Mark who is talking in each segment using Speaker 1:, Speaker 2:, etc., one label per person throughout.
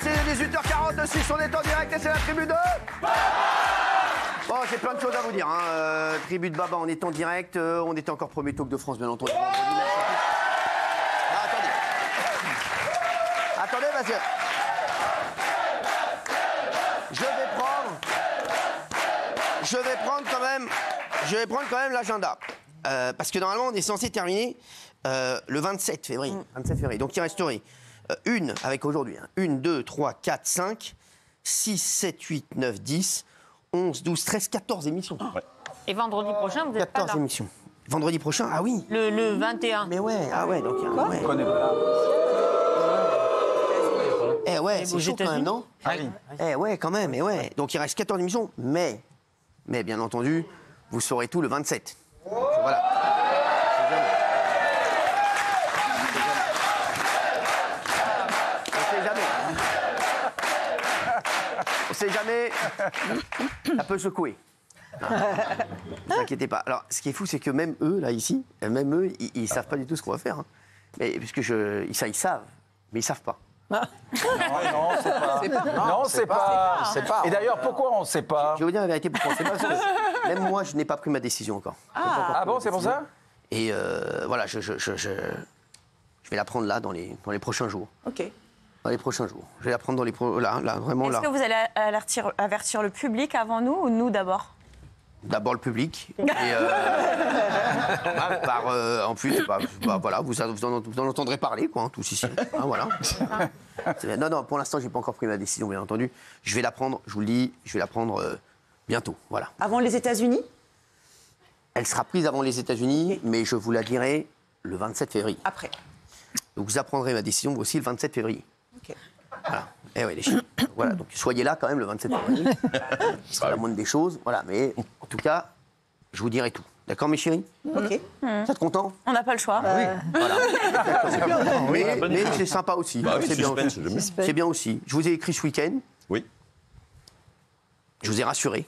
Speaker 1: c'est 18h46, on est en direct et c'est la tribu de... Bon, j'ai plein de choses à vous dire. Tribu de Baba, on est en direct. On était encore premier talk de France, bien entendu. Attendez, parce que... Je vais prendre quand même l'agenda. Parce que normalement, on est censé terminer le 27 février. 27 février. Donc, il resterait une, avec aujourd'hui, 1, 2, 3, 4, 5, 6, 7, 8, 9, 10, 11, 12, 13, 14 émissions.
Speaker 2: Ouais. Et vendredi prochain, vous êtes pas là.
Speaker 1: 14 émissions. Vendredi prochain, ah oui.
Speaker 2: Le 21.
Speaker 1: Mais ouais, ah ouais, donc... Ouais.
Speaker 3: On connaît pas.
Speaker 1: Eh ouais, c'est chaud quand même, non?
Speaker 3: Ah oui.
Speaker 1: Eh ouais, quand même, eh ouais. Donc il reste 14 émissions, mais bien entendu, vous saurez tout le 27. Voilà. On sait jamais. Ça peut secouer. Ne vous inquiétez pas. Alors, ce qui est fou, c'est que même eux, là, ici, ils savent pas du tout ce qu'on va faire. Hein. Mais, puisque ils savent, mais ils savent pas.
Speaker 3: Non, c'est pas. Et d'ailleurs, pourquoi on ne sait pas?
Speaker 1: Je vais vous dire la vérité, pourquoi on sait pas. Parce que même moi, je n'ai pas pris ma décision encore.
Speaker 3: Ah bon, c'est pour ça?
Speaker 1: Et voilà, je vais la prendre là, dans les prochains jours.
Speaker 4: Ok.
Speaker 1: Dans les prochains jours. Je vais la prendre dans les là, vraiment là.
Speaker 2: Est-ce que vous allez avertir le public avant nous ou nous d'abord?
Speaker 1: D'abord le public. Et en plus, voilà, vous en entendrez parler, quoi, hein, tous ici. Hein, voilà. Non, pour l'instant, j'ai pas encore pris ma décision, bien entendu. Je vais la prendre, je vous le dis, je vais la prendre bientôt, voilà.
Speaker 4: Avant les États-Unis?
Speaker 1: Elle sera prise avant les États-Unis, mais je vous la dirai le 27 février.
Speaker 4: Après.
Speaker 1: Donc vous apprendrez ma décision aussi le 27 février.
Speaker 4: Ok.
Speaker 1: Voilà. Eh oui, les chiens. Voilà, donc soyez là quand même le 27 février. Ce sera la moindre des choses. Voilà, mais en tout cas, je vous dirai tout. D'accord, mes chéris?
Speaker 4: Ok.
Speaker 1: Vous êtes contents?
Speaker 2: On n'a pas le choix.
Speaker 1: Oui. Voilà. Mais c'est sympa aussi.
Speaker 5: Bah oui,
Speaker 1: c'est bien.
Speaker 5: suspense, j'aime bien.
Speaker 1: C'est bien aussi. Je vous ai écrit ce week-end.
Speaker 5: Oui,
Speaker 1: Je vous ai rassuré.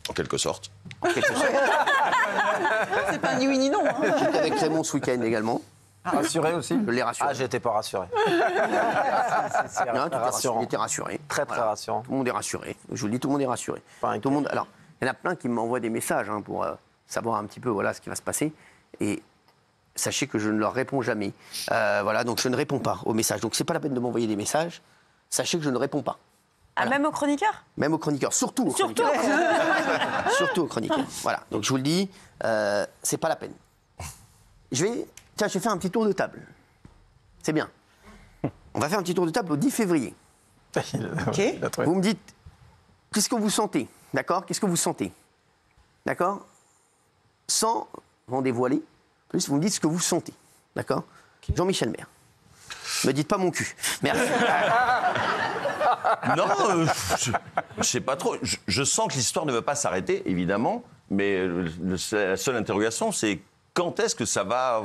Speaker 5: en quelque sorte.
Speaker 1: En quelque sorte.
Speaker 4: C'est pas ni oui ni non. Hein.
Speaker 1: J'étais avec Raymond ce week-end également.
Speaker 3: Rassuré aussi?
Speaker 1: Je l'ai rassuré.
Speaker 3: Ah, j'étais pas rassuré.
Speaker 1: Non,
Speaker 3: rassurant.
Speaker 1: il était rassuré.
Speaker 3: Très
Speaker 1: Voilà.
Speaker 3: rassurant.
Speaker 1: Tout le monde est rassuré. Je vous le dis, tout le monde est rassuré.
Speaker 3: Pas
Speaker 1: Tout le monde. Alors, il y en a plein qui m'envoient des messages pour savoir un petit peu voilà ce qui va se passer. Et sachez que je ne leur réponds jamais. Voilà, donc je ne réponds pas aux messages. Donc c'est pas la peine de m'envoyer des messages. Sachez que je ne réponds pas.
Speaker 2: Ah,
Speaker 1: Voilà.
Speaker 2: même aux chroniqueurs?
Speaker 1: Même aux chroniqueurs, surtout aux chroniqueurs. Surtout aux chroniqueurs. Voilà, donc je vous le dis, c'est pas la peine. Je vais faire un petit tour de table. C'est bien. On va faire un petit tour de table au 10 février.
Speaker 4: Ok.
Speaker 1: Vous me dites, qu'est-ce que vous sentez? D'accord? Qu'est-ce que vous sentez? D'accord? Sans m'en dévoiler, plus vous me dites ce que vous sentez. D'accord? Jean-Michel Maire. Ne me dites pas mon cul. Merci.
Speaker 5: Non, je sais pas trop. Je sens que l'histoire ne va pas s'arrêter, évidemment, mais la seule interrogation, c'est quand est-ce que ça va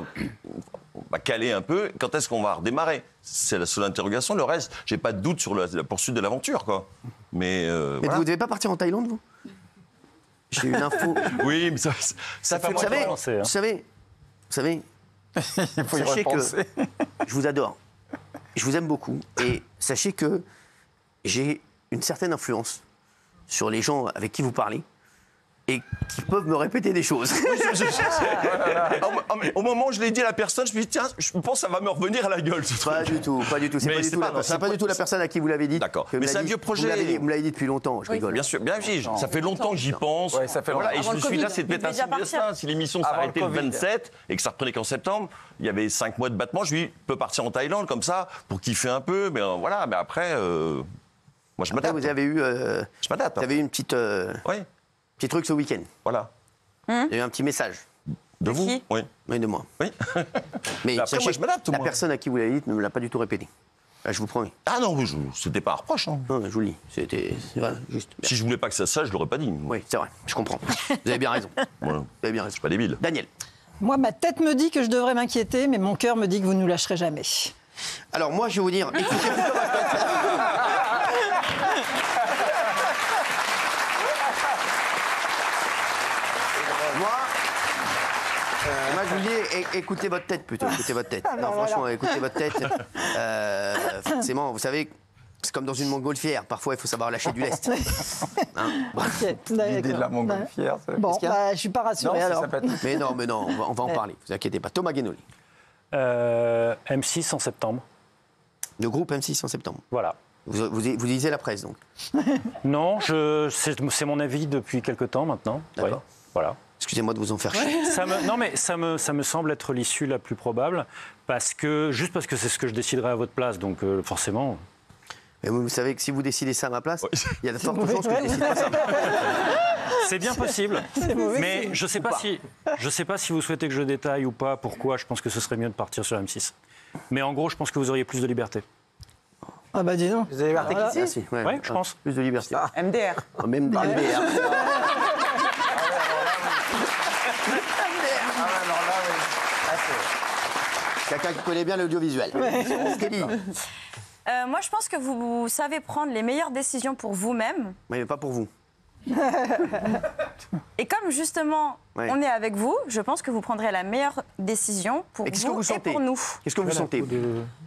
Speaker 5: caler un peu, quand est-ce qu'on va redémarrer? C'est la seule interrogation. Le reste, j'ai pas de doute sur la poursuite de l'aventure, quoi. Mais
Speaker 1: Mais
Speaker 5: voilà.
Speaker 1: vous ne devez pas partir en Thaïlande, vous? J'ai une info.
Speaker 5: Oui, mais ça fait
Speaker 1: Vous savez,
Speaker 3: Il faut y
Speaker 1: sachez que
Speaker 3: repenser.
Speaker 1: je vous adore. Je vous aime beaucoup. Et sachez que j'ai une certaine influence sur les gens avec qui vous parlez et qui peuvent me répéter des choses.
Speaker 5: Au moment où je l'ai dit à la personne, je me suis dit, tiens, je pense que ça va me revenir à la gueule. ce truc.
Speaker 1: Pas du tout, pas du tout. C'est
Speaker 5: Mais
Speaker 1: pas du
Speaker 5: c'est
Speaker 1: tout
Speaker 5: pas-
Speaker 1: la-
Speaker 5: non,
Speaker 1: c'est
Speaker 5: c'est
Speaker 1: pas
Speaker 5: pas-
Speaker 1: du tout la personne à qui vous l'avez dit.
Speaker 5: D'accord.
Speaker 1: que me
Speaker 5: Mais
Speaker 1: l'a
Speaker 5: c'est un
Speaker 1: dit.
Speaker 5: vieux projet.
Speaker 1: Vous me l'avez dit depuis longtemps, je rigole.
Speaker 5: Bien sûr, bien vu. Ça fait longtemps que j'y pense.
Speaker 3: Ouais, ça fait
Speaker 5: Voilà,
Speaker 3: longtemps.
Speaker 5: et je
Speaker 2: Avant
Speaker 5: me
Speaker 2: le
Speaker 5: suis dit, là,
Speaker 2: Covid,
Speaker 5: c'est peut-être
Speaker 2: il
Speaker 5: un
Speaker 2: devait
Speaker 5: signe de
Speaker 2: déjà
Speaker 5: ça. Si l'émission
Speaker 3: Avant
Speaker 5: s'arrêtait
Speaker 3: le
Speaker 5: le
Speaker 3: Covid.
Speaker 5: 27 et que ça reprenait qu'en septembre, il y avait 5 mois de battement. Je lui ai dit, peut partir en Thaïlande comme ça pour kiffer un peu. Mais voilà, mais après, moi je
Speaker 1: Après,
Speaker 5: m'adapte.
Speaker 1: vous avez eu,
Speaker 5: Je m'adapte.
Speaker 1: vous avez eu une petite,
Speaker 5: Oui,
Speaker 1: petit truc ce week-end.
Speaker 5: voilà.
Speaker 1: Il y a eu un petit message.
Speaker 5: De vous?
Speaker 2: qui
Speaker 5: Oui.
Speaker 1: Oui, de moi.
Speaker 5: Oui.
Speaker 1: Mais
Speaker 5: après,
Speaker 1: sachez
Speaker 5: moi, je m'adapte,
Speaker 1: que la
Speaker 5: moi.
Speaker 1: personne à qui vous l'avez dit ne me l'a pas du tout répété. Là, je vous promets.
Speaker 5: Ah non, c'était pas un reproche. Hein.
Speaker 1: Non, je vous le dis. C'était voilà, juste.
Speaker 5: Si je voulais pas que ça sache, je l'aurais pas dit.
Speaker 1: Oui, c'est vrai. Je comprends. Vous avez bien raison.
Speaker 5: Voilà.
Speaker 1: Vous avez bien
Speaker 5: Je
Speaker 1: raison.
Speaker 5: suis pas débile.
Speaker 1: Daniel.
Speaker 6: Moi, ma tête me dit que je devrais m'inquiéter, mais mon cœur me dit que vous ne nous lâcherez jamais.
Speaker 1: Alors moi, je vais vous dire, écoutez plutôt votre tête. Moi, je vous dis, écoutez votre tête plutôt, écoutez votre tête. Non, franchement, écoutez votre tête. Forcément, vous savez, C'est comme dans une montgolfière. Parfois, il faut savoir lâcher du lest. Hein, voilà.
Speaker 6: Ok,
Speaker 3: L'idée de la
Speaker 6: d'accord.
Speaker 3: montgolfière. c'est-
Speaker 6: Bon,
Speaker 1: qu'il y a
Speaker 6: bah, je suis pas
Speaker 3: Non,
Speaker 6: rassurée
Speaker 3: ça,
Speaker 6: alors.
Speaker 3: ça peut être...
Speaker 1: Mais non, on va en parler. Vous inquiétez pas. Thomas Guénoli.
Speaker 7: M6 en septembre.
Speaker 1: Le groupe M6 en septembre.
Speaker 7: Voilà.
Speaker 1: Vous lisez la presse, donc.
Speaker 7: Non, c'est mon avis depuis quelque temps maintenant.
Speaker 1: D'accord.
Speaker 7: Ouais, voilà.
Speaker 1: Excusez-moi de vous en faire chier.
Speaker 7: Non, mais ça me semble être l'issue la plus probable, juste parce que c'est ce que je déciderai à votre place, donc forcément.
Speaker 1: Mais vous savez que si vous décidez ça à ma place, il y a de fortes chances que je décide pas ça.
Speaker 7: C'est bien possible.
Speaker 6: mauvais
Speaker 7: Mais
Speaker 6: signe.
Speaker 7: je sais pas si vous souhaitez que je détaille ou pas pourquoi. Je pense que ce serait mieux de partir sur M6. Mais en gros, je pense que vous auriez plus de liberté.
Speaker 6: Ah bah dis donc.
Speaker 3: Vous avez liberté
Speaker 6: Voilà.
Speaker 3: qu'ici
Speaker 1: Merci.
Speaker 7: Ouais, je pense.
Speaker 1: Plus de liberté.
Speaker 4: MDR.
Speaker 1: Ah, même des MDR.
Speaker 3: Ah ouais, alors là, oui. Ah, c'est-
Speaker 1: Quelqu'un qui connaît bien l'audiovisuel. Kelly.
Speaker 2: Moi, je pense que vous savez prendre les meilleures décisions pour vous-même.
Speaker 1: Mais pas pour vous.
Speaker 2: Et comme justement,
Speaker 1: Ouais.
Speaker 2: on est avec vous, je pense que vous prendrez la meilleure décision pour
Speaker 1: Et qu'est-ce que
Speaker 2: vous
Speaker 1: vous
Speaker 2: et
Speaker 1: sentez
Speaker 2: pour nous.
Speaker 1: Qu'est-ce que vous sentez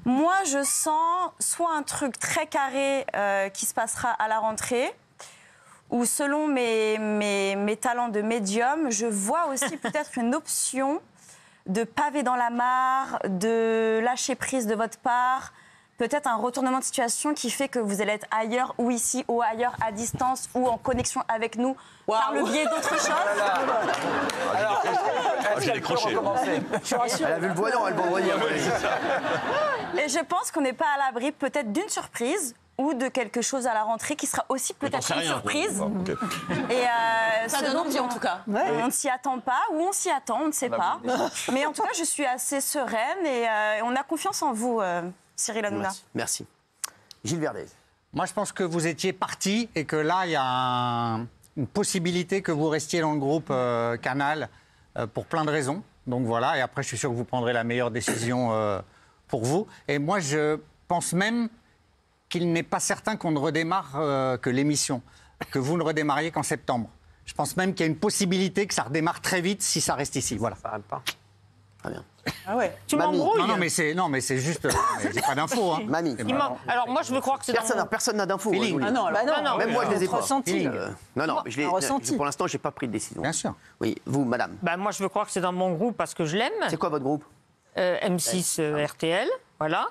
Speaker 2: Moi, je sens soit un truc très carré qui se passera à la rentrée, ou selon mes talents de médium, je vois aussi peut-être une option de pavé dans la mare, de lâcher prise de votre part, peut-être un retournement de situation qui fait que vous allez être ailleurs ou ici ou ailleurs à distance ou en connexion avec nous par le biais d'autres choses.
Speaker 5: J'ai décroché.
Speaker 1: Elle a vu le voyant, elle vendredi.
Speaker 2: Et je pense qu'on n'est pas à l'abri peut-être d'une surprise ou de quelque chose à la rentrée qui sera aussi peut-être une surprise. Et
Speaker 8: Ça donne envie, en tout cas.
Speaker 2: On ne s'y attend pas ou on s'y attend, on ne sait pas. Mais en tout cas, je suis assez sereine et on a confiance en vous, Cyril Hanouna.
Speaker 1: Merci. Gilles Verdez.
Speaker 9: Moi, je pense que vous étiez parti et que là, il y a une possibilité que vous restiez dans le groupe Canal pour plein de raisons. Donc voilà, et après, je suis sûr que vous prendrez la meilleure décision pour vous. Et moi, je pense même qu'il n'est pas certain qu'on ne redémarre que l'émission, que vous ne redémarriez qu'en septembre. Je pense même qu'il y a une possibilité que ça redémarre très vite si ça reste ici. Voilà.
Speaker 3: Ça arrête pas.
Speaker 1: Très bien.
Speaker 4: Ah ouais.
Speaker 8: Tu
Speaker 1: Mamie.
Speaker 8: m'embrouilles.
Speaker 9: Non, mais c'est juste. J'ai pas d'infos. Hein.
Speaker 1: Mamie.
Speaker 8: Alors moi, je veux croire que c'est dans mon...
Speaker 1: Personne n'a d'infos. hein, je vous le dis.
Speaker 4: Ah non, alors,
Speaker 8: non.
Speaker 1: Même moi, je les ai pas.
Speaker 6: Ressenti.
Speaker 1: Non, mais
Speaker 6: Un ressenti.
Speaker 1: pour l'instant, je n'ai pas pris de décision.
Speaker 9: Bien sûr.
Speaker 1: Oui, vous, madame.
Speaker 8: Bah, moi, je veux croire que c'est dans mon groupe parce que je l'aime.
Speaker 1: C'est quoi votre groupe
Speaker 8: M6 RTL, voilà.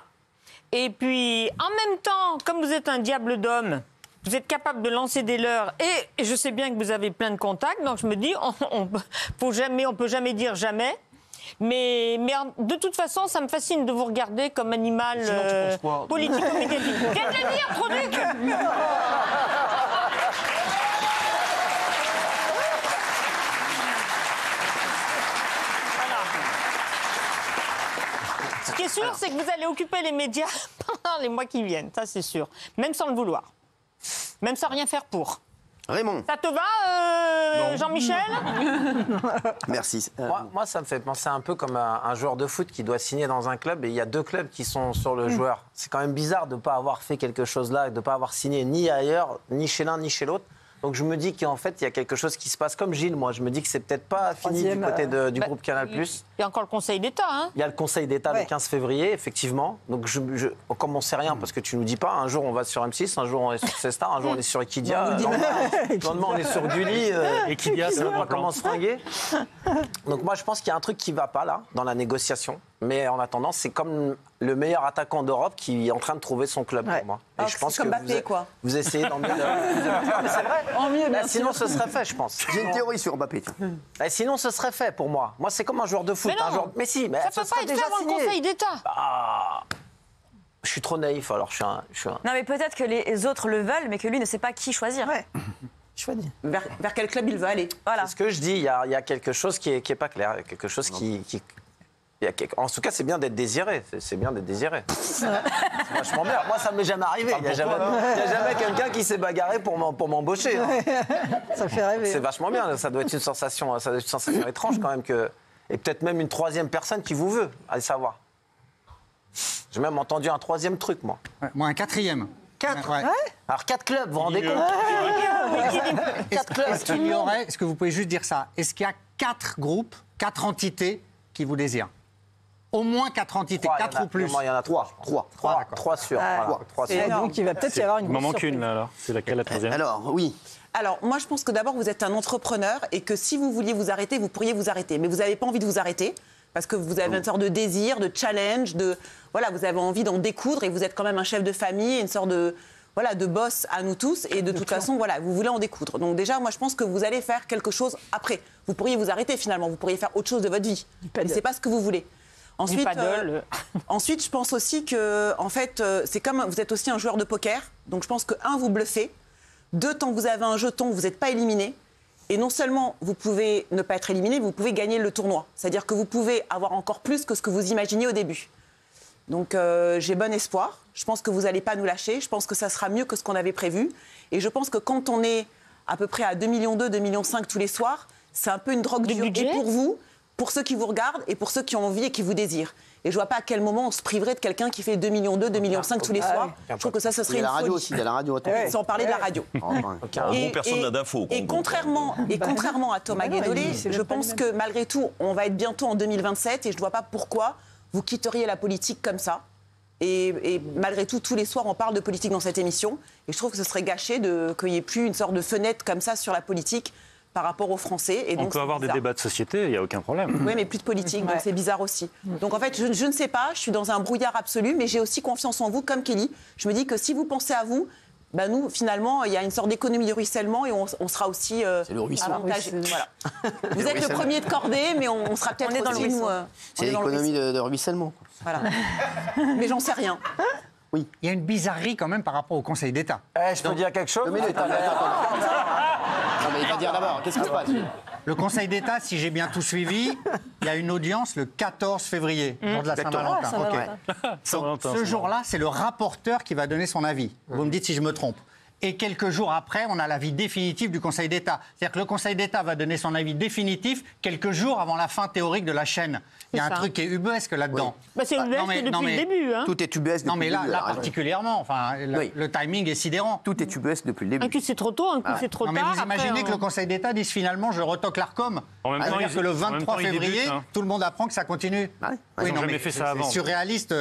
Speaker 8: Et puis, en même temps, comme vous êtes un diable d'homme, vous êtes capable de lancer des leurres et je sais bien que vous avez plein de contacts, donc je me dis, on peut jamais dire jamais. Mais de toute façon, ça me fascine de vous regarder comme animal politico-médiatique. Viens de le dire, Produc. Ce qui est sûr, c'est que vous allez occuper les médias pendant les mois qui viennent, ça c'est sûr. Même sans le vouloir. Même sans rien faire pour.
Speaker 1: Raymond.
Speaker 8: Ça te va, Jean-Michel?
Speaker 1: Merci.
Speaker 3: Moi, ça me fait penser un peu comme un joueur de foot qui doit signer dans un club et il y a deux clubs qui sont sur le joueur. C'est quand même bizarre de ne pas avoir fait quelque chose là, de ne pas avoir signé ni ailleurs, ni chez l'un, ni chez l'autre. Donc je me dis qu'en fait, il y a quelque chose qui se passe comme Gilles, moi. Je me dis que c'est peut-être pas fini du côté du groupe Canal+.
Speaker 8: Il y a encore le Conseil d'État, hein?
Speaker 3: Il y a le Conseil d'État le 15 février, effectivement. Donc, comme on ne sait rien, parce que tu ne nous dis pas, un jour on va sur M6, un jour on est sur C-Star, un jour on est sur Equidia, le lendemain on est sur Gulli.
Speaker 7: Equidia,
Speaker 3: on
Speaker 7: c'est
Speaker 3: ne
Speaker 7: un
Speaker 3: sait pas
Speaker 7: bon plan.
Speaker 3: comment se fringuer. Donc, moi, je pense qu'il y a un truc qui ne va pas là, dans la négociation. Mais en attendant, c'est comme le meilleur attaquant d'Europe qui est en train de trouver son club pour moi. Et
Speaker 4: Ah,
Speaker 3: je pense
Speaker 4: c'est comme
Speaker 3: que
Speaker 4: Mbappé, quoi.
Speaker 3: vous essayez d'emmener. Mais c'est vrai.
Speaker 4: En mieux, bien
Speaker 3: Sinon,
Speaker 4: sûr.
Speaker 3: ce serait fait, je pense.
Speaker 1: J'ai une théorie sur Mbappé. tiens.
Speaker 3: Sinon, ce serait fait pour moi. Moi, c'est comme un joueur de foot.
Speaker 8: Mais non.
Speaker 3: Un joueur... Mais si, mais
Speaker 8: Ça
Speaker 3: ce
Speaker 8: peut pas
Speaker 3: serait
Speaker 8: être
Speaker 3: déjà
Speaker 8: fait avant le
Speaker 3: signé.
Speaker 8: Conseil d'État.
Speaker 3: Je suis trop naïf, alors je suis un...
Speaker 2: Non, mais peut-être que les autres le veulent, mais que lui ne sait pas qui choisir.
Speaker 4: Ouais. Choisis. Vers quel club il veut aller?
Speaker 2: Voilà.
Speaker 3: C'est ce que je dis, il y a quelque chose qui est pas clair, il y a quelque chose qui... En tout cas, c'est bien d'être désiré. C'est bien d'être désiré. C'est vachement bien. Moi, ça ne m'est jamais arrivé. Il n'y a jamais quelqu'un qui s'est bagarré pour m'embaucher. Hein.
Speaker 6: Ça fait rêver.
Speaker 3: C'est vachement bien. Ça doit être une sensation étrange quand même. Et peut-être même une troisième personne qui vous veut, allez savoir. J'ai même entendu un troisième truc, moi.
Speaker 9: Ouais, moi, un quatrième.
Speaker 3: 4
Speaker 9: Ouais.
Speaker 3: Alors 4 clubs, vous vous rendez compte? 4 clubs.
Speaker 9: Est-ce que vous pouvez juste dire ça? Est-ce qu'il y a 4 groupes, 4 entités qui vous désirent? Au moins 4 entités, 4 ou plus.
Speaker 3: Il y en a 3. 3 sûrs. Voilà, 3 sûrs.
Speaker 6: Donc il va peut-être y avoir une
Speaker 7: Il m'en
Speaker 6: grosse
Speaker 7: manque une,
Speaker 6: surprise.
Speaker 7: là, alors. C'est laquelle, la troisième?
Speaker 1: Alors, oui.
Speaker 4: Alors, moi, je pense que d'abord, vous êtes un entrepreneur et que si vous vouliez vous arrêter, vous pourriez vous arrêter. Mais vous n'avez pas envie de vous arrêter parce que vous avez une sorte de désir, de challenge, voilà, vous avez envie d'en découdre et vous êtes quand même un chef de famille, une sorte de boss à nous tous. Et de toute façon, voilà, vous voulez en découdre. Donc déjà, moi, je pense que vous allez faire quelque chose après. Vous pourriez vous arrêter finalement. Vous pourriez faire autre chose de votre vie. Mais c'est pas ce que vous voulez. Ensuite, ensuite, je pense aussi que, en fait, c'est comme vous êtes aussi un joueur de poker. Donc, je pense que, vous bluffez. 2, tant que vous avez un jeton, vous n'êtes pas éliminé. Et non seulement vous pouvez ne pas être éliminé, vous pouvez gagner le tournoi. C'est-à-dire que vous pouvez avoir encore plus que ce que vous imaginiez au début. Donc, j'ai bon espoir. Je pense que vous n'allez pas nous lâcher. Je pense que ça sera mieux que ce qu'on avait prévu. Et je pense que quand on est à peu près à 2,2 millions, 2,5 millions tous les soirs, c'est un peu une drogue dure. Et pour vous, pour ceux qui vous regardent et pour ceux qui ont envie et qui vous désirent. Et je vois pas à quel moment on se priverait de quelqu'un qui fait 2,2 millions, 2,5 millions tous les soirs. Je trouve que ça serait
Speaker 1: Il y a
Speaker 4: une
Speaker 1: la radio
Speaker 4: folie.
Speaker 1: aussi, il y a la radio.
Speaker 4: Sans parler de la radio.
Speaker 5: En gros, personne n'a d'infos.
Speaker 4: Et contrairement à Thomas Guénolé, je pense que malgré tout, on va être bientôt en 2027 et je ne vois pas pourquoi vous quitteriez la politique comme ça. Et malgré tout, tous les soirs, on parle de politique dans cette émission. Et je trouve que ce serait gâché qu'il n'y ait plus une sorte de fenêtre comme ça sur la politique par rapport aux Français. Et donc,
Speaker 7: on peut avoir des débats de société, il n'y a aucun problème.
Speaker 4: Oui, mais plus de politique, donc c'est bizarre aussi. Donc en fait, je ne sais pas, je suis dans un brouillard absolu, mais j'ai aussi confiance en vous, comme Kelly. Je me dis que si vous pensez à vous, nous, finalement, il y a une sorte d'économie du ruissellement et on sera aussi avantagés. Voilà. Vous êtes le premier de cordée, mais on sera peut-être
Speaker 2: dans le
Speaker 4: aussi, nous...
Speaker 1: C'est l'économie de ruissellement.
Speaker 4: Voilà. Mais j'en sais rien.
Speaker 9: Il y a une bizarrerie quand même par rapport au Conseil d'État.
Speaker 3: Je peux dire quelque chose?
Speaker 1: Non, mais il va dire d'abord, qu'est-ce qui se passe?
Speaker 9: Le Conseil d'État, si j'ai bien tout suivi, il y a une audience le 14 février, jour de la Saint-Valentin. Donc, ce jour-là, c'est le rapporteur qui va donner son avis. Vous me dites si je me trompe. Et quelques jours après, on a l'avis définitif du Conseil d'État. C'est-à-dire que le Conseil d'État va donner son avis définitif quelques jours avant la fin théorique de la chaîne. Il y a un truc qui est ubuesque là-dedans.
Speaker 8: Oui. C'est ubuesque depuis le début. Hein.
Speaker 1: Tout est ubuesque depuis le début.
Speaker 9: Non, mais là particulièrement. Enfin, le timing est sidérant.
Speaker 1: Tout est ubuesque depuis le début.
Speaker 8: Un coup, c'est trop tôt, un coup, c'est trop tard.
Speaker 9: Mais vous imaginez que le Conseil d'État dise finalement, je retoque l'ARCOM.
Speaker 7: En même temps,
Speaker 9: que le 23 février,
Speaker 7: débutent, hein.
Speaker 9: tout le monde apprend que ça continue.
Speaker 7: Ils n'ont jamais fait ça avant.
Speaker 9: C'est surréaliste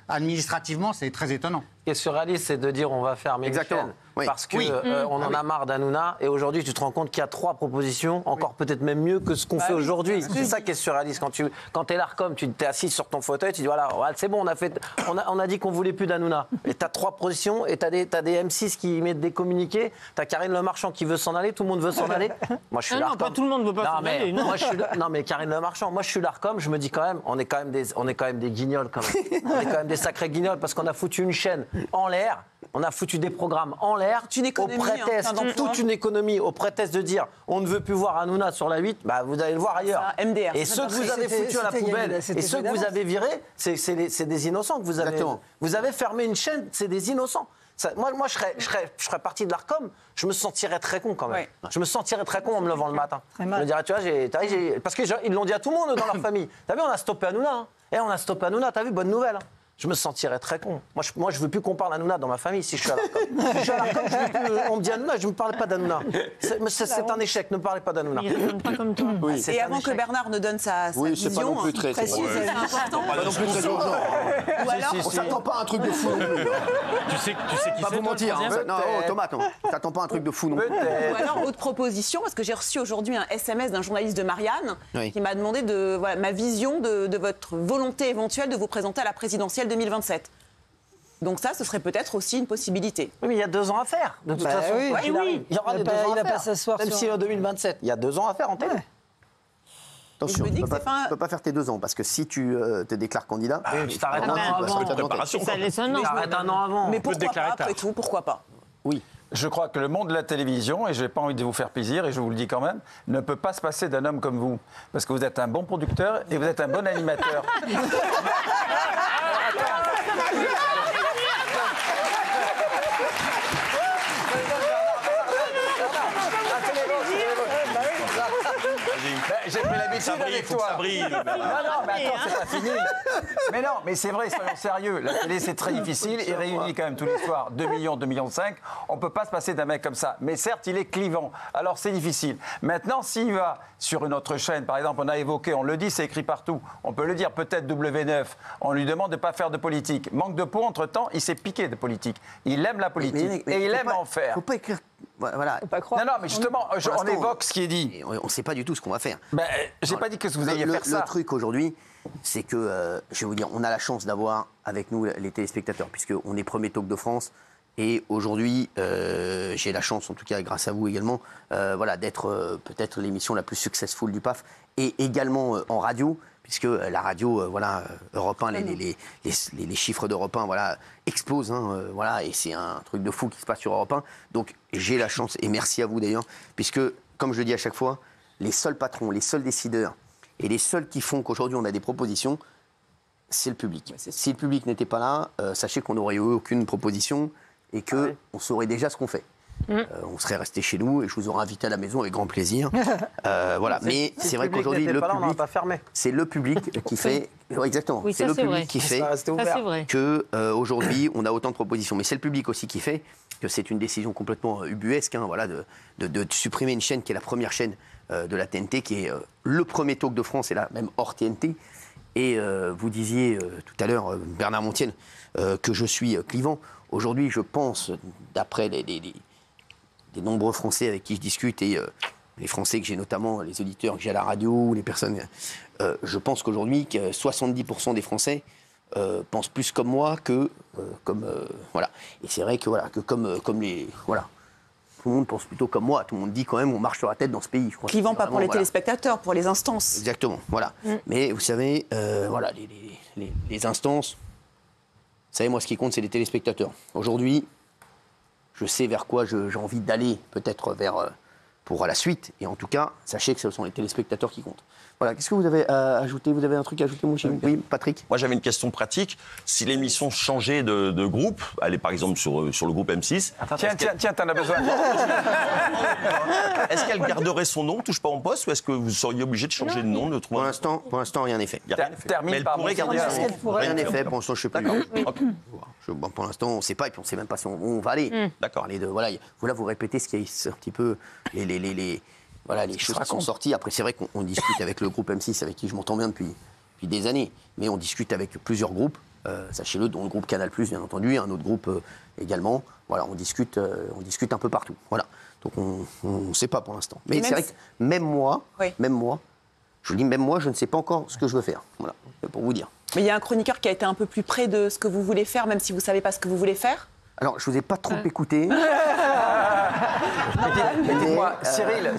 Speaker 9: administrativement, c'est très étonnant.
Speaker 3: Ce qui est surréaliste, c'est de dire on va fermer une chaîne parce qu'on en a marre d'Hanouna. Et aujourd'hui, tu te rends compte qu'il y a 3 propositions, encore peut-être même mieux que ce qu'on fait aujourd'hui. C'est ça qui est surréaliste. Quand tu es l'ARCOM, tu t'es assis sur ton fauteuil, tu dis voilà, c'est bon, on a dit qu'on voulait plus d'Hanouna. Et tu as 3 propositions et tu as des M6 qui mettent des communiqués. Tu as Karine Le Marchand qui veut s'en aller, tout le monde veut s'en aller. Moi, je suis l'ARCOM.
Speaker 8: Non, pas tout le monde ne veut pas s'en aller.
Speaker 3: Non, mais Karine Le Marchand, moi je suis l'ARCOM, je me dis quand même, on est quand même des guignols quand même. On est quand même des sacrés guignols parce qu'on a foutu une chaîne en l'air. On a foutu des programmes en l'air, toute une économie, au prétexte de dire on ne veut plus voir Hanouna sur la 8, vous allez le voir ailleurs.
Speaker 4: MDR.
Speaker 3: Et ceux que vous avez foutus à la poubelle, et ceux que vous avez virés, c'est des innocents que vous avez. Vous avez fermé une chaîne, c'est des innocents. Moi, je serais parti de l'ARCOM, je me sentirais très con quand même. Ouais. Je me sentirais très con en me levant le matin. Je me dirais, tu vois, parce qu'ils l'ont dit à tout le monde dans leur famille. T'as vu, on a stoppé Hanouna. Hein. On a stoppé Hanouna, t'as vu, bonne nouvelle. Hein. Je me sentirais très con. Moi, je veux plus qu'on parle d'Hanouna dans ma famille si je suis à l'ARCOM. Si je suis à l'ARCOM, on me dit Hanouna, je ne me parle pas d'Hanouna. C'est un échec, ne me parlez pas d'Hanouna.
Speaker 8: Il ne pas comme toi.
Speaker 1: Oui.
Speaker 4: Et avant que Bernard ne donne sa
Speaker 1: c'est
Speaker 4: vision,
Speaker 1: pas non plus très
Speaker 4: précise, c'est important.
Speaker 1: Pas non plus très urgent. Ou alors, on s'attend pas à un truc de fou non plus.
Speaker 7: Tu sais qui
Speaker 1: pas
Speaker 7: c'est,
Speaker 1: vous mentir.
Speaker 7: toi,
Speaker 1: Non, Thomas, on s'attend pas à un truc de fou non plus.
Speaker 4: Ou alors, autre proposition, parce que j'ai reçu aujourd'hui un SMS d'un journaliste de Marianne qui m'a demandé ma vision de votre volonté éventuelle de vous présenter à la présidentielle 2027. Donc ça, ce serait peut-être aussi une possibilité.
Speaker 3: Oui, mais il y a 2 ans à faire. De toute façon, il y aura des 2 ans à faire. Même si en 2027, il y a 2 ans à faire en télé.
Speaker 1: Attention, tu ne peux pas faire tes 2 ans, parce que si tu te déclares candidat...
Speaker 3: tu t'arrêtes un an avant.
Speaker 8: Ça laisse un an.
Speaker 3: T'arrêtes un an avant.
Speaker 4: Mais pourquoi pas, après tout, pourquoi pas?
Speaker 1: Oui.
Speaker 10: Je crois que le monde de la télévision, et je n'ai pas envie de vous faire plaisir, et je vous le dis quand même, ne peut pas se passer d'un homme comme vous. Parce que vous êtes un bon producteur et vous êtes un bon animateur.
Speaker 3: J'ai pris l'habitude
Speaker 10: lucide avec toi. Non, mais attends, c'est pas fini. Mais non, mais c'est vrai, soyons sérieux. La télé, c'est très difficile. Il réunit quand même tous les soirs 2 millions, 2,5 millions. On peut pas se passer d'un mec comme ça. Mais certes, il est clivant. Alors, c'est difficile. Maintenant, s'il va sur une autre chaîne, par exemple, on a évoqué, on le dit, c'est écrit partout. On peut le dire, peut-être W9. On lui demande de ne pas faire de politique. Manque de peau, entre-temps, il s'est piqué de politique. Il aime la politique et il aime en faire.
Speaker 1: Faut pas écrire. Voilà.
Speaker 4: Faut pas croire.
Speaker 10: Non, mais justement, on évoque ce qui est dit.
Speaker 1: On ne sait pas du tout ce qu'on va faire.
Speaker 10: Ben, j'ai pas dit que vous alliez faire ça.
Speaker 1: Le truc aujourd'hui, c'est que, je vais vous dire, on a la chance d'avoir avec nous les téléspectateurs, puisqu'on est premier talk de France. Et aujourd'hui, j'ai la chance, en tout cas grâce à vous également, d'être peut-être l'émission la plus successful du PAF, et également en radio, puisque la radio, Europe 1, les chiffres d'Europe 1, explosent, et c'est un truc de fou qui se passe sur Europe 1. Donc j'ai la chance, et merci à vous d'ailleurs, puisque, comme je le dis à chaque fois, les seuls patrons, les seuls décideurs, et les seuls qui font qu'aujourd'hui on a des propositions, c'est le public. Si le public n'était pas là, sachez qu'on n'aurait eu aucune proposition, et qu'on saurait déjà ce qu'on fait. On serait resté chez nous et je vous aurais invité à la maison avec grand plaisir. Mais c'est vrai qu'aujourd'hui, le public, c'est le public qui fait. Exactement.
Speaker 8: Oui,
Speaker 1: c'est le public qui fait que aujourd'hui, on a autant de propositions. Mais c'est le public aussi qui fait que c'est une décision complètement ubuesque, de supprimer une chaîne qui est la première chaîne de la TNT, qui est le premier talk de France, et là même hors TNT. Et vous disiez tout à l'heure, Bernard Montiel, que je suis clivant. Aujourd'hui, je pense, d'après les nombreux Français avec qui je discute, et les Français que j'ai notamment, les auditeurs que j'ai à la radio, les personnes, je pense qu'aujourd'hui, que 70% des Français pensent plus comme moi que comme... Et c'est vrai que comme les... Tout le monde pense plutôt comme moi. Tout le monde dit quand même, on marche sur la tête dans ce pays.
Speaker 4: Clivant pas pour les téléspectateurs, pour les instances.
Speaker 1: Exactement, Mais vous savez, les instances... Vous savez, moi, ce qui compte, c'est les téléspectateurs. Aujourd'hui, je sais vers quoi j'ai envie d'aller, peut-être pour la suite. Et en tout cas, sachez que ce sont les téléspectateurs qui comptent. Voilà, qu'est-ce que vous avez à ajouter ? Vous avez un truc à ajouter, mon chéri ? Oui, Patrick ?
Speaker 5: Moi, j'avais une question pratique. Si l'émission changeait de groupe, allez par exemple sur le groupe M6...
Speaker 10: Tiens, t'en as besoin.
Speaker 5: Est-ce qu'elle garderait son nom, Touche pas en poste, ou est-ce que vous seriez obligé de changer de nom, de trouver...
Speaker 1: Pour l'instant, rien n'est fait.
Speaker 10: Termine
Speaker 5: Mais elle
Speaker 10: par
Speaker 5: pourrait garder son nom.
Speaker 1: Rien n'est fait, pour l'instant, je ne sais pas. Pour l'instant, on ne sait pas, et puis on ne sait même pas si on va aller.
Speaker 5: D'accord.
Speaker 1: Vous répétez ce qui est un petit peu les choses qui sont sorties. Après, c'est vrai qu'on discute avec le groupe M6, avec qui je m'entends bien depuis des années, mais on discute avec plusieurs groupes, sachez-le, dont le groupe Canal+, bien entendu, et un autre groupe également. On discute un peu partout. Donc on ne sait pas pour l'instant. Mais c'est vrai que même moi, je ne sais pas encore ce que je veux faire. Voilà, c'est pour vous dire.
Speaker 4: Mais il y a un chroniqueur qui a été un peu plus près de ce que vous voulez faire, même si vous ne savez pas ce que vous voulez faire.
Speaker 1: Alors, je ne vous ai pas trop écouté.
Speaker 10: Dites-moi, Cyril,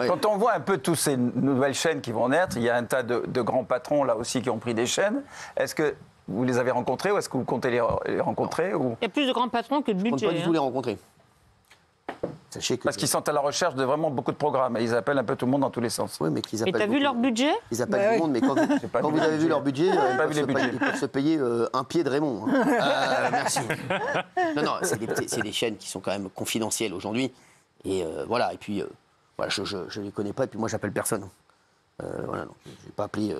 Speaker 10: quand on voit un peu toutes ces nouvelles chaînes qui vont naître, il y a un tas de grands patrons là aussi qui ont pris des chaînes. Est-ce que vous les avez rencontrés ou est-ce que vous comptez les rencontrer ou...
Speaker 8: Il y a plus de grands patrons que de budget.
Speaker 1: Je ne compte pas du tout les rencontrer.
Speaker 10: Sachez que parce qu'ils sont à la recherche de vraiment beaucoup de programmes et ils appellent un peu tout le monde dans tous les sens.
Speaker 1: Oui, mais qu'ils appellent.
Speaker 8: Et t'as vu leur budget ?
Speaker 1: Ils appellent tout le monde, mais quand vous avez vu leur budget, ils peuvent se payer un pied de Raymond. Merci. Non, c'est des chaînes qui sont quand même confidentielles aujourd'hui. Et et puis, je ne les connais pas, et puis moi, j'appelle personne. Donc, je ne vais pas appeler.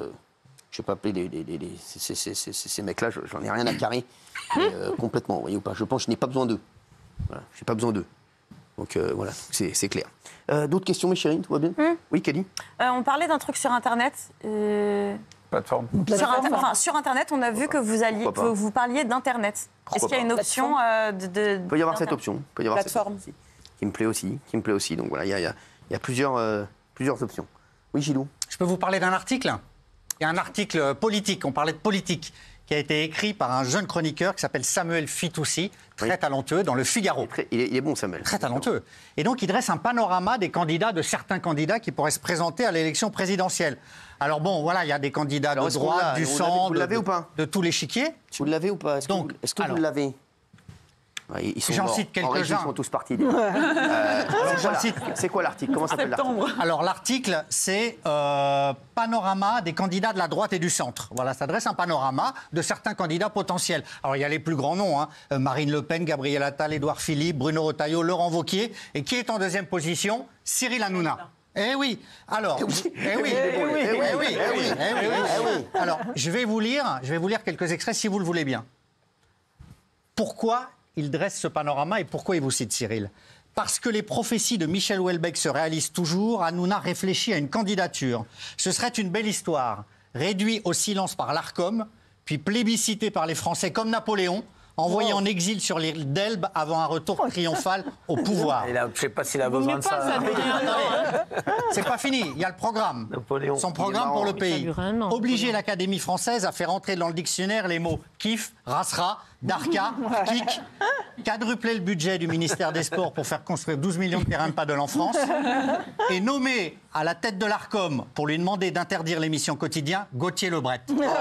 Speaker 1: Ces mecs-là, j'en ai rien à carrer. Complètement, vous voyez ou pas. Je pense que je n'ai pas besoin d'eux. Je n'ai pas besoin d'eux. Donc c'est clair. D'autres questions, mes chéris, tout va bien ? Oui, Kelly ?
Speaker 2: On parlait d'un truc sur Internet.
Speaker 10: Plateforme.
Speaker 2: Sur Internet, on a vu que vous parliez d'Internet. Est-ce qu'il y a une option de...
Speaker 1: Il peut y avoir cette option.
Speaker 4: Plateforme.
Speaker 1: Qui me plaît aussi. Donc voilà, il y a plusieurs options. Oui, Gilou ?
Speaker 9: Je peux vous parler d'un article ? Il y a un article politique, on parlait de politique, qui a été écrit par un jeune chroniqueur qui s'appelle Samuel Fitoussi, très talentueux, dans le Figaro.
Speaker 1: Il est bon, Samuel.
Speaker 9: Très talentueux. Et donc, il dresse un panorama de certains candidats qui pourraient se présenter à l'élection présidentielle. Alors bon, voilà, il y a des candidats de droite, du centre,
Speaker 1: vous l'avez ou pas ?
Speaker 9: de tout l'échiquier.
Speaker 1: Vous l'avez ou pas ? Est-ce que vous l'avez ?
Speaker 9: J'en cite quelques-uns.
Speaker 1: Ils sont tous partis. C'est quoi l'article ? Comment s'appelle l'article ?
Speaker 9: Alors l'article, c'est panorama des candidats de la droite et du centre. Voilà, ça dresse un panorama de certains candidats potentiels. Alors il y a les plus grands noms, Marine Le Pen, Gabriel Attal, Édouard Philippe, Bruno Retailleau, Laurent Wauquiez. Et qui est en deuxième position ? Cyril Hanouna. Eh oui. Alors, Alors, je vais vous lire quelques extraits si vous le voulez bien. Pourquoi il dresse ce panorama et pourquoi il vous cite Cyril ? Parce que les prophéties de Michel Houellebecq se réalisent toujours, Hanouna réfléchit à une candidature. Ce serait une belle histoire, réduit au silence par l'Arcom, puis plébiscité par les Français comme Napoléon, envoyé en exil sur l'île d'Elbe avant un retour triomphal au pouvoir.
Speaker 3: Je ne sais pas s'il a besoin de ça.
Speaker 9: C'est pas fini, il y a le programme.
Speaker 3: Napoléon.
Speaker 9: Son programme pour le pays.
Speaker 8: dure un an,
Speaker 9: Obliger l'Académie française à faire entrer dans le dictionnaire les mots kiff, rasera, darka, kick, quadrupler le budget du ministère des Sports pour faire construire 12 millions de terrains de paddle en France et nommer à la tête de l'Arcom pour lui demander d'interdire l'émission Quotidien Gauthier Lebret. Voilà.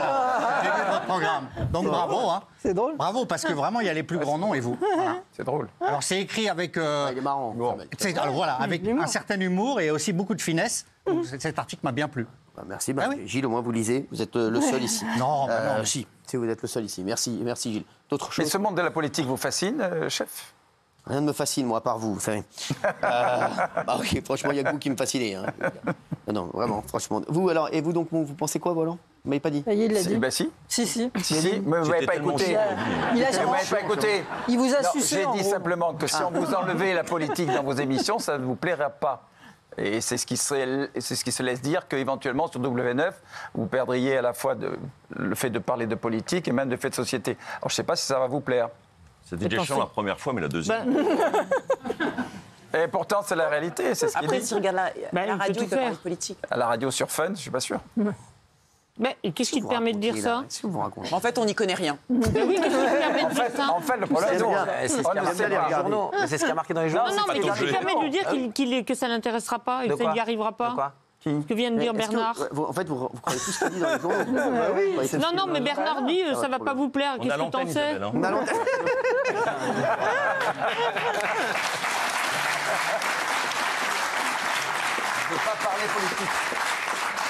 Speaker 9: C'est le début de votre programme. Donc bravo. Hein.
Speaker 6: C'est drôle.
Speaker 9: Bravo, parce que vraiment, il y a les plus grands noms et vous. Voilà.
Speaker 10: C'est drôle.
Speaker 9: Alors c'est écrit avec...
Speaker 1: Il est marrant.
Speaker 9: alors, voilà, avec un certain humour et aussi beaucoup de finesse. Donc, cet article m'a bien plu.
Speaker 1: Bah, merci.
Speaker 9: Ah oui.
Speaker 1: Gilles, au moins vous lisez. Vous êtes le seul ici.
Speaker 9: Non, non.
Speaker 1: Si, vous êtes le seul ici. Merci Gilles. D'autres
Speaker 10: Mais
Speaker 1: choses?
Speaker 10: ce monde de la politique vous fascine, chef?
Speaker 1: Rien ne me fascine, moi, à part vous savez. Ok, franchement, il y a que vous qui me fascinez. Hein. Non, vraiment, franchement. Vous, alors, et vous, donc, vous pensez quoi, Volant? Vous m'avez pas dit?
Speaker 6: Ça y est, il l'a dit.
Speaker 10: Bah si.
Speaker 6: Si.
Speaker 10: Mais vous m'avez pas écouté.
Speaker 6: Il a
Speaker 10: Vous m'avez pas écouté.
Speaker 6: Il vous a
Speaker 10: Non,
Speaker 6: sucé.
Speaker 10: j'ai
Speaker 6: en
Speaker 10: dit
Speaker 6: gros.
Speaker 10: simplement que si on vous enlevait la politique dans vos émissions, ça ne vous plairait pas. Et c'est ce qui se laisse dire qu'éventuellement, sur W9, vous perdriez à la fois le fait de parler de politique et même de fait de société. Alors, je ne sais pas si ça va vous plaire.
Speaker 5: C'était Deschamps la première fois, mais la deuxième.
Speaker 10: Et pourtant, c'est la réalité, c'est ce qu'il
Speaker 4: Après,
Speaker 10: dit.
Speaker 4: si on regarde la
Speaker 8: il
Speaker 4: radio,
Speaker 8: peut
Speaker 4: il
Speaker 8: tout
Speaker 4: peut parler
Speaker 8: faire.
Speaker 4: de politique.
Speaker 10: À la radio sur Fun, je ne suis pas sûr.
Speaker 8: Mais qu'est-ce qui te permet de dire ça?
Speaker 1: Si vous racontez.
Speaker 4: En fait, on n'y connaît rien.
Speaker 8: Mais oui, qu'est-ce qui te permet de dire ça?
Speaker 10: En fait, le problème,
Speaker 3: C'est ce qui a marqué dans les journaux. Mais c'est ce qui a marqué dans les journaux.
Speaker 8: Non, mais
Speaker 5: pas
Speaker 8: qu'est-ce qui
Speaker 5: ton
Speaker 8: permet de lui dire que ça ne l'intéressera pas et
Speaker 3: De
Speaker 8: que ça
Speaker 3: quoi
Speaker 8: n'y arrivera pas?
Speaker 3: De quoi?
Speaker 8: Ce que vient de dire
Speaker 1: Est-ce que
Speaker 8: Bernard.
Speaker 1: en fait, vous croyez tout ce qu'il dit dans les journaux?
Speaker 8: Non, mais Bernard dit ça va pas vous plaire.
Speaker 5: On a
Speaker 8: Qu'est-ce que t'en
Speaker 5: l'antenne,
Speaker 8: sais?
Speaker 5: Isabelle. Hein.
Speaker 1: On a l'antenne.
Speaker 10: je ne veux pas parler politique.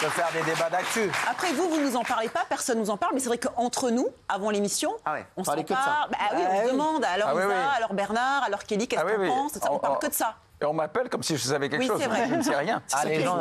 Speaker 3: De faire des débats d'actu.
Speaker 4: Après, vous nous en parlez pas, personne nous en parle, mais c'est vrai qu'entre nous, avant l'émission,
Speaker 1: Ah ouais,
Speaker 4: on
Speaker 1: on
Speaker 4: s'en
Speaker 1: parlait que de ça.
Speaker 4: parle. Bah oui, on se demande, alors
Speaker 10: Ah oui,
Speaker 4: Isa,
Speaker 10: oui.
Speaker 4: alors Bernard, alors Kelly, qu'est-ce
Speaker 10: Ah oui,
Speaker 4: qu'on
Speaker 10: oui.
Speaker 4: pense On parle que de ça.
Speaker 10: Et on m'appelle comme si je savais quelque
Speaker 4: Oui,
Speaker 10: chose.
Speaker 4: c'est vrai.
Speaker 10: Je ne sais rien.
Speaker 3: Ah, les gens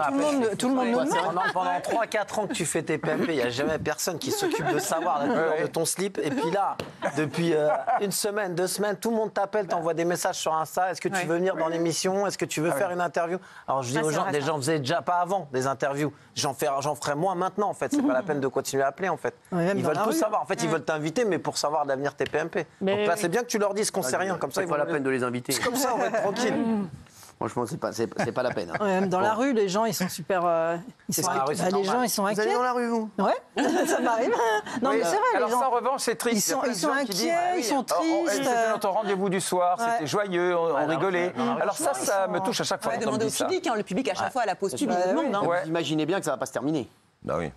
Speaker 6: Tout le monde nous demande.
Speaker 3: Pendant 3-4 ans que tu fais tes PMP, il n'y a jamais personne qui s'occupe de savoir la couleur de ton slip. Et puis là, depuis une semaine, 2 semaines, tout le monde t'appelle, t'envoie des messages sur Insta. Est-ce que tu veux venir dans l'émission? Est-ce que tu veux faire une interview? Alors je dis
Speaker 4: Ah,
Speaker 3: aux
Speaker 4: c'est
Speaker 3: gens,
Speaker 4: vrai,
Speaker 3: les
Speaker 4: ça.
Speaker 3: gens faisaient déjà pas avant des interviews. J'en ferai moins maintenant en fait. C'est pas la peine de continuer à appeler en fait.
Speaker 6: Ouais, même
Speaker 3: Ils
Speaker 6: dans
Speaker 3: veulent
Speaker 6: la
Speaker 3: tout
Speaker 6: rue.
Speaker 3: savoir. En fait, ils veulent t'inviter, mais pour savoir d'avenir tes PMP.
Speaker 8: Mais
Speaker 3: Donc là,
Speaker 8: oui.
Speaker 3: c'est bien que tu leur dises qu'on sait rien. Comme ça,
Speaker 1: C'est
Speaker 3: ils
Speaker 1: pas
Speaker 3: vont
Speaker 1: la peine de les inviter.
Speaker 3: Comme ça, on va être tranquille.
Speaker 1: Franchement, c'est pas la peine. hein.
Speaker 6: Ouais, même dans la rue, les gens, ils sont super.
Speaker 3: C'est dans la rue, c'est
Speaker 6: les gens,
Speaker 3: normal.
Speaker 6: ils sont
Speaker 1: Vous
Speaker 6: inquiets.
Speaker 1: allez dans la rue, vous?
Speaker 6: Ouais, ça m'arrive. Non,
Speaker 10: Oui,
Speaker 6: mais c'est vrai,
Speaker 10: alors
Speaker 6: les
Speaker 10: ça, en
Speaker 6: gens.
Speaker 10: revanche, c'est triste.
Speaker 6: Ils sont-
Speaker 10: Il y a plein de
Speaker 6: ils sont
Speaker 10: gens qui disent,
Speaker 6: inquiets,
Speaker 10: bah oui,
Speaker 6: ils sont tristes.
Speaker 10: C'était notre rendez-vous du soir, c'était
Speaker 6: Ouais.
Speaker 10: joyeux, on rigolait. Alors ça,
Speaker 6: ils
Speaker 10: ça
Speaker 6: sont-
Speaker 10: me touche à chaque fois.
Speaker 4: Ouais,
Speaker 10: quand on me
Speaker 4: demandez au
Speaker 10: dit ça.
Speaker 4: public, hein, le public à chaque fois à la pause pub,
Speaker 6: Bah,
Speaker 4: il demande.
Speaker 6: oui.
Speaker 4: hein.
Speaker 10: Ouais.
Speaker 1: Vous imaginez bien que ça va pas se terminer.
Speaker 5: Bah oui.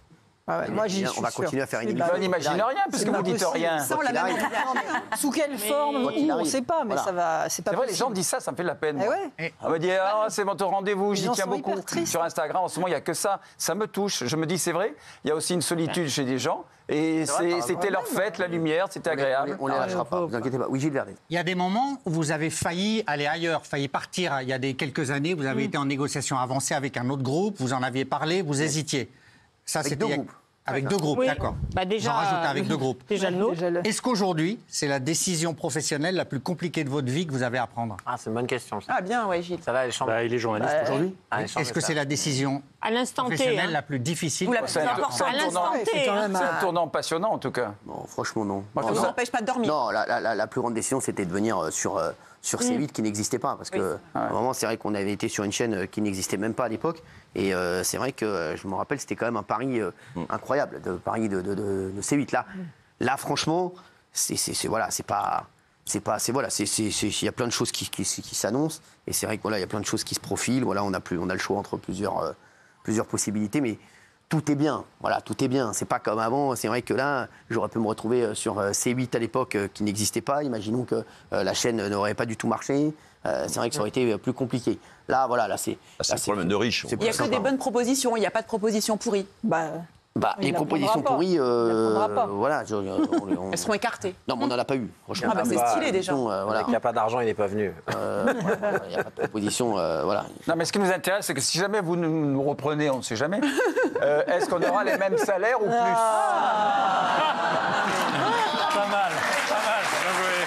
Speaker 6: Ah ouais, moi, j'y
Speaker 1: On
Speaker 6: suis
Speaker 1: va
Speaker 6: sûr.
Speaker 1: continuer à faire une
Speaker 6: C'est
Speaker 1: émission.
Speaker 6: pas-
Speaker 10: On n'imagine rien, parce
Speaker 6: c'est
Speaker 10: que
Speaker 6: pas
Speaker 10: vous dites
Speaker 6: possible.
Speaker 10: rien.
Speaker 4: Ça, on l'a
Speaker 1: qu'il
Speaker 4: même
Speaker 1: arrive.
Speaker 4: entendu.
Speaker 6: Sous quelle forme,
Speaker 1: Quoi qu'il
Speaker 6: où, on
Speaker 1: arrive.
Speaker 6: ne sait pas, mais
Speaker 1: Voilà.
Speaker 6: ça va. C'est pas
Speaker 10: C'est vrai, les
Speaker 6: possible.
Speaker 10: gens disent ça, ça me fait de la peine.
Speaker 6: Eh
Speaker 10: moi.
Speaker 6: ouais.
Speaker 10: On me dit, ah, c'est votre rendez-vous, j'y
Speaker 6: gens
Speaker 10: tiens
Speaker 6: sont
Speaker 10: beaucoup.
Speaker 6: hyper tristes.
Speaker 10: Sur Instagram, en ce moment, il n'y a que ça. Ça me touche. Je me dis, c'est vrai, il y a aussi une solitude chez des gens. Et c'était leur fête, la lumière, c'était agréable.
Speaker 1: On les lâchera pas, vous inquiétez pas. Oui, Gilles Vernet.
Speaker 9: Il y a des moments où vous avez failli aller ailleurs, failli partir. Il y a quelques années, vous avez été en négociation avancée avec un autre groupe, vous en aviez parlé, vous hésitiez. Ça,
Speaker 1: Avec
Speaker 9: c'était
Speaker 1: deux
Speaker 9: il y a-
Speaker 1: groupes.
Speaker 9: Avec 2 groupes,
Speaker 8: Oui.
Speaker 9: d'accord.
Speaker 8: Bah, déjà,
Speaker 9: J'en rajoute un avec 2 groupes.
Speaker 8: Déjà le nôtre.
Speaker 6: Déjà le-
Speaker 9: Est-ce qu'aujourd'hui, c'est la décision professionnelle la plus compliquée de votre vie que vous avez à prendre?
Speaker 3: Ah, c'est une bonne question. Ça,
Speaker 4: Ah bien, ouais, Gilles.
Speaker 3: ça va, les chambres.
Speaker 7: Bah, il est journaliste aujourd'hui.
Speaker 3: Ah, les chambres,
Speaker 9: Est-ce que
Speaker 3: ça.
Speaker 9: c'est la décision
Speaker 8: À l'instant T.
Speaker 9: professionnelle
Speaker 8: hein.
Speaker 9: la plus difficile?
Speaker 4: Vous la
Speaker 10: C'est
Speaker 4: plus
Speaker 10: un-
Speaker 4: importante.
Speaker 10: c'est un
Speaker 8: À l'instant
Speaker 10: tournant-
Speaker 8: T.
Speaker 6: c'est quand
Speaker 8: hein.
Speaker 6: même
Speaker 10: c'est un tournant passionnant, en tout cas.
Speaker 1: Non, franchement, non.
Speaker 10: Moi, je
Speaker 1: Non,
Speaker 10: trouve
Speaker 4: Ça
Speaker 1: non.
Speaker 10: ça-
Speaker 4: n'empêche pas de dormir.
Speaker 1: Non, la plus grande décision, c'était de venir sur C8 qui n'existait pas. Parce que, à un moment, c'est vrai qu'on avait été sur une chaîne qui n'existait même pas à l'époque. Et c'est vrai que, je me rappelle, c'était quand même un pari incroyable, de pari de C8. Là, franchement, voilà, il y a plein de choses qui s'annoncent. Et c'est vrai que voilà, il y a plein de choses qui se profilent. Voilà, on a le choix entre plusieurs possibilités. Mais tout est bien, voilà, tout est bien. C'est pas comme avant. C'est vrai que là, j'aurais pu me retrouver sur C8 à l'époque qui n'existait pas. Imaginons que la chaîne n'aurait pas du tout marché. C'est vrai que ça aurait été plus compliqué. Là, voilà, là, c'est.
Speaker 5: Ah, c'est le problème de riches.
Speaker 1: c'est
Speaker 4: Il n'y a
Speaker 1: plus
Speaker 4: que
Speaker 1: sympa.
Speaker 4: des bonnes propositions, il n'y a pas de propositions pourries.
Speaker 6: Bah, Il
Speaker 1: Les
Speaker 6: la
Speaker 1: propositions
Speaker 6: prendra pas.
Speaker 1: pourries,
Speaker 6: Il la prendra pas.
Speaker 1: voilà.
Speaker 4: Elles seront écartées.
Speaker 1: Non, mais on n'en a pas eu. Franchement,
Speaker 4: Ah bah, c'est stylé déjà.
Speaker 1: Voilà.
Speaker 3: Il n'y a pas d'argent, il n'est pas venu.
Speaker 1: Il n'y a pas de proposition. Voilà.
Speaker 10: Non, mais ce qui nous intéresse, c'est que si jamais vous nous reprenez, on ne sait jamais, est-ce qu'on aura les mêmes salaires ou plus
Speaker 7: Pas mal, bien joué.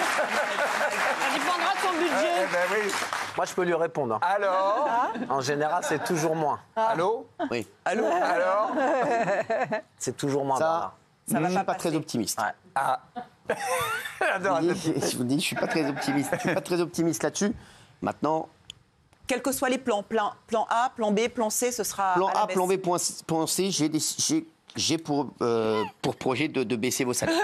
Speaker 8: Ça dépendra de son budget.
Speaker 10: Eh ben oui.
Speaker 3: Moi, je peux lui répondre.
Speaker 10: Alors
Speaker 3: En général, c'est toujours moins.
Speaker 10: Allô
Speaker 1: Oui.
Speaker 10: Allô Alors
Speaker 3: C'est toujours moins.
Speaker 1: Ça,
Speaker 3: Bernard.
Speaker 1: je ne suis pas très optimiste.
Speaker 10: Ah. Attends,
Speaker 1: Je vous dis, je ne suis pas très optimiste. Je suis pas très optimiste là-dessus. Maintenant,
Speaker 4: Quels que soient les plans, plan A, plan B, plan C, ce sera
Speaker 1: plan
Speaker 4: à la
Speaker 1: A,
Speaker 4: baisse.
Speaker 1: plan B, plan C, j'ai pour projet de baisser vos salaires.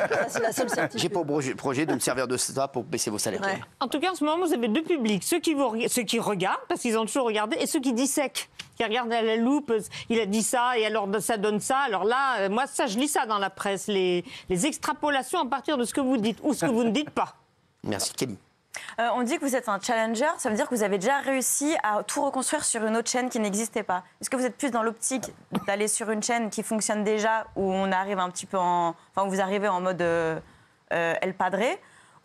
Speaker 6: Ça, c'est la seule certitude.
Speaker 1: J'ai pour projet de me servir de ça pour baisser vos salaires.
Speaker 6: Ouais.
Speaker 8: En tout cas, en ce moment, vous avez deux publics. Ceux qui regardent, parce qu'ils ont toujours regardé, et ceux qui dissèquent, qui regardent à la loupe. Il a dit ça, et alors ça donne ça. Alors là, moi, ça, je lis ça dans la presse. Les extrapolations à partir de ce que vous dites ou ce que vous ne dites pas.
Speaker 1: Merci, Kelly.
Speaker 2: On dit que vous êtes un challenger, ça veut dire que vous avez déjà réussi à tout reconstruire sur une autre chaîne qui n'existait pas. Est-ce que vous êtes plus dans l'optique d'aller sur une chaîne qui fonctionne déjà, où on arrive un petit peu où vous arrivez en mode El Padre,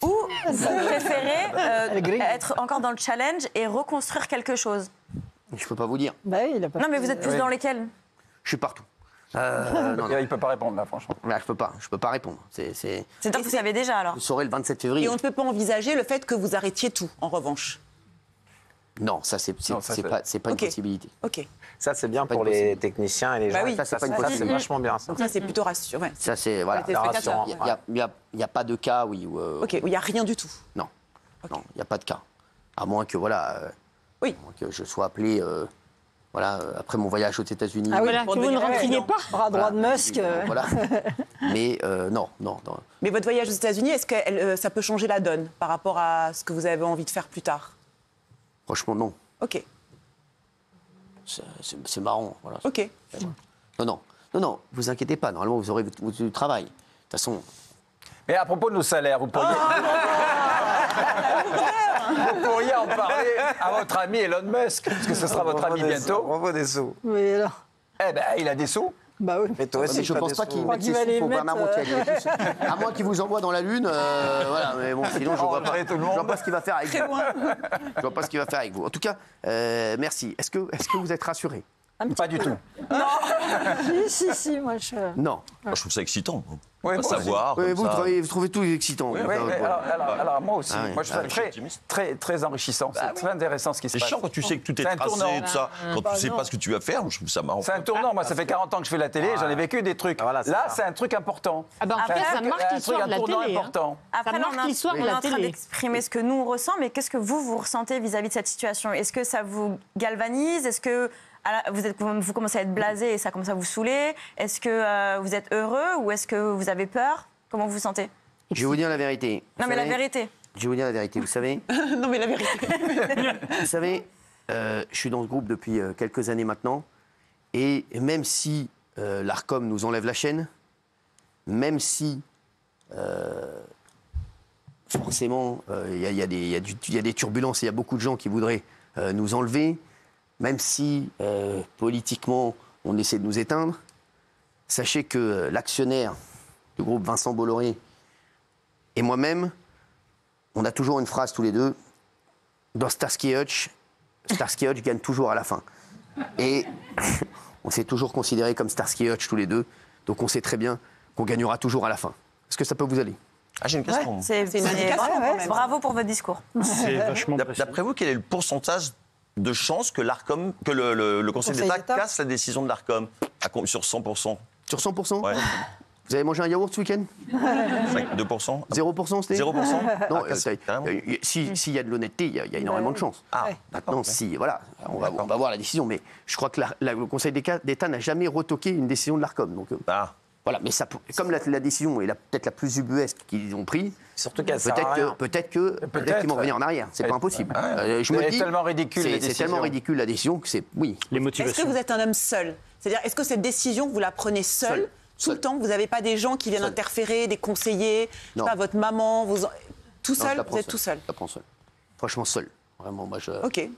Speaker 2: ou vous préférez être encore dans le challenge et reconstruire quelque chose?
Speaker 1: Je ne peux pas vous dire.
Speaker 6: Bah oui, il a pas
Speaker 2: Non, mais vous êtes plus dans lesquels?
Speaker 1: Je suis partout. Non.
Speaker 10: Il ne peut pas répondre là, franchement.
Speaker 1: Là, je peux pas répondre.
Speaker 2: C'est-à-dire que vous savez déjà alors?
Speaker 1: Vous saurez le 27 février.
Speaker 4: Et on ne peut pas envisager le fait que vous arrêtiez tout, en revanche.
Speaker 1: Non, ça c'est pas une
Speaker 4: Ok.
Speaker 1: possibilité.
Speaker 4: Ok.
Speaker 3: Ça, c'est bien
Speaker 1: Pas
Speaker 3: pour
Speaker 1: une
Speaker 3: les
Speaker 1: possibilité.
Speaker 3: techniciens et les gens.
Speaker 4: Bah oui.
Speaker 1: Ça, c'est pas une
Speaker 3: c'est
Speaker 1: possibilité.
Speaker 3: vachement bien, ça.
Speaker 4: Donc ça, c'est plutôt rassurant. Ouais.
Speaker 1: Ça c'est voilà.
Speaker 4: Pour les téléspectateurs.
Speaker 1: Il y a pas de cas où
Speaker 4: Ok, où il n'y a rien du tout.
Speaker 1: non, non, il n'y a pas de cas. À moins que voilà.
Speaker 4: Oui.
Speaker 1: À moins que je sois appelé. Après mon voyage aux États-Unis.
Speaker 6: Ah oui.
Speaker 8: Voilà,
Speaker 4: Pour
Speaker 8: que vous ne
Speaker 4: devenir
Speaker 8: rentriez
Speaker 4: président.
Speaker 8: pas.
Speaker 6: bras droit de Musk.
Speaker 1: Voilà. Mais non.
Speaker 4: Mais votre voyage aux États-Unis, est-ce que ça peut changer la donne par rapport à ce que vous avez envie de faire plus tard?
Speaker 1: Franchement, non.
Speaker 4: Ok,
Speaker 1: C'est marrant. Voilà.
Speaker 4: ok.
Speaker 1: Non, vous inquiétez pas. Normalement, vous aurez du travail. De toute façon,
Speaker 10: Mais à propos de nos salaires, vous pourriez en parler à votre ami Elon Musk, parce que ce sera votre ami bientôt.
Speaker 3: Bravo des sous.
Speaker 6: Oui, alors.
Speaker 10: Eh ben, il a des sous.
Speaker 6: Bah oui.
Speaker 3: Mais toi aussi,
Speaker 1: mais je pense pas qu'il
Speaker 6: crois
Speaker 1: mette
Speaker 6: qu'il
Speaker 1: ses
Speaker 6: va
Speaker 1: sous
Speaker 6: les
Speaker 1: pour
Speaker 6: mettre,
Speaker 1: Bernard Montiel. À moins qu'il vous envoie dans la Lune. Voilà, mais bon, sinon, je vois pas.
Speaker 10: Tout le
Speaker 1: Je vois
Speaker 10: monde.
Speaker 1: pas ce qu'il va faire avec vous. Je vois pas ce qu'il va faire avec vous. En tout cas, merci. Est-ce que vous êtes rassuré?
Speaker 10: Pas du tout.
Speaker 6: Si, moi je.
Speaker 1: Non.
Speaker 5: Moi, je trouve ça excitant.
Speaker 10: Oui,
Speaker 5: Pas
Speaker 10: moi aussi.
Speaker 5: savoir.
Speaker 1: Oui,
Speaker 5: comme
Speaker 1: vous,
Speaker 5: ça.
Speaker 1: vous trouvez tout excitant.
Speaker 10: Oui,
Speaker 1: Voilà.
Speaker 10: mais alors, moi aussi.
Speaker 1: Ah oui.
Speaker 10: Moi, je trouve
Speaker 1: Ah,
Speaker 10: ça
Speaker 5: je suis optimiste.
Speaker 10: très enrichissant. C'est très intéressant ce qui se
Speaker 5: C'est
Speaker 10: passe.
Speaker 5: chiant quand tu sais que tout est
Speaker 10: C'est un
Speaker 5: tracé,
Speaker 10: tournant.
Speaker 5: tout ça. Quand tu sais pas ce que tu vas faire, je trouve ça marrant.
Speaker 10: C'est un tournant. Moi, ça fait 40 ans que je fais la télé, j'en ai vécu des trucs.
Speaker 3: Voilà, c'est
Speaker 10: Là,
Speaker 3: ça.
Speaker 10: c'est un truc important.
Speaker 8: Ah ben, en
Speaker 10: C'est
Speaker 8: fait,
Speaker 10: un
Speaker 8: ça
Speaker 10: truc-
Speaker 8: marque
Speaker 10: un
Speaker 8: l'histoire
Speaker 10: truc,
Speaker 8: de la
Speaker 10: un tournant
Speaker 8: télé. hein.
Speaker 10: important.
Speaker 2: Après,
Speaker 8: Ça
Speaker 2: là,
Speaker 8: marque l'histoire de
Speaker 2: on est
Speaker 8: la
Speaker 2: en train
Speaker 8: télé.
Speaker 2: d'exprimer ce que nous on ressent, mais qu'est-ce que vous ressentez vis-à-vis de cette situation? Est-ce que ça vous galvanise? Est-ce que vous commencez à être blasé et ça commence à vous saouler? Est-ce que vous êtes heureux ou est-ce que vous avez peur? Comment vous vous sentez?
Speaker 1: Je vais vous dire la vérité.
Speaker 2: Non, mais la vérité.
Speaker 1: Je vais vous dire la vérité. Vous savez,
Speaker 4: Non, mais la vérité.
Speaker 1: je suis dans ce groupe depuis quelques années maintenant. Et même si l'ARCOM nous enlève la chaîne, même si forcément il y a des turbulences, il y a beaucoup de gens qui voudraient nous enlever, même si politiquement on essaie de nous éteindre, sachez que l'actionnaire du groupe Vincent Bolloré et moi-même, on a toujours une phrase tous les deux. Dans Starsky Hutch gagne toujours à la fin. Et on s'est toujours considérés comme Starsky Hutch tous les deux. Donc on sait très bien qu'on gagnera toujours à la fin. Est-ce que ça peut vous aller?
Speaker 5: Ah, j'ai une question.
Speaker 2: C'est
Speaker 4: une indication, quand même.
Speaker 2: Bravo pour votre discours.
Speaker 7: C'est vachement précis.
Speaker 5: D'après vous, quel est le pourcentage de chances que l'ARCOM, que le Conseil d'État casse la décision de l'ARCOM sur 100%?
Speaker 1: Sur 100%?
Speaker 5: Ouais.
Speaker 1: Vous avez mangé un yaourt ce week-end?
Speaker 5: 2%?
Speaker 1: 0% c'était?
Speaker 5: 0%?
Speaker 1: Non,
Speaker 5: Ah, carrément.
Speaker 1: s'il y a de l'honnêteté, il y a énormément de chance.
Speaker 5: Ah,
Speaker 1: Maintenant, si, voilà, on va voir la décision. Mais je crois que le Conseil d'État n'a jamais retoqué une décision de l'ARCOM. Donc,
Speaker 5: Ah.
Speaker 1: voilà, mais ça, comme la décision est peut-être la plus ubuesque qu'ils ont prise,
Speaker 3: Surtout qu'elle sert à rien.
Speaker 1: peut-être qu'ils vont revenir en arrière. C'est pas impossible. Je me
Speaker 10: Elle est
Speaker 1: dis,
Speaker 10: tellement ridicule, les
Speaker 1: c'est
Speaker 10: décisions.
Speaker 1: tellement ridicule la décision que c'est oui.
Speaker 7: Les
Speaker 4: Est-ce
Speaker 7: motivations.
Speaker 4: que vous êtes un homme seul? C'est-à-dire, est-ce que cette décision, vous la prenez seul tout
Speaker 1: Seul.
Speaker 4: le temps? Vous n'avez pas des gens qui viennent
Speaker 1: Seul.
Speaker 4: interférer, des conseillers, je sais
Speaker 1: Non.
Speaker 4: pas, votre maman, tout
Speaker 1: Non, je
Speaker 4: seul?
Speaker 1: la
Speaker 4: Vous
Speaker 1: prends
Speaker 4: êtes tout seul?
Speaker 1: Je la prends seul. Franchement seul. Vraiment, moi,
Speaker 4: Ok.
Speaker 1: ouais,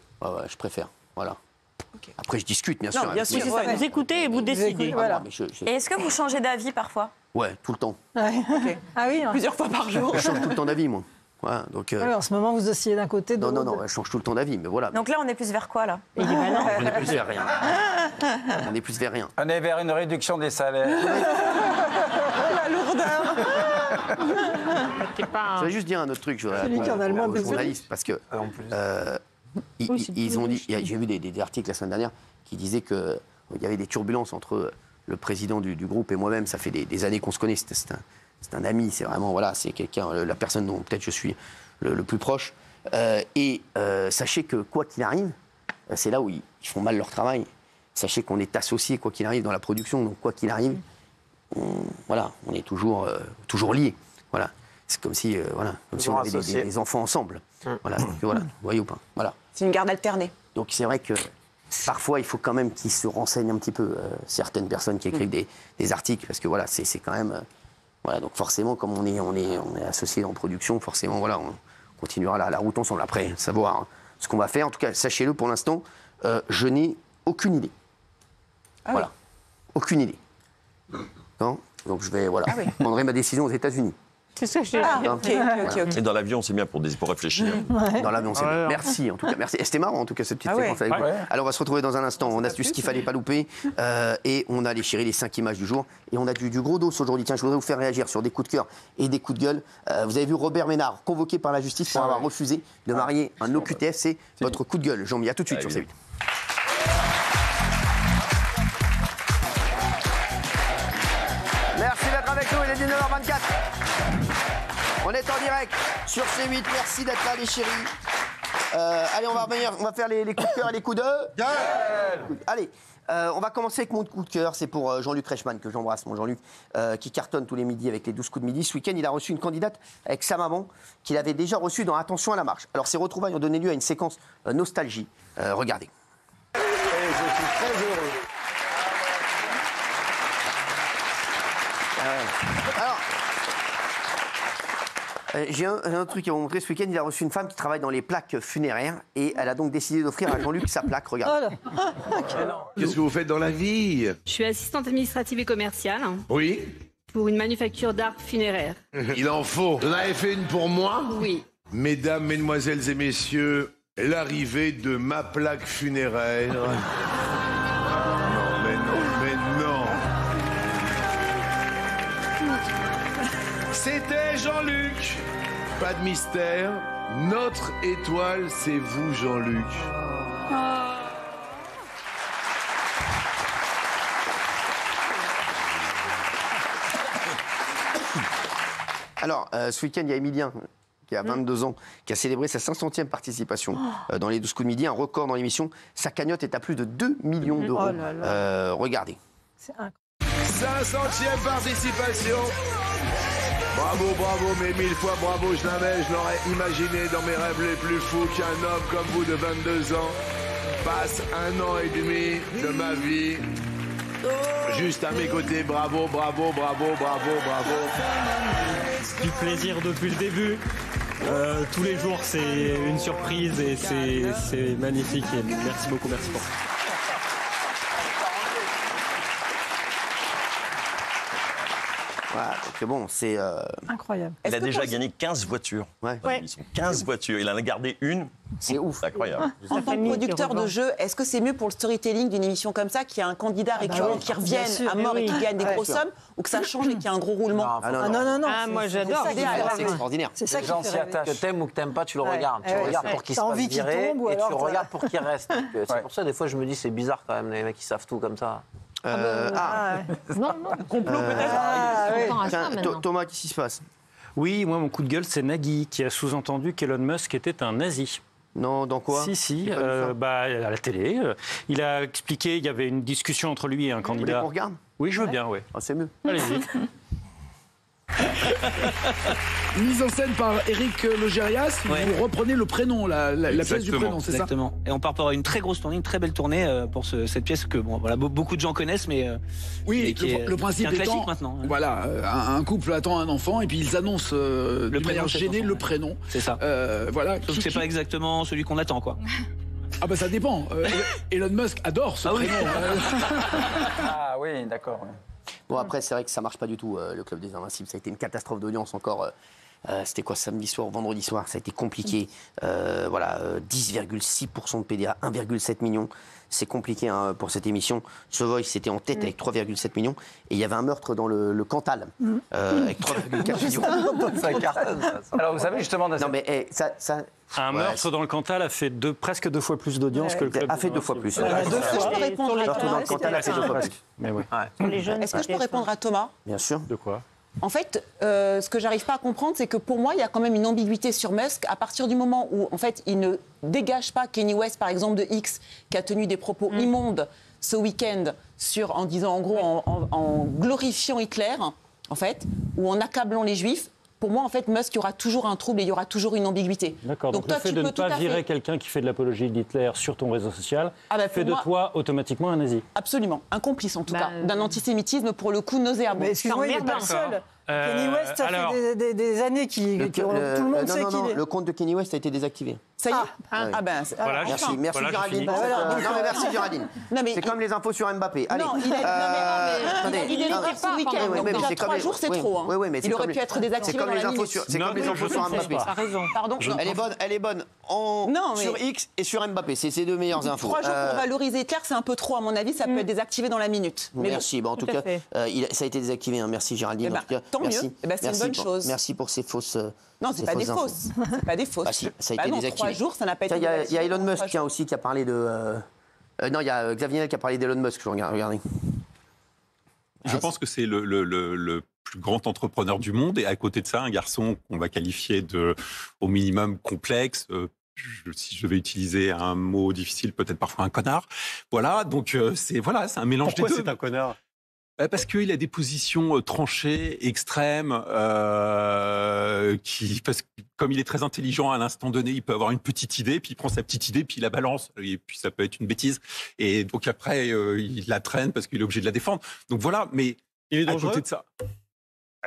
Speaker 1: je préfère. Voilà.
Speaker 4: Ok.
Speaker 1: Après, je discute, bien
Speaker 4: Non,
Speaker 1: sûr.
Speaker 4: bien sûr.
Speaker 1: avec-
Speaker 4: Ouais.
Speaker 8: Vous écoutez et vous décidez.
Speaker 6: Voilà.
Speaker 1: Mais
Speaker 2: Et est-ce que vous changez d'avis parfois?
Speaker 1: Ouais, tout le temps.
Speaker 6: Ouais. Ah oui, hein.
Speaker 4: Plusieurs fois par jour.
Speaker 1: Je change tout le temps d'avis, moi. Voilà, donc,
Speaker 6: Ah oui, en ce moment, vous oscillez d'un côté, de
Speaker 1: non,
Speaker 6: l'autre.
Speaker 1: non, non, je change tout le temps d'avis, mais voilà.
Speaker 2: Donc là, on est plus vers quoi, là?
Speaker 1: On est plus vers rien. On est plus vers rien.
Speaker 10: On est vers une réduction des salaires.
Speaker 4: La lourdeur.
Speaker 8: C'est pas
Speaker 1: Je voudrais juste dire un autre truc. Je voudrais
Speaker 6: Celui qui en a le moins
Speaker 1: aux
Speaker 6: besoin.
Speaker 1: journalistes, parce que ils ont dit. J'ai vu des articles la semaine dernière qui disaient qu'il y avait des turbulences entre le président du groupe et moi-même. Ça fait des années qu'on se connaît. C'est un ami. C'est vraiment voilà, c'est quelqu'un, la personne dont peut-être je suis le plus proche. Sachez que quoi qu'il arrive, c'est là où ils font mal leur travail. Sachez qu'on est associés quoi qu'il arrive dans la production. Donc quoi qu'il arrive, on est toujours liés. Voilà. C'est comme si, comme si on avait des enfants ensemble. Voilà, donc, voilà, vous voyez ou pas. Voilà.
Speaker 4: C'est une garde alternée.
Speaker 1: Donc c'est vrai que parfois il faut quand même qu'ils se renseignent un petit peu, certaines personnes qui écrivent des articles, parce que voilà, c'est quand même. Voilà, donc forcément, comme on est associés en production, forcément, voilà, on continuera la route ensemble. Après, savoir ce qu'on va faire. En tout cas, sachez-le, pour l'instant, je n'ai aucune idée. Voilà. Aucune idée. Non, donc je vais, prendrai ma décision aux États-Unis.
Speaker 8: C'est ça que je
Speaker 5: Et dans l'avion, c'est bien pour réfléchir.
Speaker 1: Dans l'avion, c'est bien. Merci, en tout cas. Merci. Et c'était marrant, en tout cas, cette petite séquence avec vous. Alors, on va se retrouver dans un instant. On a su ce qu'il fallait pas louper. Et on a les chéris, les 5 images du jour. Et on a du gros dos aujourd'hui. Tiens, je voudrais vous faire réagir sur des coups de cœur et des coups de gueule. Vous avez vu Robert Ménard, convoqué par la justice pour avoir refusé de marier un OQTF. C'est votre coup de gueule, Jean-Mi. À tout de suite sur C8. Merci d'être avec nous, il est 19h24. On est en direct sur C8, merci d'être là les chéris. Allez, on va revenir, on va faire les coups de cœur et les coups de gueule. Allez, on va commencer avec mon coup de cœur, c'est pour Jean-Luc Reichmann, que j'embrasse, mon Jean-Luc, qui cartonne tous les midis avec les 12 coups de midi. Ce week-end, il a reçu une candidate avec sa maman, qu'il avait déjà reçue dans Attention à la marche. Alors, ces retrouvailles ont donné lieu à une séquence nostalgie. Regardez.
Speaker 10: Et je suis très heureux.
Speaker 1: Alors, j'ai un truc à vous montrer. Ce week-end, il a reçu une femme qui travaille dans les plaques funéraires et elle a donc décidé d'offrir à Jean-Luc sa plaque. Regarde.
Speaker 11: Qu'est-ce que vous faites dans la vie?
Speaker 12: Je suis assistante administrative et commerciale
Speaker 11: Oui.
Speaker 12: pour une manufacture d'art funéraire.
Speaker 11: Il en faut. Vous en avez fait une pour moi?
Speaker 12: Oui.
Speaker 11: Mesdames, mesdemoiselles et messieurs, l'arrivée de ma plaque funéraire. Non, mais non, mais non. C'était Jean-Luc. Pas de mystère. Notre étoile, c'est vous, Jean-Luc.
Speaker 1: Alors, ce week-end, il y a Emilien, qui a 22 ans, qui a célébré sa 500e participation dans les 12 coups de midi, un record dans l'émission. Sa cagnotte est à plus de 2 millions d'euros.
Speaker 6: Oh là là.
Speaker 1: Regardez.
Speaker 6: C'est incroyable.
Speaker 11: 500e participation. Bravo, bravo, mais 1000 fois bravo, je l'aurais imaginé dans mes rêves les plus fous qu'un homme comme vous de 22 ans passe 1 an et demi de ma vie juste à mes côtés. Bravo, bravo, bravo, bravo, bravo.
Speaker 13: Du plaisir depuis le début. Tous les jours, c'est une surprise et c'est magnifique. Et merci beaucoup, merci pour ça.
Speaker 1: Voilà, donc bon, c'est...
Speaker 6: Incroyable.
Speaker 5: Il a déjà gagné 15 voitures.
Speaker 1: Ouais.
Speaker 5: 15 voitures. Il en a gardé une.
Speaker 1: C'est ouf.
Speaker 5: C'est incroyable.
Speaker 4: En tant que producteur de jeu, est-ce que c'est mieux pour le storytelling d'une émission comme ça qu'il y a un candidat récurrent qui revienne à mort et qui gagne des grosses sommes, ou que ça change et qu'il y a un gros roulement?
Speaker 6: Non.
Speaker 8: Ah, moi j'adore.
Speaker 1: C'est extraordinaire.
Speaker 6: C'est ça
Speaker 3: Les
Speaker 6: qui
Speaker 3: gens
Speaker 6: fait
Speaker 3: s'y
Speaker 6: rêver.
Speaker 3: attachent. Que t'aimes ou que t'aimes pas, tu le regardes. Tu
Speaker 6: ouais,
Speaker 3: regardes
Speaker 6: ouais.
Speaker 3: pour qu'il se
Speaker 6: T'as
Speaker 3: fasse
Speaker 6: envie qu'il
Speaker 3: virer
Speaker 6: tombe ou
Speaker 3: et
Speaker 6: alors
Speaker 3: tu
Speaker 6: t'as-
Speaker 3: regardes pour qu'il reste. Donc, c'est pour ça, des fois, je me dis, c'est bizarre quand même, les mecs qui savent tout comme ça.
Speaker 8: Non, complot peut-être.
Speaker 1: Tiens, Thomas, qu'est-ce qui se passe?
Speaker 7: Oui, moi, mon coup de gueule, c'est Nagui, qui a sous-entendu qu'Elon Musk était un nazi.
Speaker 1: Non, dans quoi?
Speaker 7: Si,
Speaker 1: J'ai pas vu ça.
Speaker 7: à la télé. Il a expliqué, il y avait une discussion entre lui et un
Speaker 1: Vous voulez
Speaker 7: candidat.
Speaker 1: qu'on regarde?
Speaker 7: Oui, je veux bien, oui.
Speaker 1: Ah, c'est mieux.
Speaker 7: Allez-y.
Speaker 14: mise en scène par Eric Logérias.
Speaker 15: Ouais.
Speaker 14: Vous reprenez le prénom, la pièce du prénom, c'est ça?
Speaker 15: Exactement. Et on part pour une très grosse tournée, une très belle tournée pour cette pièce que beaucoup de gens connaissent, mais
Speaker 14: oui,
Speaker 15: qui est
Speaker 14: le principe
Speaker 15: un classique
Speaker 14: étant,
Speaker 15: maintenant.
Speaker 14: Voilà, un couple attend un enfant et puis ils annoncent de manière gênée le prénom.
Speaker 15: C'est ça.
Speaker 14: Voilà.
Speaker 15: Sauf que c'est pas exactement celui qu'on attend, quoi.
Speaker 14: Ah bah ça dépend. Elon Musk adore ce prénom.
Speaker 10: Ah oui, d'accord. Ouais.
Speaker 1: Bon, après, c'est vrai que ça marche pas du tout, le Club des Invincibles. Ça a été une catastrophe d'audience encore. C'était quoi, samedi soir, vendredi soir? Ça a été compliqué. 10,6% de PDA, 1,7 million. C'est compliqué pour cette émission. The Voice, c'était en tête avec 3,7 millions. Et il y avait un meurtre dans le Cantal avec 3,4 millions.
Speaker 10: Ça cartonne. Alors, vous savez, justement...
Speaker 1: Non, mais
Speaker 7: un meurtre dans le Cantal a fait presque 2 fois plus d'audience que le Club.
Speaker 1: A fait 2 fois plus.
Speaker 4: Est-ce que je peux répondre à
Speaker 1: Dans
Speaker 4: Thomas
Speaker 1: le Cantal, a fait 2 fois plus.
Speaker 7: Mais oui.
Speaker 4: Est-ce que je peux répondre à Thomas?
Speaker 1: Bien sûr.
Speaker 7: De quoi?
Speaker 4: En fait, ce que j'arrive pas à comprendre, c'est que pour moi, il y a quand même une ambiguïté sur Musk. À partir du moment où, en fait, il ne dégage pas Kanye West, par exemple, de X, qui a tenu des propos immondes ce week-end en disant, en gros, en glorifiant Hitler, en fait, ou en accablant les Juifs. Pour moi, en fait, Musk, il y aura toujours un trouble et il y aura toujours une ambiguïté.
Speaker 7: D'accord, donc
Speaker 4: toi,
Speaker 7: le fait
Speaker 4: tu
Speaker 7: de ne
Speaker 4: peux tout
Speaker 7: pas
Speaker 4: à
Speaker 7: virer
Speaker 4: fait-
Speaker 7: quelqu'un qui fait de l'apologie d'Hitler sur ton réseau social fait de
Speaker 4: moi-
Speaker 7: toi automatiquement un nazi.
Speaker 4: Absolument, un complice en tout cas, d'un antisémitisme pour le coup nauséabond.
Speaker 6: Mais excuse-moi, il n'est pas le seul. Kanye West, ça
Speaker 7: alors-
Speaker 6: fait des années tout le monde sait qu'il est.
Speaker 1: Le compte de Kanye West a été désactivé.
Speaker 4: Ça y est.
Speaker 1: Ouais.
Speaker 7: Voilà,
Speaker 1: merci,
Speaker 7: j'ai-
Speaker 1: merci
Speaker 7: voilà, j'ai
Speaker 1: Géraldine.
Speaker 7: fini.
Speaker 1: pour cette-
Speaker 4: Voilà,
Speaker 1: non, mais merci Géraldine.
Speaker 4: Non, mais
Speaker 1: c'est comme les infos sur Mbappé. Allez.
Speaker 4: Non, il a
Speaker 1: attendez.
Speaker 4: il est
Speaker 1: Non,
Speaker 4: désactivé ce week-end,
Speaker 1: oui,
Speaker 4: donc
Speaker 1: mais
Speaker 4: déjà
Speaker 1: c'est comme
Speaker 4: 3
Speaker 1: les-
Speaker 4: jours, c'est
Speaker 1: oui,
Speaker 4: trop. hein.
Speaker 1: oui, mais c'est
Speaker 4: Il aurait
Speaker 1: comme
Speaker 4: pu
Speaker 1: les-
Speaker 4: être désactivé
Speaker 1: c'est comme
Speaker 4: dans
Speaker 1: les
Speaker 4: la
Speaker 1: infos
Speaker 4: minute.
Speaker 1: sur- c'est comme les infos sur Mbappé.
Speaker 8: T'as raison.
Speaker 4: Pardon.
Speaker 1: Elle est bonne sur X et sur Mbappé. C'est ces 2 meilleures infos.
Speaker 4: 3 jours pour valoriser Hitler, c'est un peu trop à mon avis. Ça peut être désactivé dans la minute. Mais
Speaker 1: Merci. Bon, en tout
Speaker 4: tout à
Speaker 1: cas,
Speaker 4: fait.
Speaker 1: ça a été désactivé. Hein. Merci Géraldine.
Speaker 4: Eh ben,
Speaker 1: en tout cas,
Speaker 4: tant mieux.
Speaker 1: merci.
Speaker 4: Eh ben, c'est une
Speaker 1: Merci
Speaker 4: bonne
Speaker 1: pour-
Speaker 4: chose.
Speaker 1: Merci pour ces fausses.
Speaker 4: Non, c'est pas des
Speaker 1: infos.
Speaker 4: fausses. C'est pas des fausses.
Speaker 1: Ah, si, ça a
Speaker 4: Bah
Speaker 1: été
Speaker 4: non,
Speaker 1: désactivé.
Speaker 4: 3 jours, ça n'a pas été
Speaker 1: Tiens, il y a
Speaker 4: désactivé
Speaker 1: Elon
Speaker 4: pendant
Speaker 1: Musk
Speaker 4: 3
Speaker 1: tiens,
Speaker 4: jours.
Speaker 1: aussi qui a parlé de. Non, il y a Xavier Niel qui a parlé d'Elon Musk. Regardez.
Speaker 16: Je pense que c'est le plus grand entrepreneur du monde et à côté de ça, un garçon qu'on va qualifier de, au minimum, complexe. Si je devais utiliser un mot difficile, peut-être parfois un connard. Voilà, donc c'est un mélange
Speaker 7: Pourquoi
Speaker 16: des deux.
Speaker 7: c'est un connard?
Speaker 16: Parce qu'il a des positions tranchées, extrêmes, parce que comme il est très intelligent, à l'instant donné, il peut avoir une petite idée, puis il prend sa petite idée, puis il la balance, et puis ça peut être une bêtise. Et donc après, il la traîne parce qu'il est obligé de la défendre. Donc voilà, mais
Speaker 7: il est
Speaker 16: à
Speaker 7: dangereux.
Speaker 16: côté de ça,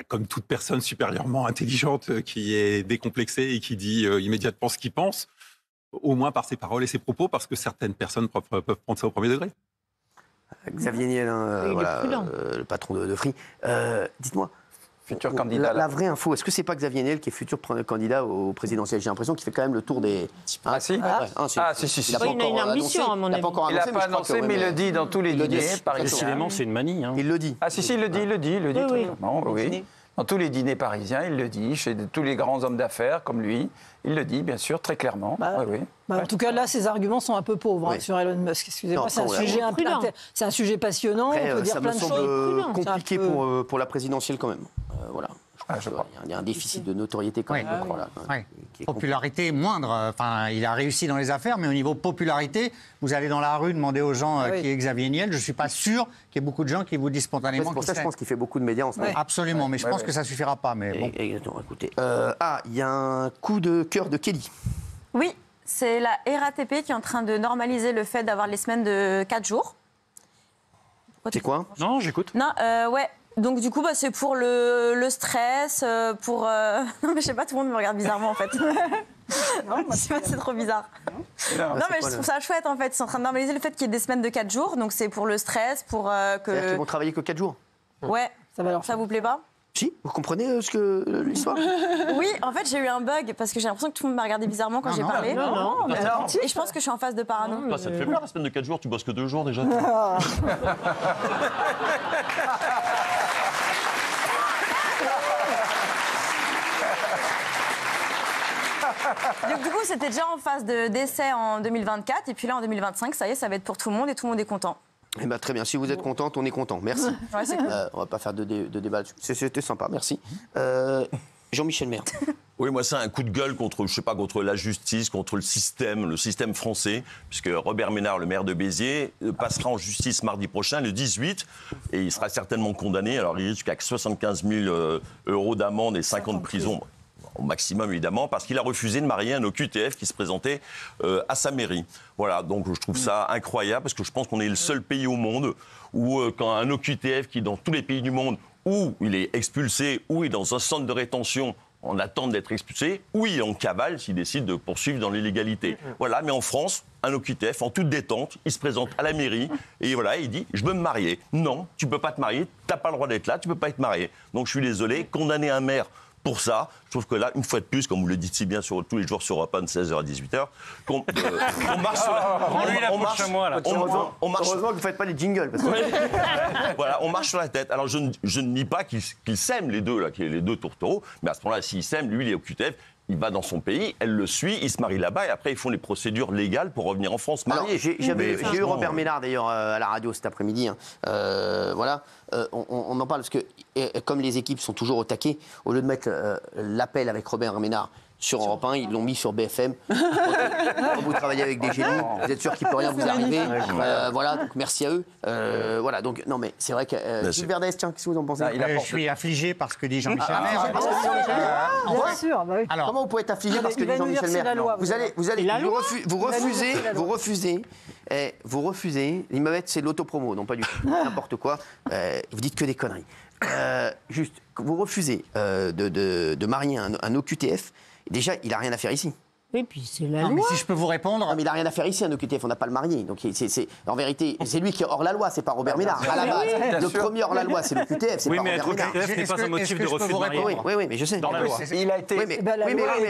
Speaker 16: comme toute personne supérieurement intelligente qui est décomplexée et qui dit immédiatement ce qu'il pense, au moins par ses paroles et ses propos, parce que certaines personnes peuvent prendre ça au premier degré.
Speaker 1: Xavier Niel, le patron de Free. Dites-moi,
Speaker 10: futur candidat.
Speaker 1: La vraie info, est-ce que c'est pas Xavier Niel qui est futur candidat au présidentiel? J'ai l'impression qu'il fait quand même le tour des.
Speaker 10: Ah si.
Speaker 1: si.
Speaker 10: Il a
Speaker 8: une ambition, à mon avis.
Speaker 10: Il n'a pas annoncé, mais il le dit dans tous les dîners.
Speaker 7: Décidément, c'est une manie. Hein.
Speaker 1: Il le dit.
Speaker 10: Ah si, il le dit très clairement, oui. Dans tous les dîners parisiens, il le dit. Chez tous les grands hommes d'affaires comme lui, il le dit, bien sûr, très clairement.
Speaker 6: En tout cas, là, ses arguments sont un peu pauvres sur Elon Musk. Excusez-moi, c'est un sujet passionnant.
Speaker 1: Après,
Speaker 6: on peut dire
Speaker 1: ça
Speaker 6: plein
Speaker 1: me
Speaker 6: de
Speaker 1: semble
Speaker 6: choses.
Speaker 1: compliqué pour la présidentielle quand même. Voilà. Il y a un déficit de notoriété quand même. je crois, là,
Speaker 9: Popularité moindre. Enfin, il a réussi dans les affaires, mais au niveau popularité, vous allez dans la rue demander aux gens qui est Xavier Niel. Je ne suis pas sûr qu'il y ait beaucoup de gens qui vous disent spontanément.
Speaker 1: C'est pour ça que je pense qu'il fait beaucoup de médias en ce moment.
Speaker 9: Absolument, mais je pense que ça ne suffira pas. Mais bon.
Speaker 1: Exactement, écoutez. Il y a un coup de cœur de Kelly.
Speaker 2: Oui, c'est la RATP qui est en train de normaliser le fait d'avoir les semaines de 4 jours.
Speaker 1: C'est quoi?
Speaker 7: Non, j'écoute.
Speaker 2: Non, ouais. Donc du coup, c'est pour le stress, pour... Non, mais je sais pas, tout le monde me regarde bizarrement en fait. C'est trop bizarre. Non, mais je trouve ça chouette en fait. Ils sont en train de normaliser le fait qu'il y ait des semaines de 4 jours. Donc c'est pour le stress, pour que...
Speaker 1: C'est-à-dire qu'ils vont travailler que 4 jours?
Speaker 2: Ouais, ça vous plaît pas?
Speaker 1: Si, vous comprenez l'histoire?
Speaker 2: Oui, en fait, j'ai eu un bug parce que j'ai l'impression que tout le monde m'a regardé bizarrement quand j'ai parlé.
Speaker 8: Non,
Speaker 2: Et je pense que je suis en phase de parano.
Speaker 5: Toi, ça te fait peur la semaine de 4 jours, tu bosses que 2 jours déjà.
Speaker 2: Donc, du coup, c'était déjà en phase d'essai en 2024. Et puis là, en 2025, ça y est, ça va être pour tout le monde et tout le monde est content.
Speaker 1: Eh ben, très bien, si vous êtes contente, on est content. Merci.
Speaker 2: Ouais, c'est cool.
Speaker 1: On va pas faire de débat là-dessus. C'était sympa, merci. Jean-Michel Maire.
Speaker 5: Oui, moi, c'est un coup de gueule contre la justice, contre le système français, puisque Robert Ménard, le maire de Béziers, passera en justice mardi prochain, le 18, et il sera certainement condamné. Alors, il risque jusqu'à 75 000 € d'amende et 5 ans de prison. au maximum évidemment, parce qu'il a refusé de marier un OQTF qui se présentait à sa mairie. Voilà, donc je trouve ça incroyable, parce que je pense qu'on est le seul pays au monde où quand un OQTF qui, dans tous les pays du monde, où il est expulsé, ou il est dans un centre de rétention en attente d'être expulsé, ou il est en cavale s'il décide de poursuivre dans l'illégalité. Voilà, mais en France, un OQTF, en toute détente, il se présente à la mairie et voilà, il dit « je veux me marier ». Non, tu peux pas te marier, t'as pas le droit d'être là, tu peux pas être marié. Donc je suis désolé, condamner un maire pour ça, je trouve que là, une fois de plus, comme vous le dites si bien tous les jours sur Europe 1 de 16h à 18h, on marche sur la...
Speaker 1: Heureusement que vous ne faites pas les jingles. Parce que...
Speaker 5: voilà, on marche sur la tête. Alors je ne nie pas qu'ils s'aiment les deux, là, les deux tourtereaux, mais à ce moment-là, s'ils s'aiment, lui, il est au QTF, il va dans son pays, elle le suit, il se marie là-bas et après ils font les procédures légales pour revenir en France mariés.
Speaker 1: J'ai eu Robert Ménard d'ailleurs à la radio cet après-midi. Voilà, on en parle parce que comme les équipes sont toujours au taquet, au lieu de mettre l'appel avec Robert Ménard sur Europe 1, ils l'ont mis sur BFM. Quand vous travaillez avec des génies, vous êtes sûr qu'il ne peut rien vous arriver. Voilà, donc merci à eux. Voilà, donc non mais c'est vrai que Gilles Verdez, tiens, qu'est-ce que vous en pensez?
Speaker 9: Je suis affligé par ce que dit Jean-Michel Maire.
Speaker 6: Bien sûr, bah oui.
Speaker 1: Alors, comment vous pouvez être affligé par ce que dit Jean-Michel Maire? Vous refusez. L'immeuble, c'est l'autopromo, non pas du tout, n'importe quoi. Vous dites que des conneries. Juste, vous refusez de marier un OQTF. Déjà, il n'a rien à faire ici.
Speaker 8: Et puis c'est la
Speaker 9: Non,
Speaker 8: loi.
Speaker 9: mais si je peux vous répondre.
Speaker 1: Non, mais il n'a rien à faire ici, un OQTF, on n'a pas le marié. Donc, en vérité, c'est lui qui est hors la loi, c'est pas Robert Ménard. À la base, le premier hors la loi, c'est l'OQTF, c'est pas Robert Ménard.
Speaker 7: OQTF n'est pas un motif de refus de marier.
Speaker 1: Oui, mais je sais.
Speaker 7: Dans la loi.
Speaker 10: Il a été.
Speaker 1: Oui, mais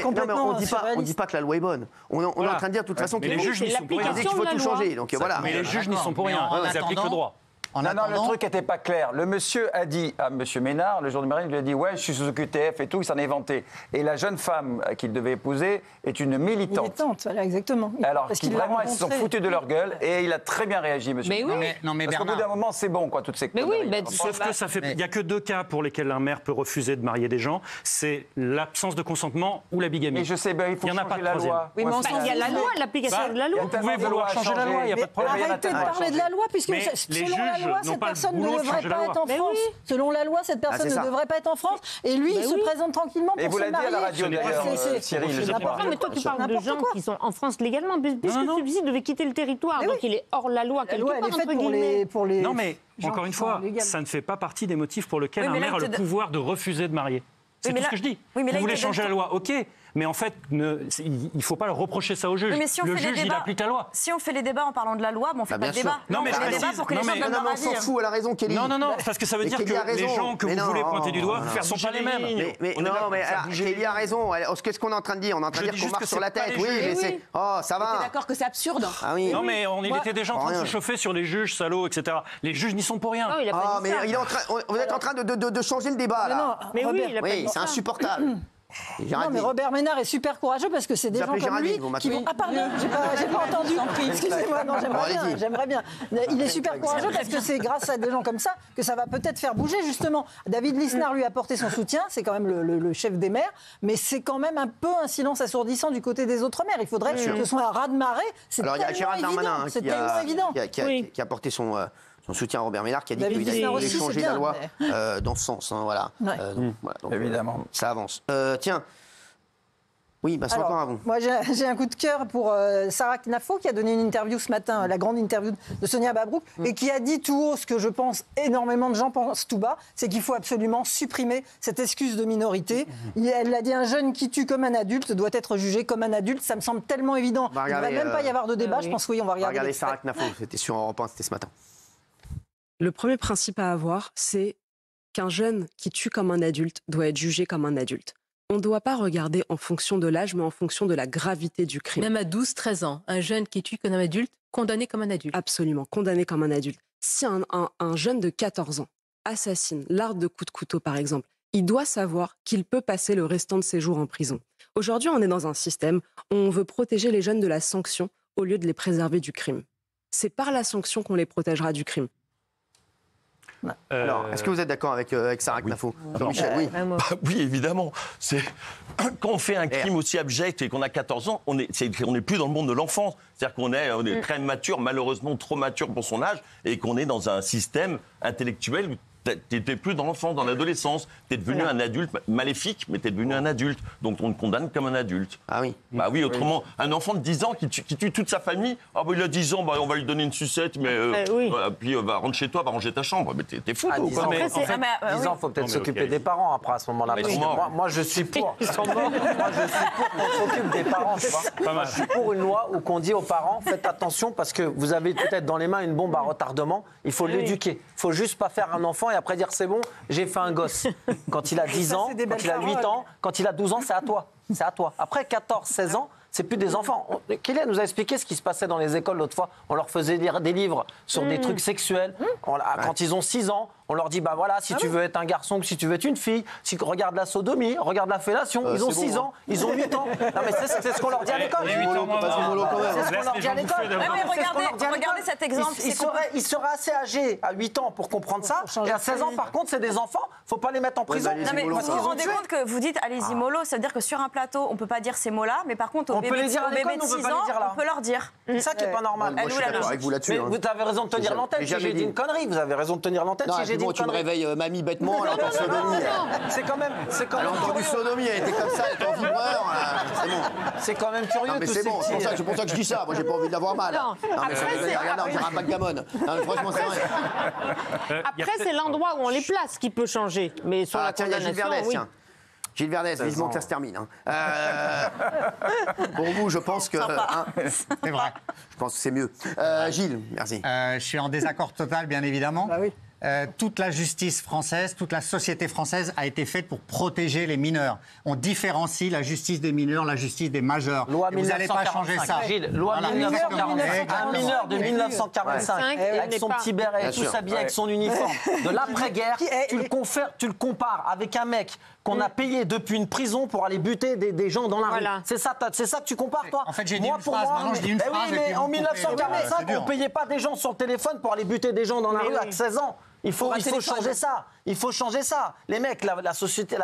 Speaker 1: on ne dit pas que la loi est bonne. On est en train de dire de toute façon qu'il faut tout changer. Donc voilà.
Speaker 7: Mais les juges n'y sont pour rien. Ils appliquent le droit.
Speaker 10: Non, le truc n'était pas clair. Le monsieur a dit à M. Ménard, le jour du mariage, il lui a dit « Ouais, je suis sous OQTF et tout », il s'en est vanté. Et la jeune femme qu'il devait épouser est une militante.
Speaker 6: Militante, voilà, exactement.
Speaker 10: Alors, qui vraiment, ils se sont foutus de leur gueule et il a très bien réagi, M.
Speaker 8: Mais
Speaker 10: Ménard.
Speaker 8: oui.
Speaker 9: Mais
Speaker 10: parce qu'au bout d'un moment, c'est bon, quoi, toutes ces
Speaker 8: Mais oui, mais
Speaker 7: sauf que ça fait. Il n'y a que 2 cas pour lesquels un maire peut refuser de marier des gens, c'est l'absence de consentement ou la bigamie.
Speaker 10: Et je sais, il faut changer la loi.
Speaker 8: Oui, mais il y a la loi, l'application de la loi.
Speaker 7: Vous pouvez vouloir changer la loi, il n'y a pas de problème.
Speaker 6: Arrêtez de parler de la loi, puisque selon la loi, cette personne ne devrait pas être en France. Selon la loi, cette personne ne devrait pas être en France. Et lui, il se présente tranquillement pour se marier.
Speaker 10: Et vous l'avez dit à la radio d'ailleurs, Cyril.
Speaker 8: Mais toi, tu parles de gens qui sont en France légalement, puisque celui-ci devait quitter le territoire. Donc il est hors la loi quelque part, entre guillemets.
Speaker 7: Non, mais encore une fois, ça ne fait pas partie des motifs pour lesquels un maire a le pouvoir de refuser de marier. C'est tout ce que je dis. Vous voulez changer la loi, ok. Mais en fait, il ne faut pas reprocher ça au juge. Le juge, il applique la loi.
Speaker 2: Si on fait les débats en parlant de la loi, on ne fait pas de débat.
Speaker 7: Non, mais je précise.
Speaker 1: On s'en fout, elle a raison, Kelly.
Speaker 7: Non, parce que ça veut dire que les gens que vous voulez pointer du doigt ne sont pas les mêmes.
Speaker 1: Kelly a raison. Qu'est-ce qu'on est en train de dire? On est en train de dire qu'on marche sur la tête. Oui, mais c'est... Oh, ça va.
Speaker 4: T'es d'accord que c'est absurde?
Speaker 7: Non, mais il était déjà en train de se chauffer sur les juges, salauds, etc. Les juges n'y sont pour rien.
Speaker 1: Ah, mais vous êtes en train de changer le débat, là.
Speaker 8: Mais oui,
Speaker 1: c'est insupportable.
Speaker 6: Non, mais Robert Ménard est super courageux parce que c'est des gens comme lui qui vont... Ah pardon, j'ai pas entendu. Excusez-moi, non, j'aimerais bien. Il est super courageux parce que c'est grâce à des gens comme ça que ça va peut-être faire bouger, justement. David Lisnard lui a apporté son soutien, c'est quand même le chef des maires, mais c'est quand même un peu un silence assourdissant du côté des autres maires. Il faudrait que ce soit un raz-de-marée.
Speaker 1: Alors il y a Gérald Darmanin qui a apporté son soutien à Robert Ménard, qui a dit qu'il allait changer la loi dans ce sens. Voilà. Donc, évidemment. Ça avance. Tiens. Oui, c'est encore à vous.
Speaker 6: Moi, j'ai un coup de cœur pour Sarah Knafo, qui a donné une interview ce matin, la grande interview de Sonia Mabrouk, et qui a dit tout haut ce que je pense énormément de gens pensent tout bas, c'est qu'il faut absolument supprimer cette excuse de minorité. Elle l'a dit, un jeune qui tue comme un adulte doit être jugé comme un adulte. Ça me semble tellement évident. Il ne devrait même pas y avoir de débat. Je pense oui, on va regarder.
Speaker 1: Regardez Sarah Knafo, c'était sur Europe 1, c'était ce matin.
Speaker 17: Le premier principe à avoir, c'est qu'un jeune qui tue comme un adulte doit être jugé comme un adulte. On ne doit pas regarder en fonction de l'âge, mais en fonction de la gravité du crime.
Speaker 18: Même à 12-13 ans, un jeune qui tue comme un adulte, condamné comme un adulte.
Speaker 17: Absolument, condamné comme un adulte. Si un jeune de 14 ans assassine, l'arme de coup de couteau par exemple, il doit savoir qu'il peut passer le restant de ses jours en prison. Aujourd'hui, on est dans un système où on veut protéger les jeunes de la sanction au lieu de les préserver du crime. C'est par la sanction qu'on les protégera du crime.
Speaker 1: Alors, est-ce que vous êtes d'accord avec Sarah Knafo?
Speaker 5: Jean-Michel, oui. Oui, évidemment. Quand on fait un crime aussi abject et qu'on a 14 ans, on n'est plus dans le monde de l'enfance. C'est-à-dire qu'on est très mature, malheureusement trop mature pour son âge, et qu'on est dans un système intellectuel où T'étais plus dans l'enfance, dans l'adolescence. T'es devenu un adulte maléfique, mais t'es devenu un adulte. Donc on te condamne comme un adulte.
Speaker 1: Ah oui.
Speaker 5: Bah oui, autrement, un enfant de 10 ans qui tue toute sa famille, il a 10 ans, on va lui donner une sucette, mais puis va rentrer chez toi, va ranger ta chambre. Mais t'es fou, quoi.
Speaker 3: 10 ans, il faut peut-être s'occuper des parents après à ce moment-là. Moi, je suis pour. Ils sont morts. Moi, je suis pour qu'on s'occupe des parents. Je suis pour une loi où qu'on dit aux parents, faites attention parce que vous avez peut-être dans les mains une bombe à retardement. Il faut l'éduquer. Il faut juste pas faire un enfant et après dire c'est bon, j'ai fait un gosse. Quand il a 10 ans, quand il a 8 ans, quand il a 12 ans, c'est à toi. C'est à toi. Après 14, 16 ans, c'est plus des enfants. Kylian nous a expliqué ce qui se passait dans les écoles l'autre fois. On leur faisait lire des livres sur des trucs sexuels. Quand ils ont 6 ans, on leur dit, si tu veux être un garçon, si tu veux être une fille, regarde la sodomie, regarde la fellation. Ils ont 6 ans, ils ont 8 ans. Non mais c'est ce qu'on leur dit à l'école. C'est ce qu'on leur dit à l'école.
Speaker 2: Regardez cet exemple.
Speaker 3: Ils seraient assez âgés à 8 ans pour comprendre ça. Et à 16 ans, par contre, c'est des enfants. Faut pas les mettre en prison.
Speaker 2: Non mais vous vous rendez compte que vous dites allez-y mollo, ça veut dire que sur un plateau, on peut pas dire ces mots-là, mais par contre, au bébé de 6 ans, on peut leur dire.
Speaker 3: C'est ça qui est pas normal.
Speaker 1: Moi, je suis d'accord avec vous là-dessus.
Speaker 3: Vous avez raison de tenir l'antenne si j'ai dit une connerie. Vous avez raison de tenir l'antenne si j'ai dit une connerie.
Speaker 1: Tu me réveilles mamie bêtement, elle entend sodomie.
Speaker 3: C'est quand même.
Speaker 1: Elle a entendu sodomie, elle était comme ça, elle était en vibreur. C'est bon.
Speaker 3: C'est quand même curieux.
Speaker 1: Non, mais c'est bon, c'est pour ça que je dis ça. Moi, j'ai pas envie de l'avoir mal. Non, mais regarde, on dirait un backgammon. Franchement, c'est vrai.
Speaker 8: Après, c'est l'endroit où on les place qui peut changer. Mais sur la condamnation, oui.
Speaker 1: Gilles Verdez, vivement que ça se termine. Pour vous, je pense que...
Speaker 9: C'est vrai.
Speaker 1: Je pense que c'est mieux. Gilles, merci.
Speaker 9: Je suis en désaccord total, bien évidemment.
Speaker 6: Bah oui.
Speaker 9: Toute la justice française, toute la société française a été faite pour protéger les mineurs. On différencie la justice des mineurs, la justice des majeurs.
Speaker 3: Loi
Speaker 9: et vous n'allez pas changer ça.
Speaker 3: Gilles, loi 1945. Un mineur de 1945, avec son petit béret, tout s'habillé avec son uniforme. De l'après-guerre, tu le compares avec un mec qu'on a payé depuis une prison pour aller buter des gens dans la rue. C'est ça que tu compares, toi?
Speaker 9: En fait, j'ai dit une phrase, maintenant je dis une phrase.
Speaker 3: Oui, mais en 1945, on ne payait pas des gens sur le téléphone pour aller buter des gens dans la rue à 16 ans. Il faut changer ça. Il faut changer ça. Les mecs, la société,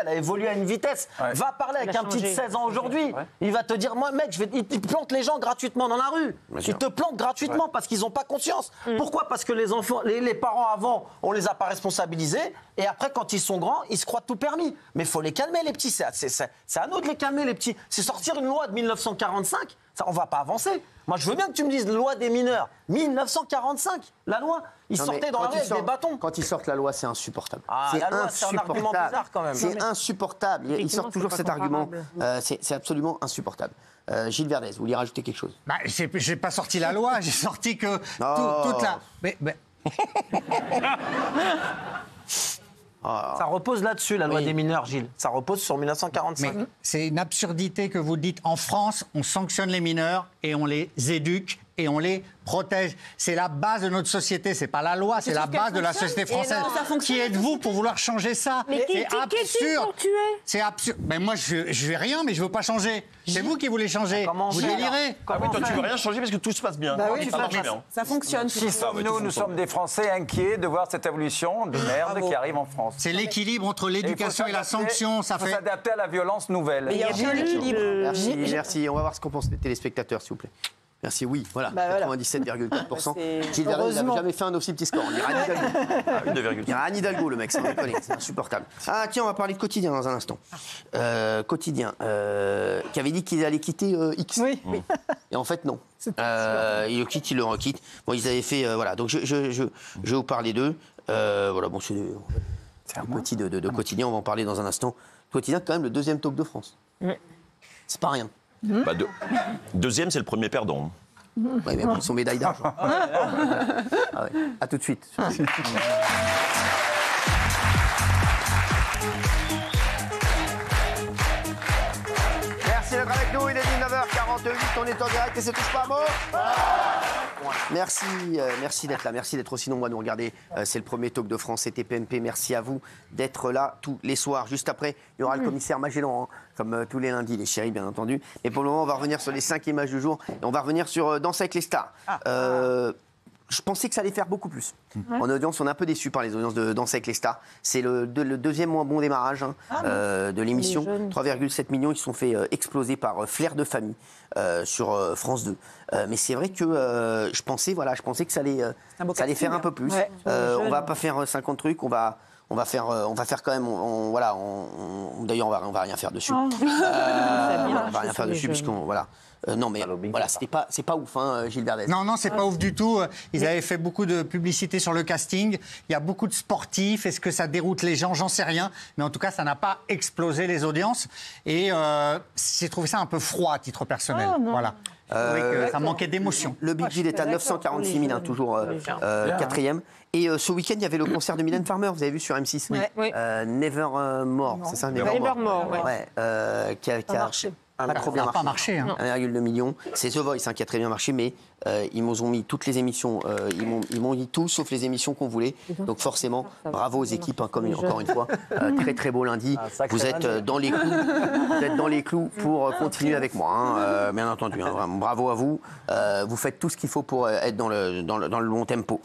Speaker 3: elle a évolué à une vitesse. Va parler avec un petit de 16 ans aujourd'hui. Il va te dire, moi, mec, il plante les gens gratuitement dans la rue. Tu te plantes gratuitement parce qu'ils n'ont pas conscience. Pourquoi? Parce que les enfants, les parents avant, on les a pas responsabilisés. Et après, quand ils sont grands, ils se croient tout permis. Mais il faut les calmer, les petits. C'est à nous de les calmer, les petits. C'est sortir une loi de 1945. Ça, on va pas avancer. Moi, je veux bien que tu me dises loi des mineurs. 1945, la loi. Ils sortaient dans la rue avec des bâtons.
Speaker 1: Quand ils sortent la loi, c'est insupportable.
Speaker 3: C'est un argument bizarre quand même.
Speaker 1: C'est insupportable. Ils sortent toujours cet argument. C'est absolument insupportable. Gilles Verdez, vous voulez rajouter quelque chose?
Speaker 9: J'ai pas sorti la loi, j'ai sorti que toute la...
Speaker 3: Ça repose là-dessus, la loi des mineurs, Gilles. Ça repose sur 1945.
Speaker 9: Mais c'est une absurdité que vous dites. En France, on sanctionne les mineurs et on les éduque et on les protège. C'est la base de notre société, c'est pas la loi, c'est la base de la société française. Qui êtes-vous pour vouloir changer ça?
Speaker 8: C'est absurde.
Speaker 9: C'est absurde. Ben moi, je vais rien, mais je veux pas changer. C'est vous qui voulez changer. Vous délirez.
Speaker 5: Ah oui, toi, tu veux rien changer parce que tout se passe bien.
Speaker 4: Ça fonctionne.
Speaker 10: Nous sommes des Français inquiets de voir cette évolution de merde qui arrive en France.
Speaker 9: C'est l'équilibre entre l'éducation et la sanction.
Speaker 10: Il faut s'adapter à la violence nouvelle.
Speaker 4: Il y a un équilibre.
Speaker 1: Merci. On va voir ce qu'en pensent les téléspectateurs, s'il vous plaît. Merci, oui, voilà, 97,4%. Gilles Verdez n'avait jamais fait un aussi petit score. On dirait Anne Hidalgo, le mec, c'est insupportable. Ah, tiens, on va parler de Quotidien dans un instant. Quotidien, qui avait dit qu'il allait quitter X. Oui. Et en fait, non. Il le quitte, il le requitte. Bon, ils avaient fait. Voilà, donc je vais vous parler d'eux. Voilà, bon, c'est un petit de Quotidien, on va en parler dans un instant. Quotidien, quand même, le deuxième talk de France. C'est pas rien.
Speaker 5: Deuxième, c'est le premier perdant.
Speaker 1: Oui, mais bon, ils sont médailles d'argent. À tout de suite. Merci d'être avec nous, il est 19h48, on est en direct et c'est Touche pas un mot. Merci d'être là, merci d'être aussi nombreux à nous regarder. C'est le premier talk de France, c'était PMP. Merci à vous d'être là tous les soirs. Juste après, il y aura le commissaire Magellan, comme tous les lundis, les chéris bien entendu. Et pour le moment, on va revenir sur les 5 images du jour et on va revenir sur Danse avec les stars. Je pensais que ça allait faire beaucoup plus. En audience, on est un peu déçus par les audiences de Danse avec les stars. C'est le deuxième moins bon démarrage de l'émission. 3,7 millions, ils se sont fait exploser par Flair de famille sur France 2. Mais c'est vrai que je pensais que ça allait faire un peu plus. Ouais, on va pas faire 50 trucs, on va faire quand même, d'ailleurs on va rien faire dessus. On va rien faire dessus puisqu'on non mais voilà, c'est pas ouf, Gilles Verdez.
Speaker 9: Non, c'est pas ouf du tout. Ils avaient fait beaucoup de publicité sur le casting. Il y a beaucoup de sportifs. Est-ce que ça déroute les gens? J'en sais rien. Mais en tout cas, ça n'a pas explosé les audiences. Et j'ai trouvé ça un peu froid à titre personnel. Voilà. Ça manquait d'émotion.
Speaker 1: Le Big Deal est à 946 000, toujours quatrième. Et ce week-end, il y avait le concert de Mylène Farmer, vous avez vu sur M6 Nevermore, c'est ça
Speaker 8: Nevermore,
Speaker 1: qui a marché. Pas trop bien
Speaker 9: marché.
Speaker 1: 1,2 million. C'est The Voice qui a très bien marché, mais ils m'ont mis toutes les émissions, ils m'ont mis tout sauf les émissions qu'on voulait. Donc forcément, bravo aux équipes, comme encore une fois. Très très beau lundi. Vous êtes dans les clous. Vous êtes dans les clous pour continuer avec moi, bien entendu. Vraiment, bravo à vous. Vous faites tout ce qu'il faut pour être dans le bon tempo.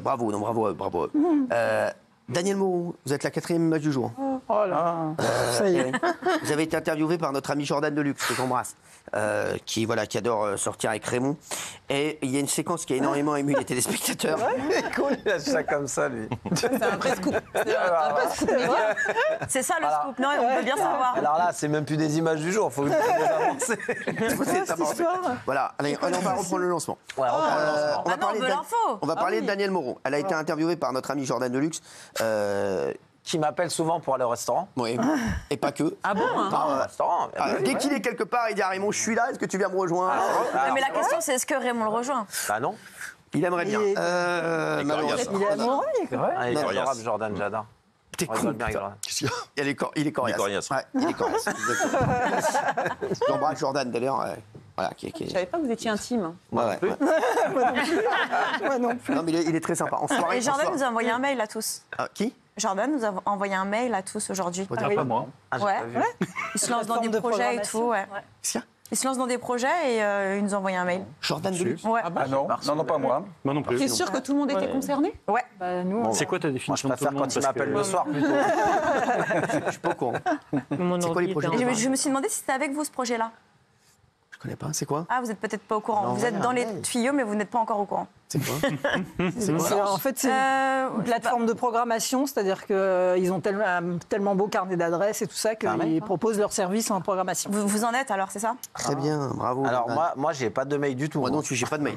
Speaker 1: Bravo, bravo. Daniel Moreau, vous êtes la 4e image du jour.
Speaker 6: Oh là, ça y est.
Speaker 1: Vous avez été interviewé par notre ami Jordan Deluxe, que j'embrasse, qui adore sortir avec Raymond. Et il y a une séquence qui a énormément ému les téléspectateurs.
Speaker 3: Cool, il a ça comme ça, lui.
Speaker 4: C'est un vrai scoop.
Speaker 2: C'est ça le scoop, non, on peut bien savoir.
Speaker 3: Alors là, c'est même plus des images du jour, il faut que vous
Speaker 1: avancer. Voilà, allez, on va reprendre le lancement. On va parler de Daniel Moreau. Elle a été interviewée par notre ami Jordan Deluxe.
Speaker 3: Qui m'appelle souvent pour aller au restaurant.
Speaker 1: Oui, et pas que.
Speaker 4: Ah bon
Speaker 3: restaurant.
Speaker 1: Dès qu'il est quelque part, il dit à Raymond, je suis là, est-ce que tu viens me rejoindre?
Speaker 2: Mais la question, c'est est-ce que Raymond le rejoint?
Speaker 3: Bah non.
Speaker 1: Il aimerait bien.
Speaker 6: Il est amoureux,
Speaker 3: c'est vrai. Il est adorable, Jordan, j'adore.
Speaker 1: T'es con, il est coriace. Ouais, il est coriace. J'embrasse Jordan d'ailleurs. Voilà,
Speaker 4: Je savais pas que vous étiez intime.
Speaker 1: Ouais.
Speaker 6: Moi non plus.
Speaker 1: Non, mais il est très sympa. En soirée,
Speaker 2: et Jordan nous a envoyé un mail à tous.
Speaker 1: Qui?
Speaker 2: Jordan nous a envoyé un mail à tous aujourd'hui.
Speaker 7: Pas moi.
Speaker 2: Il se lance dans des projets et tout. Il se lance dans des projets et il nous a envoyé un mail.
Speaker 1: Jordan Deluxe.
Speaker 2: Ouais.
Speaker 10: Non, pas moi.
Speaker 7: Moi non plus.
Speaker 4: Tu es sûr que tout le monde était concerné?
Speaker 2: Ouais.
Speaker 7: C'est quoi ta définition
Speaker 3: de tout le monde? Quand il m'appelle le soir, plutôt.
Speaker 1: Je suis pas au courant. C'est quoi les projets?
Speaker 2: Je me suis demandé si c'était avec vous ce projet-là.
Speaker 1: Je connais pas, c'est quoi?
Speaker 2: Ah, vous êtes peut-être pas au courant. Vous êtes dans les tuyaux, mais vous n'êtes pas encore au courant.
Speaker 1: C'est quoi?
Speaker 6: En fait, c'est une plateforme de programmation, c'est-à-dire qu'ils ont tellement beau carnet d'adresses et tout ça qu'ils proposent leurs services en programmation.
Speaker 2: Vous en êtes alors, c'est ça?
Speaker 1: Très bien, bravo.
Speaker 3: Alors moi, j'ai pas de mail du tout.
Speaker 1: Moi non, j'ai pas de mail.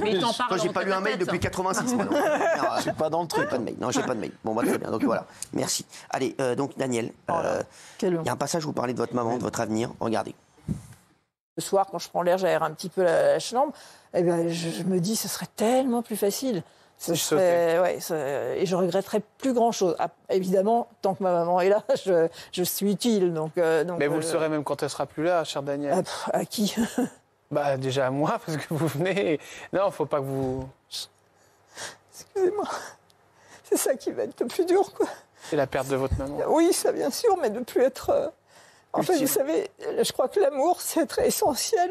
Speaker 8: Mais
Speaker 1: Toi, j'ai pas lu un mail depuis 86. Je suis pas dans le truc. Pas de mail. Non, j'ai pas de mail. Bon, très bien. Donc voilà. Merci. Allez, donc Daniel, il y a un passage où vous parlez de votre maman, de votre avenir. Regardez.
Speaker 19: Le soir, quand je prends l'air, j'aère un petit peu la chambre. Eh ben, je me dis, ce serait tellement plus facile. Et je regretterais plus grand-chose. Ah, évidemment, tant que ma maman est là, je suis utile. Donc,
Speaker 20: mais vous le saurez même quand elle sera plus là, cher Daniel.
Speaker 19: À qui?
Speaker 20: Bah déjà à moi, parce que vous venez. Non, faut pas que vous.
Speaker 19: Excusez-moi. C'est ça qui va être le plus dur, quoi.
Speaker 20: C'est la perte de votre maman.
Speaker 19: Oui, ça bien sûr, mais de ne plus être. En fait, vous savez, je crois que l'amour, c'est être essentiel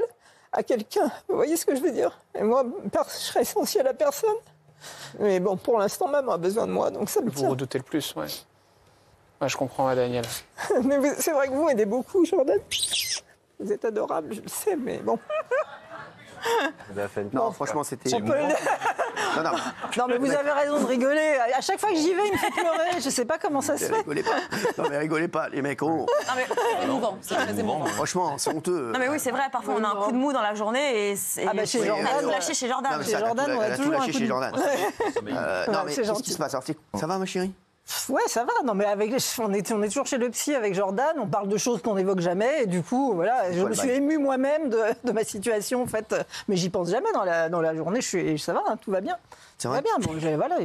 Speaker 19: à quelqu'un. Vous voyez ce que je veux dire? Et moi, je serais essentiel à personne. Mais bon, pour l'instant, maman a besoin de moi, donc ça me tient.
Speaker 20: Vous redoutez le plus, ouais. Ouais, je comprends, Daniel.
Speaker 19: Mais c'est vrai que vous m'aidez beaucoup, Jordan. Vous êtes adorable, je le sais, mais bon.
Speaker 1: Non, franchement, c'était...
Speaker 6: Non, mais vous avez raison de rigoler. À chaque fois que j'y vais, il me fait pleurer. Je sais pas comment ça se fait.
Speaker 1: Rigolez pas. Non, mais rigolez pas, les mecs. Oh.
Speaker 2: Non, mais c'est émouvant. C'est très émouvant.
Speaker 1: Franchement, c'est honteux.
Speaker 2: Non, mais oui, c'est vrai. Parfois, on a un coup de mou dans la journée et
Speaker 6: chez Jordan.
Speaker 2: On a tout lâché chez Jordan.
Speaker 6: Chez Jordan, on a toujours un coup de mou.
Speaker 1: Non, mais qu'est-ce qui se passe? Ça va, ma chérie?
Speaker 6: Ouais, ça va. Non, mais on est toujours chez le psy avec Jordan. On parle de choses qu'on n'évoque jamais. Et du coup, voilà, je me suis émue moi-même de ma situation, en fait. Mais j'y pense jamais dans la journée. Ça va, tout va bien. Tout va bien. Bon, voilà.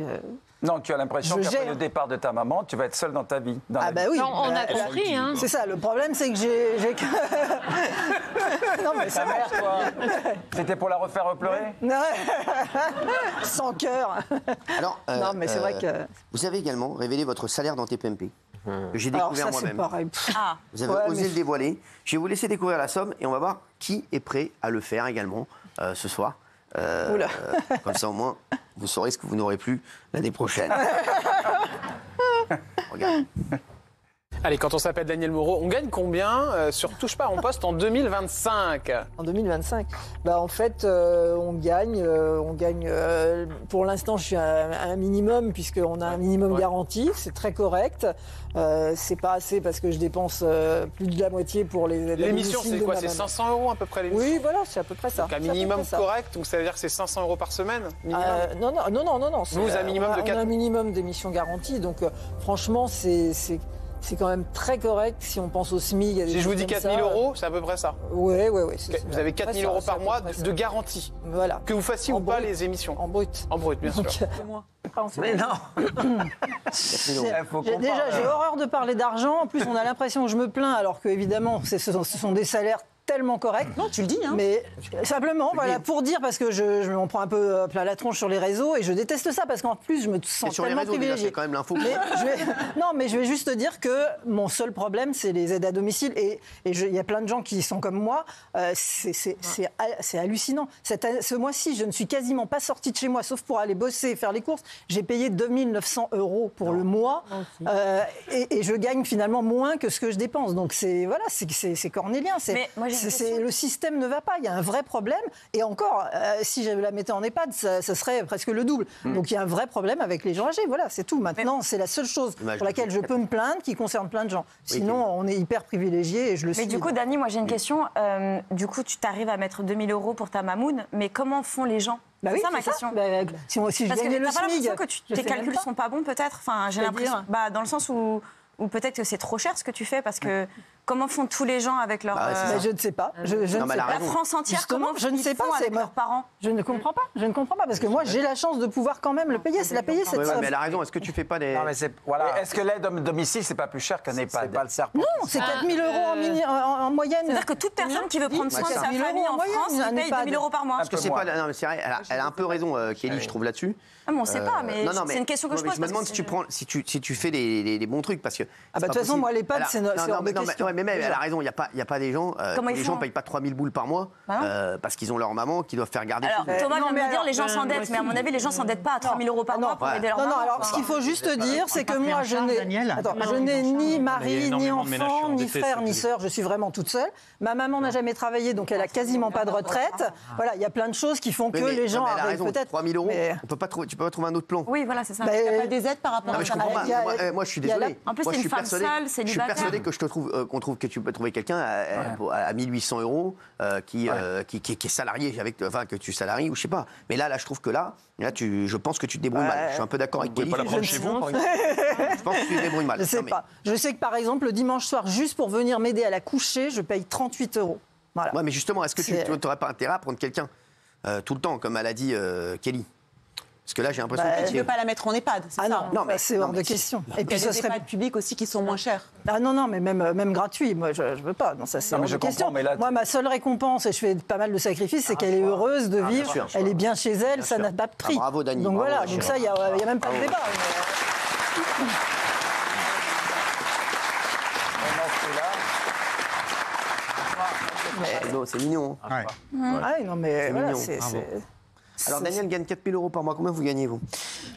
Speaker 10: Non, tu as l'impression qu'après le départ de ta maman, tu vas être seule dans ta vie.
Speaker 6: Ah bah oui.
Speaker 8: Non, on a compris, hein.
Speaker 6: C'est ça. Le problème, c'est que j'ai.
Speaker 10: Non, mais sa mère, toi. C'était pour la refaire pleurer?
Speaker 6: Sans cœur.
Speaker 1: Alors,
Speaker 6: non, mais c'est vrai que.
Speaker 1: Vous avez également révélé votre salaire dans TPMP. Que j'ai découvert moi-même. Vous avez osé le dévoiler. Je vais vous laisser découvrir la somme et on va voir qui est prêt à le faire également ce soir. Comme ça, au moins, vous saurez ce que vous n'aurez plus l'année prochaine. Regarde.
Speaker 20: Allez, quand on s'appelle Daniel Moreau, on gagne combien sur Touche pas, on poste en 2025?
Speaker 19: En 2025, en fait, on gagne. Pour l'instant, je suis à un minimum puisqu'on a un minimum garanti. C'est très correct. C'est pas assez parce que je dépense plus de la moitié pour les.
Speaker 20: L'émission, c'est quoi? C'est 500 € à peu près l'émission?
Speaker 19: Oui, voilà, c'est à peu près ça.
Speaker 20: Donc un minimum correct, donc ça veut dire que c'est 500 € par semaine
Speaker 19: Non.
Speaker 20: Vous avez un minimum de 4
Speaker 19: On a un minimum d'émissions garanties, donc franchement, c'est quand même très correct si on pense au SMIC.
Speaker 20: Si je vous dis 4 000 €, c'est à peu près ça.
Speaker 19: Oui.
Speaker 20: Vous avez 4 000 € par mois de garantie.
Speaker 19: Voilà.
Speaker 20: Que vous fassiez ou pas les émissions.
Speaker 19: En brut.
Speaker 20: En brut, bien sûr.
Speaker 3: Mais non.
Speaker 6: Déjà, j'ai horreur de parler d'argent. En plus, on a l'impression que je me plains, alors que évidemment, ce sont des salaires tellement correct.
Speaker 4: Non, tu le dis. Hein.
Speaker 6: Mais simplement, voilà, pour dire, parce que je m'en prends un peu plein la tronche sur les réseaux et je déteste ça parce qu'en plus, je me sens
Speaker 1: sur
Speaker 6: tellement
Speaker 1: les réseaux,
Speaker 6: privilégiée.
Speaker 1: C'est quand même l'info.
Speaker 6: Non, mais je vais juste te dire que mon seul problème, c'est les aides à domicile. Et il y a plein de gens qui sont comme moi. C'est hallucinant. Ce mois-ci, je ne suis quasiment pas sortie de chez moi, sauf pour aller bosser et faire les courses. J'ai payé 2 900 € pour le mois. Et je gagne finalement moins que ce que je dépense. Donc c'est cornélien. Le système ne va pas. Il y a un vrai problème. Et encore, si je la mettais en EHPAD, ça serait presque le double. Donc il y a un vrai problème avec les gens âgés. Voilà, c'est tout. Maintenant, c'est la seule chose pour laquelle je peux me plaindre, qui concerne plein de gens. Sinon, on est hyper privilégiés et je le suis.
Speaker 2: Mais du coup, Dani, moi j'ai une question. Du coup, tu t'arrives à mettre 2 000 € pour ta mamoune, mais comment font les gens? C'est ça ma question.
Speaker 6: Si je gagnais le SMIC,
Speaker 2: t'as pas l'impression que tes calculs sont pas bons, peut-être? Enfin, j'ai l'impression. Dans le sens où peut-être que c'est trop cher ce que tu fais, parce que comment font tous les gens avec leur...
Speaker 6: je ne sais pas. Je ne sais pas.
Speaker 2: La France entière,
Speaker 6: justement,
Speaker 2: comment ils font avec leurs parents?
Speaker 6: Je ne comprends pas. Je ne comprends pas, parce que moi, j'ai la chance de pouvoir quand même le payer. C'est la payer, cette somme.
Speaker 1: Mais elle a raison. Est-ce que tu fais pas des...
Speaker 10: Non, mais est-ce que l'aide à domicile, c'est pas plus cher qu'un EHPAD?
Speaker 3: C'est pas le serpent.
Speaker 6: Non, c'est 4 000 € en moyenne.
Speaker 2: C'est-à-dire que toute personne qui veut prendre soin de sa famille en France paye 2 000 € par mois.
Speaker 1: Parce que c'est pas... Non, mais c'est vrai, elle a un peu raison, Kelly, je trouve, là-dessus.
Speaker 2: On ne sait pas, mais c'est une question que je pose.
Speaker 1: Je me demande si tu fais les bons trucs, parce que...
Speaker 6: De toute façon, moi, l'EHPAD, c'est hors de question.
Speaker 1: Mais elle a raison, il n'y a pas des gens... Les gens ne payent pas 3 000 boules par mois parce qu'ils ont leur maman qui doivent faire garder.
Speaker 2: Alors, Thomas vient de me dire les gens s'endettent, mais à mon avis, les gens s'endettent pas à 3 000 € par mois pour aider leur maman.
Speaker 6: Non, alors ce qu'il faut juste dire, c'est que moi, je n'ai ni mari, ni enfant, ni frère, ni sœur. Je suis vraiment toute seule. Ma maman n'a jamais travaillé, donc elle a quasiment pas de retraite. Voilà, il y a plein de choses qui font que les gens arrivent peut-être.
Speaker 1: 3 000 €, tu peux pas trouver un autre plan.
Speaker 2: Oui, voilà, c'est ça.
Speaker 6: Il n'y a pas des aides par rapport à ça.
Speaker 1: Moi, je suis désolé.
Speaker 2: En plus, c'est une femme seule, célibataire.
Speaker 1: Je suis persuadé que tu peux trouver quelqu'un à 1 800 € qui est salarié, que tu salaries ou je sais pas. Mais là, je trouve que là, je pense que tu te débrouilles mal. Je suis un peu d'accord avec Kelly.
Speaker 5: Vous pouvez pas la prendre chez vous, par exemple.
Speaker 1: Je pense que tu te débrouilles mal.
Speaker 6: Je sais pas. Je sais que par exemple, le dimanche soir, juste pour venir m'aider à la coucher, je paye 38 €. Voilà.
Speaker 1: Ouais, mais justement, est-ce que tu n'aurais pas intérêt à prendre quelqu'un tout le temps, comme elle a dit Kelly? Parce que là, j'ai l'impression que...
Speaker 4: Tu ne veux pas la mettre en EHPAD, c'est ça?
Speaker 6: Non, mais c'est hors de question.
Speaker 4: Et puis, ce serait des EHPAD publics aussi qui sont moins chers.
Speaker 6: Ah non, mais même gratuit, moi, je veux pas. Non, ça, c'est hors de question. Moi, ma seule récompense, et je fais pas mal de sacrifices, c'est qu'elle est heureuse de vivre, elle est bien chez elle, ça n'a pas de prix.
Speaker 1: Bravo, Dani.
Speaker 6: Donc voilà, donc ça, il n'y a même pas de débat.
Speaker 1: C'est mignon.
Speaker 6: Non, mais voilà, c'est...
Speaker 1: Alors Daniel gagne 4 000 € par mois. Combien vous gagnez, vous?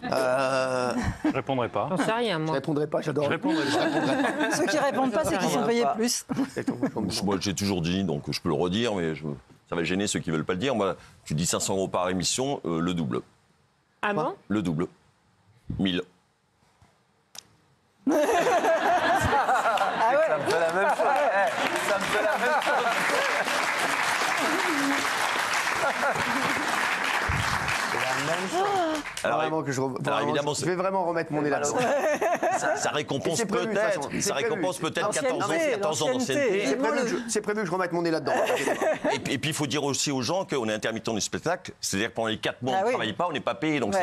Speaker 7: Je répondrai pas.
Speaker 8: J'en sais rien, moi.
Speaker 1: Je répondrai pas, j'adore.
Speaker 7: Je répondrai pas.
Speaker 6: Ceux qui répondent pas, c'est qu'ils sont payés plus.
Speaker 5: Moi, j'ai toujours dit, donc je peux le redire, mais ça va gêner ceux qui ne veulent pas le dire. Moi, tu dis 500 € par émission, le double.
Speaker 8: Ah bon?
Speaker 5: Le double. 1000.
Speaker 10: Ça me fait la même chose. Ça me fait la même chose.
Speaker 1: Alors évidemment, je vais vraiment remettre mon nez là-dedans.
Speaker 5: Ça récompense peut-être 14 ans d'ancienneté.
Speaker 1: C'est prévu que je remette mon nez là-dedans.
Speaker 5: Et puis il faut dire aussi aux gens qu'on est intermittent du spectacle, c'est-à-dire que pendant les 4 mois on ne travaille pas, on n'est pas payé, donc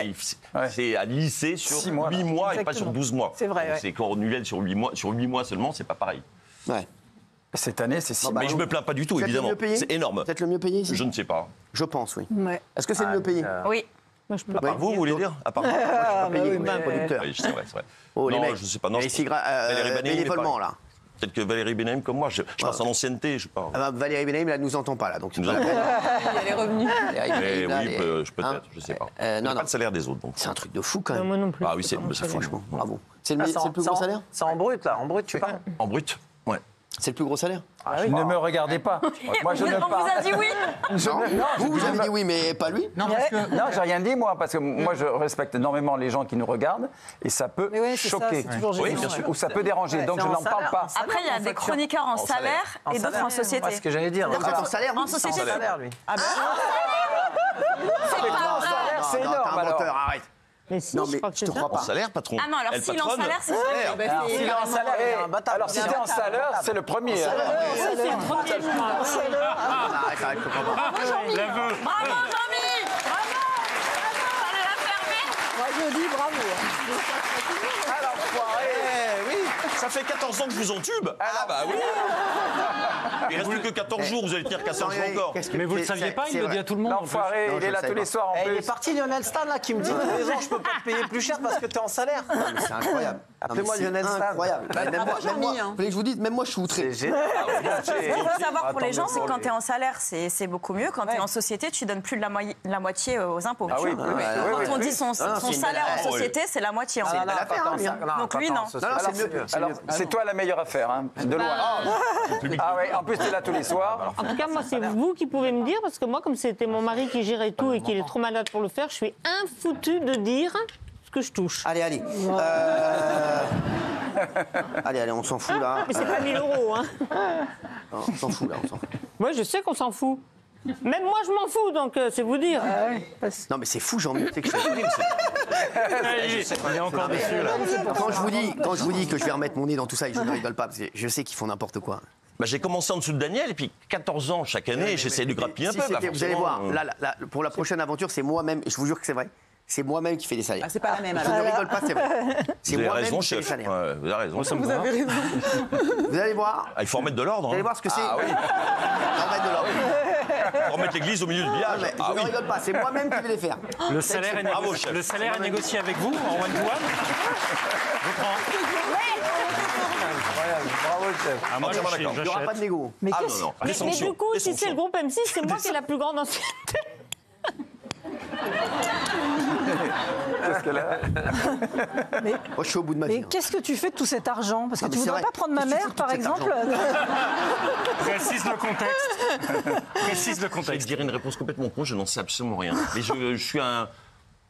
Speaker 5: c'est à lisser sur 8 mois et pas sur 12 mois.
Speaker 6: C'est vrai.
Speaker 5: C'est quand on nulèle sur 8 mois seulement, c'est pas pareil.
Speaker 1: Ouais.
Speaker 10: Cette année, c'est 6 mois.
Speaker 5: Mais je me plains pas du tout, évidemment. C'est énorme.
Speaker 1: Peut-être le mieux payé ici?
Speaker 5: Je ne sais pas.
Speaker 1: Je pense, oui.
Speaker 6: Ouais.
Speaker 1: Est-ce que c'est le mieux payé?
Speaker 2: Oui.
Speaker 1: Moi, je peux
Speaker 5: à part vous voulez dire? À part moi,
Speaker 1: je suis pas payé, producteur.
Speaker 5: Oui, c'est vrai.
Speaker 1: Oh,
Speaker 5: non,
Speaker 1: les mecs.
Speaker 5: je sais pas. Non,
Speaker 1: bénévolement, là.
Speaker 5: Peut-être que Valérie Benahim, comme moi, je pense à l'ancienneté, je parle.
Speaker 1: Ah bah, Valérie Benahim, là, ne nous entend pas, là. Donc,
Speaker 5: nous entend.
Speaker 4: Elle est revenue.
Speaker 5: Oui, peut-être, je sais pas.
Speaker 1: Non,
Speaker 5: pas le salaire des autres.
Speaker 1: C'est un truc de fou, quand même.
Speaker 8: Moi non plus.
Speaker 5: Ah oui, c'est franchement,
Speaker 1: bravo. C'est le plus gros salaire?
Speaker 3: C'est en brut, là. En brut, tu parles?
Speaker 5: En brut, ouais.
Speaker 1: C'est le plus gros salaire?
Speaker 10: Ne me regardez pas. Moi, je ne
Speaker 2: On vous a dit oui.
Speaker 1: Vous avez dit oui, mais pas lui?
Speaker 10: Non, j'ai rien dit, moi, parce que moi, je respecte énormément les gens qui nous regardent et ça peut choquer.
Speaker 1: Oui, bien sûr.
Speaker 10: Ou ça peut déranger, donc je n'en parle pas.
Speaker 2: Après, il y a des chroniqueurs en salaire et d'autres en société.
Speaker 3: C'est ce que j'allais dire.
Speaker 1: Vous êtes en salaire?
Speaker 2: En société,
Speaker 3: en salaire, lui.
Speaker 2: Ah ben
Speaker 10: C'est énorme,
Speaker 1: t'es un menteur, arrête.
Speaker 8: Mais si, je crois que
Speaker 1: je te crois pas.
Speaker 5: En salaire, patron.
Speaker 2: Ah non, alors
Speaker 5: Elle
Speaker 2: s'il est en
Speaker 5: patronne.
Speaker 2: salaire, c'est
Speaker 10: S'il est en salaire, alors si t'es en salaire, c'est le premier.
Speaker 8: c'est le premier, je crois.
Speaker 1: Arrête, je comprends pas.
Speaker 2: Bravo, Jean-Mi. Bravo. Allez la fermer.
Speaker 6: Moi, je dis bravo.
Speaker 5: Alors, oui, ça fait 14 ans que je vous entube. Ah bah oui. Il reste plus que 14 jours, vous allez tenir 14 jours encore.
Speaker 7: Mais vous le saviez pas, il le dit à tout le monde.
Speaker 10: L'enfoiré, il est là tous les soirs en plus.
Speaker 3: Il est parti Lionel Stan là qui me dit tous les ans je peux pas te payer plus cher parce que t'es en salaire.
Speaker 1: C'est incroyable.
Speaker 3: Appelez-moi Lionel Stan.
Speaker 1: Incroyable. Même moi, vous voulez que je vous dise, même moi je suis outré.
Speaker 2: Ce qu'il faut savoir pour les gens, c'est que quand tu es en salaire, c'est beaucoup mieux. Quand tu es en société, tu donnes plus de la moitié aux impôts.
Speaker 10: Ah oui,
Speaker 2: Quand on dit son salaire en société, c'est la moitié.
Speaker 1: C'est une belle affaire.
Speaker 2: Donc lui, non.
Speaker 10: Alors, c'est toi la meilleure affaire, hein, de loin. Ah ouais, en plus, t'es là tous les soirs.
Speaker 8: En tout cas, moi, c'est vous qui pouvez me dire, parce que moi, comme c'était mon mari qui gérait tout et qu'il est trop malade pour le faire, je suis infoutu de dire ce que je touche.
Speaker 1: Allez. Allez, on s'en fout là.
Speaker 8: Mais c'est pas 1000 euros, hein.
Speaker 1: Non, on s'en fout là, on s'en fout.
Speaker 8: Moi, je sais qu'on s'en fout. Même moi, je m'en fous, donc c'est vous dire.
Speaker 1: Non, mais c'est fou, Jean-Mi. Tu sais que je
Speaker 7: On est encore dessus là.
Speaker 1: Quand je vous dis que je vais remettre mon nez dans tout ça et que je ne rigole pas, parce que je sais qu'ils font n'importe quoi.
Speaker 5: Bah, j'ai commencé en dessous de Daniel et puis 14 ans chaque année, j'essaie de grappiller un peu. Bah,
Speaker 1: vous allez voir, là, pour la prochaine aventure, c'est moi-même, et je vous jure que c'est vrai, c'est moi-même qui fais des salaires.
Speaker 4: Ah, c'est pas la même,
Speaker 1: Je ne rigole pas, c'est vrai. C'est moi-même qui fais des
Speaker 5: chef.
Speaker 1: salaires.
Speaker 5: Ouais, vous avez raison.
Speaker 4: Vous avez raison.
Speaker 1: Vous allez voir.
Speaker 5: Ah, il faut remettre de l'ordre.
Speaker 1: Vous allez voir ce que c'est.
Speaker 5: Ah oui.
Speaker 1: Remettre de l'ordre.
Speaker 5: Il faut remettre l'église au milieu du village.
Speaker 1: Je ne rigole pas, c'est moi-même qui vais les faire.
Speaker 7: Le salaire est négocié avec vous en one-to-one. Je prends.
Speaker 10: Bravo, chef.
Speaker 7: Ah, moi,
Speaker 1: Il n'y aura pas de négo.
Speaker 6: Mais
Speaker 5: Ah
Speaker 6: qu'est-ce
Speaker 5: non, non.
Speaker 8: Mais du coup, si c'est le groupe M6, c'est moi qui ai la plus grande ancienneté.
Speaker 10: Qu'est-ce qu'elle a?
Speaker 1: Moi, je suis au bout de ma vie.
Speaker 6: Mais qu'est-ce que tu fais de tout cet argent? Parce que
Speaker 1: Ah,
Speaker 6: tu
Speaker 1: mais c'est
Speaker 6: voudrais
Speaker 1: vrai.
Speaker 6: pas prendre ma
Speaker 1: Qu'est-ce que tu
Speaker 6: mère,
Speaker 1: fais de
Speaker 6: par
Speaker 1: tout cet
Speaker 6: exemple?
Speaker 7: Précise le contexte. Précise le
Speaker 5: Je
Speaker 7: contexte.
Speaker 5: dirais une réponse complètement con, je n'en sais absolument rien. Mais je suis un.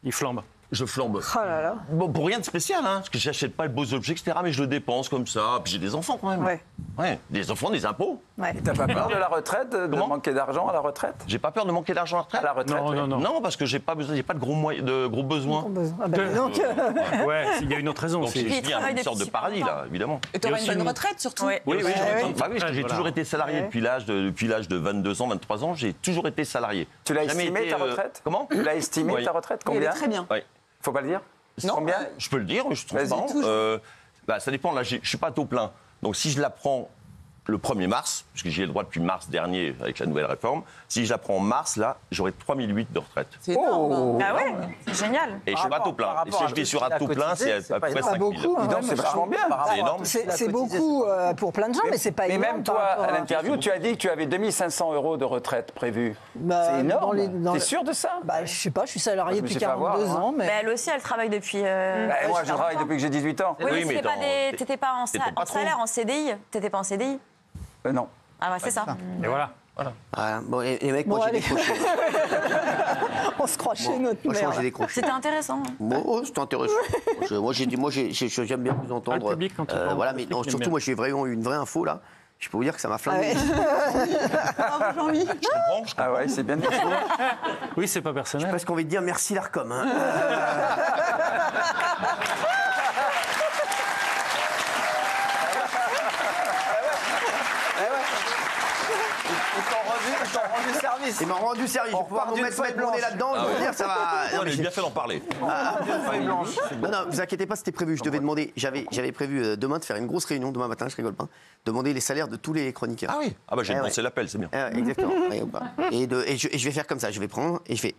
Speaker 7: Il flambe.
Speaker 5: Je flambe.
Speaker 6: Oh là là.
Speaker 5: Bon, pour rien de spécial, hein, parce que j'achète pas de beaux objets, etc. Mais je le dépense comme ça. Puis j'ai des enfants quand même. Ouais. Des enfants, des impôts.
Speaker 10: T'as pas peur de la retraite, de manquer d'argent à la retraite?
Speaker 5: J'ai pas peur de manquer d'argent à la retraite.
Speaker 10: À la retraite,
Speaker 7: Non.
Speaker 5: Non, parce que j'ai pas besoin, j'ai pas de gros besoins.
Speaker 6: Ah bah, donc,
Speaker 7: Ouais, il y a une autre raison
Speaker 5: Donc
Speaker 7: aussi.
Speaker 5: je vis une sorte de paradis là, évidemment.
Speaker 4: Et t'auras une bonne retraite, surtout.
Speaker 1: Ah
Speaker 5: Oui, j'ai
Speaker 7: Voilà.
Speaker 5: toujours été salarié depuis l'âge de 22 ans, 23 ans. J'ai toujours été salarié.
Speaker 10: Tu l'as
Speaker 5: Jamais
Speaker 10: estimé
Speaker 5: été,
Speaker 10: ta retraite?
Speaker 5: Comment?
Speaker 10: Tu l'as estimé
Speaker 5: Oui.
Speaker 10: ta retraite?
Speaker 4: Il est
Speaker 10: Combien?
Speaker 4: très bien.
Speaker 5: Oui.
Speaker 10: Faut pas le dire?
Speaker 4: Non.
Speaker 10: Combien?
Speaker 5: Je peux le dire, je trouve
Speaker 10: Vas-y,
Speaker 5: pas.
Speaker 10: touche.
Speaker 5: Ça dépend. Là, je suis pas à taux plein. Donc si je la prends le 1er mars, puisque j'y ai le droit depuis mars dernier avec la nouvelle réforme, si je la prends en mars, là, j'aurai 3008 de retraite.
Speaker 4: C'est énorme.
Speaker 2: Ah ouais, c'est génial.
Speaker 5: Et je suis pas à taux plein. Et si je vais sur un taux plein, c'est à peu près 5 000.
Speaker 6: beaucoup.
Speaker 10: Donc c'est vachement bien.
Speaker 5: C'est énorme.
Speaker 6: c'est beaucoup pour plein de gens, mais c'est pas
Speaker 10: Mais
Speaker 6: énorme.
Speaker 10: même
Speaker 6: par
Speaker 10: toi,
Speaker 6: rapport
Speaker 10: à l'interview, tu as dit que tu avais 2500 € de retraite prévue. C'est énorme. T'es sûr de ça?
Speaker 6: Bah, je sais pas, je suis salarié
Speaker 10: Je me
Speaker 6: depuis
Speaker 10: suis fait avoir,
Speaker 6: 42 ans. Mais
Speaker 2: Elle aussi, elle travaille depuis.
Speaker 10: Moi, je travaille depuis que j'ai 18 ans.
Speaker 2: Oui, mais t'étais pas en
Speaker 5: t'es ton patron.
Speaker 2: salaire, en CDI. T'étais pas en CDI.
Speaker 10: Non.
Speaker 2: Ah bah c'est ça.
Speaker 7: Et voilà.
Speaker 1: Voilà. Bon, les mecs, moi,
Speaker 6: Bon,
Speaker 1: j'ai
Speaker 6: allez.
Speaker 1: décroché.
Speaker 6: on se croit chez notre
Speaker 1: Franchement,
Speaker 6: mère.
Speaker 1: j'ai décroché.
Speaker 2: C'était intéressant.
Speaker 1: Bon, c'était intéressant. J'aime bien vous entendre.
Speaker 7: Ah, le public, quand il parle,
Speaker 1: Voilà,
Speaker 7: le
Speaker 1: mais
Speaker 7: public l'aime
Speaker 1: surtout,
Speaker 7: bien.
Speaker 1: moi, j'ai vraiment eu une vraie info, là. Je peux vous dire que ça m'a flingué.
Speaker 4: Bravo, Jean-Mi.
Speaker 5: Je comprends.
Speaker 10: Ah ouais, c'est bien.
Speaker 7: Oui, c'est pas personnel.
Speaker 1: Parce qu'on va te dire merci, l'ARCOM. Hein.
Speaker 3: service.
Speaker 1: Ils m'ont rendu service. Je vais pouvoir vous mettre mon nez là-dedans. Je veux dire, ça va.
Speaker 5: On a bien fait d'en parler.
Speaker 1: Non, vous inquiétez pas, c'était prévu. Je devais demander. J'avais prévu demain de faire une grosse réunion, demain matin, je rigole pas. Demander les salaires de tous les chroniqueurs.
Speaker 5: Ah oui. Ah bah j'ai lancé l'appel, c'est bien.
Speaker 1: Exactement. Et je vais faire comme ça. Je vais prendre et je fais.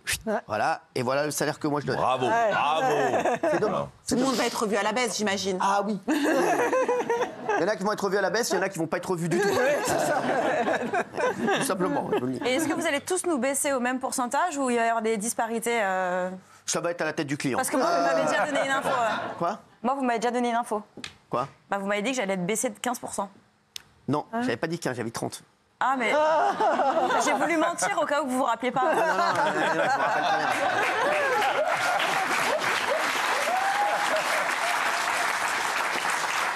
Speaker 1: Voilà. Et voilà le salaire que moi je donne.
Speaker 5: Bravo, bravo.
Speaker 1: C'est dommage.
Speaker 4: Tout le monde va être revu à la baisse, j'imagine.
Speaker 1: Ah oui. Il y en a qui vont être revus à la baisse, il y en a qui vont pas être revus du tout. Tout simplement.
Speaker 2: Et est-ce que vous allez tous nous baisser au même pourcentage ou il va y avoir des disparités
Speaker 1: Ça va être à la tête du client.
Speaker 2: Parce que moi, vous m'avez déjà donné une info.
Speaker 1: Quoi?
Speaker 2: Moi, vous m'avez déjà donné une info.
Speaker 1: Quoi?
Speaker 2: Vous m'avez dit que j'allais être baissée de 15%.
Speaker 1: Non, j'avais pas dit 15, j'avais 30.
Speaker 2: Ah, mais j'ai voulu mentir au cas où vous vous rappeliez pas.
Speaker 1: Non, je me rappelle très bien.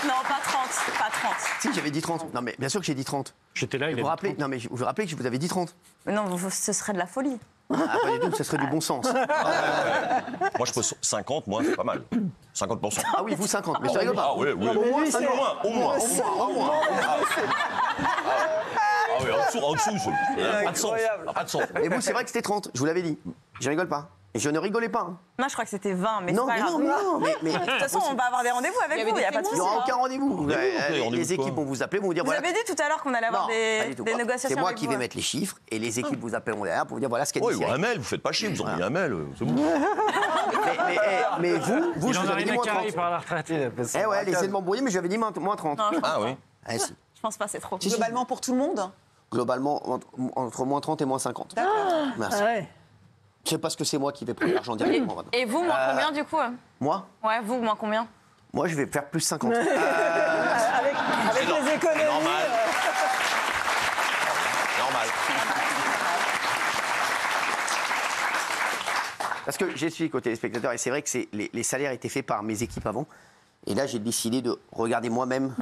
Speaker 2: Non, pas 30, pas 30.
Speaker 1: Si, j'avais dit 30. Non, mais bien sûr que j'ai dit 30.
Speaker 7: J'étais là, il
Speaker 1: vous rappelez? Non, mais je vous rappelais que je vous avais dit 30.
Speaker 2: Mais non, ce serait de la folie.
Speaker 1: Ah, pas du tout, ce serait du bon sens.
Speaker 5: Moi, je pose 50, moi, c'est pas mal. 50%.
Speaker 1: Ah oui, vous 50, mais je rigole pas.
Speaker 5: Ah oui, oui.
Speaker 1: Au moins,
Speaker 5: Au moins. Ah oui, en dessous, pas de sens. Pas de sens.
Speaker 1: Et vous, c'est vrai que c'était 30, je vous l'avais dit. Je rigole pas. Et je ne rigolais pas. Hein.
Speaker 2: Moi, je crois que c'était 20, mais
Speaker 1: non,
Speaker 2: c'est pas grave.
Speaker 1: Mais
Speaker 2: de toute façon, on va avoir des rendez-vous avec vous, il n'y a pas de souci.
Speaker 1: Il n'y aura aucun rendez-vous. Les équipes vont vous appeler, vont vous dire
Speaker 2: vous avez dit tout à l'heure qu'on allait avoir des négociations.
Speaker 1: C'est moi qui vais mettre les chiffres et les équipes vous appelleront derrière pour vous dire voilà ce qu'elle dit.
Speaker 5: Oui, un mail, vous faites pas chier, vous envoyez un mail, c'est bon.
Speaker 1: Mais vous,
Speaker 7: il
Speaker 1: je
Speaker 7: en
Speaker 1: vous
Speaker 7: a
Speaker 1: avais dit
Speaker 7: rien
Speaker 1: moins
Speaker 7: à
Speaker 1: 30.
Speaker 7: carrer par la retraite.
Speaker 1: Eh ouais, laissez de m'embrouiller, mais j'avais dit moins 30.
Speaker 2: Non,
Speaker 5: ah oui.
Speaker 1: Ah, si.
Speaker 2: Je pense pas, c'est trop.
Speaker 4: Globalement pour tout le monde?
Speaker 1: Globalement, entre moins 30 et moins 50.
Speaker 4: D'accord.
Speaker 1: Merci.
Speaker 6: Ah ouais.
Speaker 1: C'est parce que c'est moi qui vais prendre l'argent directement maintenant.
Speaker 2: Et vous, moins combien du coup?
Speaker 1: Moi?
Speaker 2: Ouais, vous, moins combien?
Speaker 1: Moi, je vais faire plus 50.
Speaker 19: Avec les économies.
Speaker 5: Normal. Normal.
Speaker 1: Parce que j'explique aux téléspectateurs, et c'est vrai que les salaires étaient faits par mes équipes avant. Et là, j'ai décidé de regarder moi-même,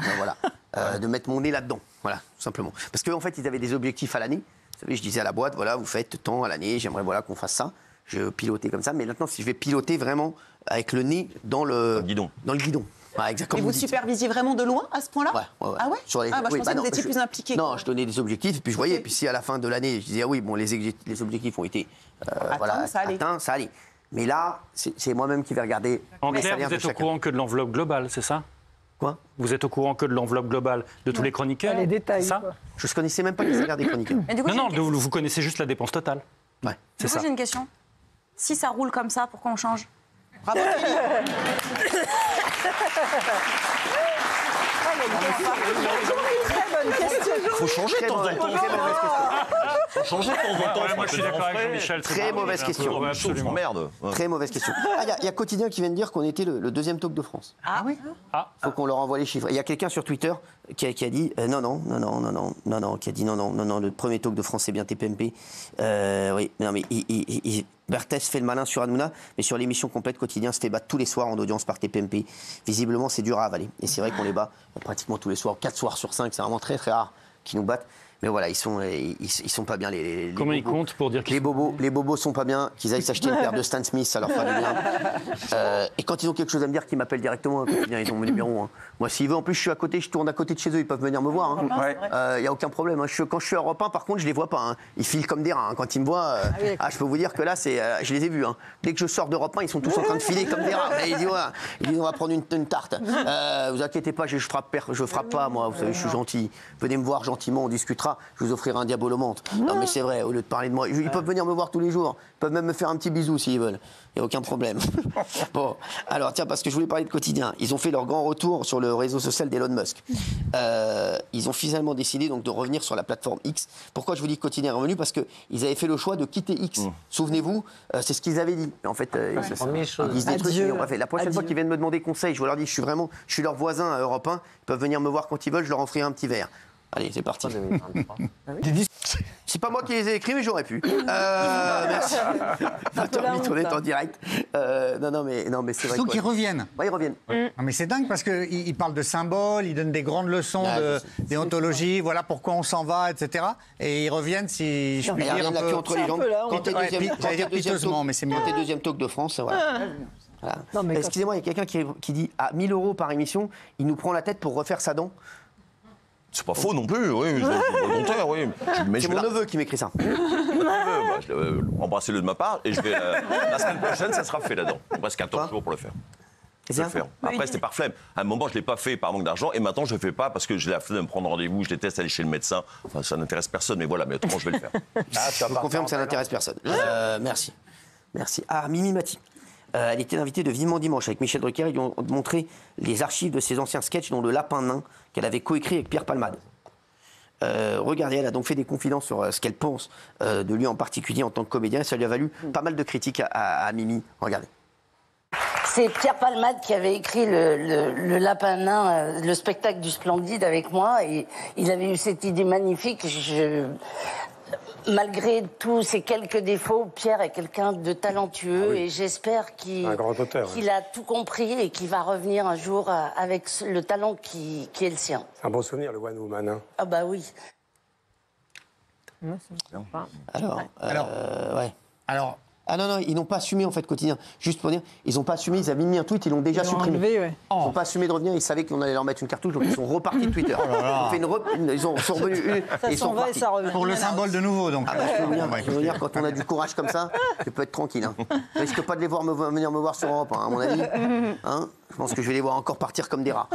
Speaker 1: de mettre mon nez là-dedans. Voilà, tout simplement. Parce qu'en fait, ils avaient des objectifs à l'année. Vous savez, je disais à la boîte, voilà, vous faites tant à l'année, j'aimerais qu'on fasse ça. Je pilotais comme ça. Mais maintenant, si je vais piloter vraiment avec le nez dans le guidon. Dans le guidon. Ouais, exactement.
Speaker 4: Et vous supervisiez vraiment de loin à ce point-là?
Speaker 1: Ouais.
Speaker 4: Ah ouais? Je pensais que vous étiez plus impliqué.
Speaker 1: Non, je donnais des objectifs, et puis je voyais. Et puis si à la fin de l'année, je disais, ah oui, bon, les objectifs ont été atteints, ça allait. Mais là, c'est moi-même qui vais regarder.
Speaker 7: En clair, vous êtes au courant que de l'enveloppe globale, c'est ça?
Speaker 1: Quoi?
Speaker 7: Vous êtes au courant que de l'enveloppe globale de tous les chroniqueurs?
Speaker 6: Les détails.
Speaker 7: Ça?
Speaker 1: Je ne connaissais même pas les salaires des chroniqueurs.
Speaker 7: Non, vous connaissez juste la dépense totale.
Speaker 1: Ouais.
Speaker 2: Du coup, j'ai une question. Si ça roule comme ça, pourquoi on change?
Speaker 4: Bravo.
Speaker 6: Très bonne question.
Speaker 5: Faut changer de temps en temps. Faut changer de temps en temps.
Speaker 7: Moi, je suis d'accord avec Jean-Michel.
Speaker 1: Très mauvaise question.
Speaker 7: Absolument.
Speaker 5: Merde.
Speaker 1: Très mauvaise question. Il y a Quotidien qui vient de dire qu'on était le deuxième talk de France.
Speaker 4: Ah oui?
Speaker 1: Faut qu'on leur envoie les chiffres. Il y a quelqu'un sur Twitter qui a dit non, qui a dit non, le premier talk de France c'est bien TPMP. Oui, non mais Berthès fait le malin sur Hanouna, mais sur l'émission complète Quotidien se fait battre tous les soirs en audience par TPMP. Visiblement, c'est dur à avaler. Et c'est vrai qu'on les bat pratiquement tous les soirs, 4 soirs sur 5, c'est vraiment très très rare qu'ils nous battent. Mais voilà, ils sont pas bien.
Speaker 7: Comment ils comptent pour dire
Speaker 1: les bobos sont pas bien, qu'ils aillent s'acheter une paire de Stan Smith, ça leur fera du bien. Et quand ils ont quelque chose à me dire, qu'ils m'appellent directement, ils ont mon numéro. Hein. Moi, s'ils veulent, en plus, je tourne à côté de chez eux, ils peuvent venir me voir. Il n'y a aucun problème. Hein. Quand je suis à Europe 1, par contre, je les vois pas. Hein. Ils filent comme des rats. Hein. Quand ils me voient, je peux vous dire que là, je les ai vus. Hein. Dès que je sors d'Europe 1, ils sont tous en train de filer comme des rats. Mais ils disent, on va prendre une tarte. Vous inquiétez pas, je frappe pas, moi. Vous savez, je suis gentil. Venez me voir gentiment, on discutera. Je vous offrirai un diabolomante. Non, mais c'est vrai, au lieu de parler de moi, ils peuvent venir me voir tous les jours. Ils peuvent même me faire un petit bisou s'ils veulent. Il n'y a aucun problème. Bon, alors tiens, parce que je voulais parler de Quotidien. Ils ont fait leur grand retour sur le réseau social d'Elon Musk. Ils ont finalement décidé donc de revenir sur la plateforme X. Pourquoi je vous dis que Quotidien est revenu? Parce qu'ils avaient fait le choix de quitter X. Souvenez-vous, c'est ce qu'ils avaient dit. En fait, ils disent des trucs. La prochaine fois qu'ils viennent me demander conseil, je leur dis, je suis leur voisin à Europe 1. Ils peuvent venir me voir quand ils veulent, je leur offrirai un petit verre. Allez, c'est parti. C'est pas moi qui les ai écrits, mais j'aurais pu. Merci. Attends, on est en direct. Non, mais c'est vrai.
Speaker 9: Surtout qu'ils reviennent.
Speaker 1: Ouais, ils reviennent.
Speaker 9: Non, mais c'est dingue parce qu'ils parlent de symboles, ils donnent des grandes leçons de déontologie, voilà pourquoi on s'en va, etc. Et ils reviennent, si je puis dire.
Speaker 1: Un peu entre les jambes. Quand t'es deuxième talk de France, voilà. Excusez-moi, il y a quelqu'un qui dit à 1 000 € par émission, il nous prend la tête pour refaire sa dent.
Speaker 5: C'est pas faux non plus, oui, volontaire, oui.
Speaker 1: C'est mon neveu qui m'écrit ça.
Speaker 5: Embrassez-le de ma part et je vais la semaine prochaine, ça sera fait là-dedans. Il me reste 14 jours pour le faire. Je vais le faire. Après, c'était par flemme. À un moment, je ne l'ai pas fait par manque d'argent et maintenant, je ne le fais pas parce que j'ai la flemme de me prendre rendez-vous. Je déteste aller chez le médecin. Enfin, ça n'intéresse personne, mais voilà, mais autrement, je vais le faire.
Speaker 1: Je confirme que ça n'intéresse personne. Merci. Ah, Mimi Mati. Elle était invitée de Vivement Dimanche avec Michel Drucker. Ils lui ont montré les archives de ses anciens sketchs, dont Le Lapin Nain, qu'elle avait coécrit avec Pierre Palmade. Regardez, elle a donc fait des confidences sur ce qu'elle pense de lui en particulier en tant que comédien. Ça lui a valu pas mal de critiques à Mimi. Regardez.
Speaker 21: C'est Pierre Palmade qui avait écrit le Lapin Nain, le spectacle du Splendide avec moi. Et il avait eu cette idée magnifique. Malgré tous ses quelques défauts, Pierre est quelqu'un de talentueux et j'espère qu'il a tout compris et qu'il va revenir un jour avec le talent qui est le sien.
Speaker 22: C'est un bon souvenir, le One Woman. Hein.
Speaker 21: Ah bah oui.
Speaker 1: Alors, ah non, ils n'ont pas assumé en fait quotidien. Juste pour dire, ils n'ont pas assumé, ils avaient mis un tweet, ils l'ont déjà supprimé. Ils n'ont pas assumé de revenir, ils savaient qu'on allait leur mettre une cartouche, donc ils sont repartis de Twitter. Ils sont revenus et ils sont repartis.
Speaker 9: Pour le symbole de nouveau, donc.
Speaker 1: Je veux dire, quand on a du courage comme ça, tu peux être tranquille. Hein. Je risque pas de les voir venir me voir sur Europe, hein, à mon avis. Hein, je pense que je vais les voir encore partir comme des rats.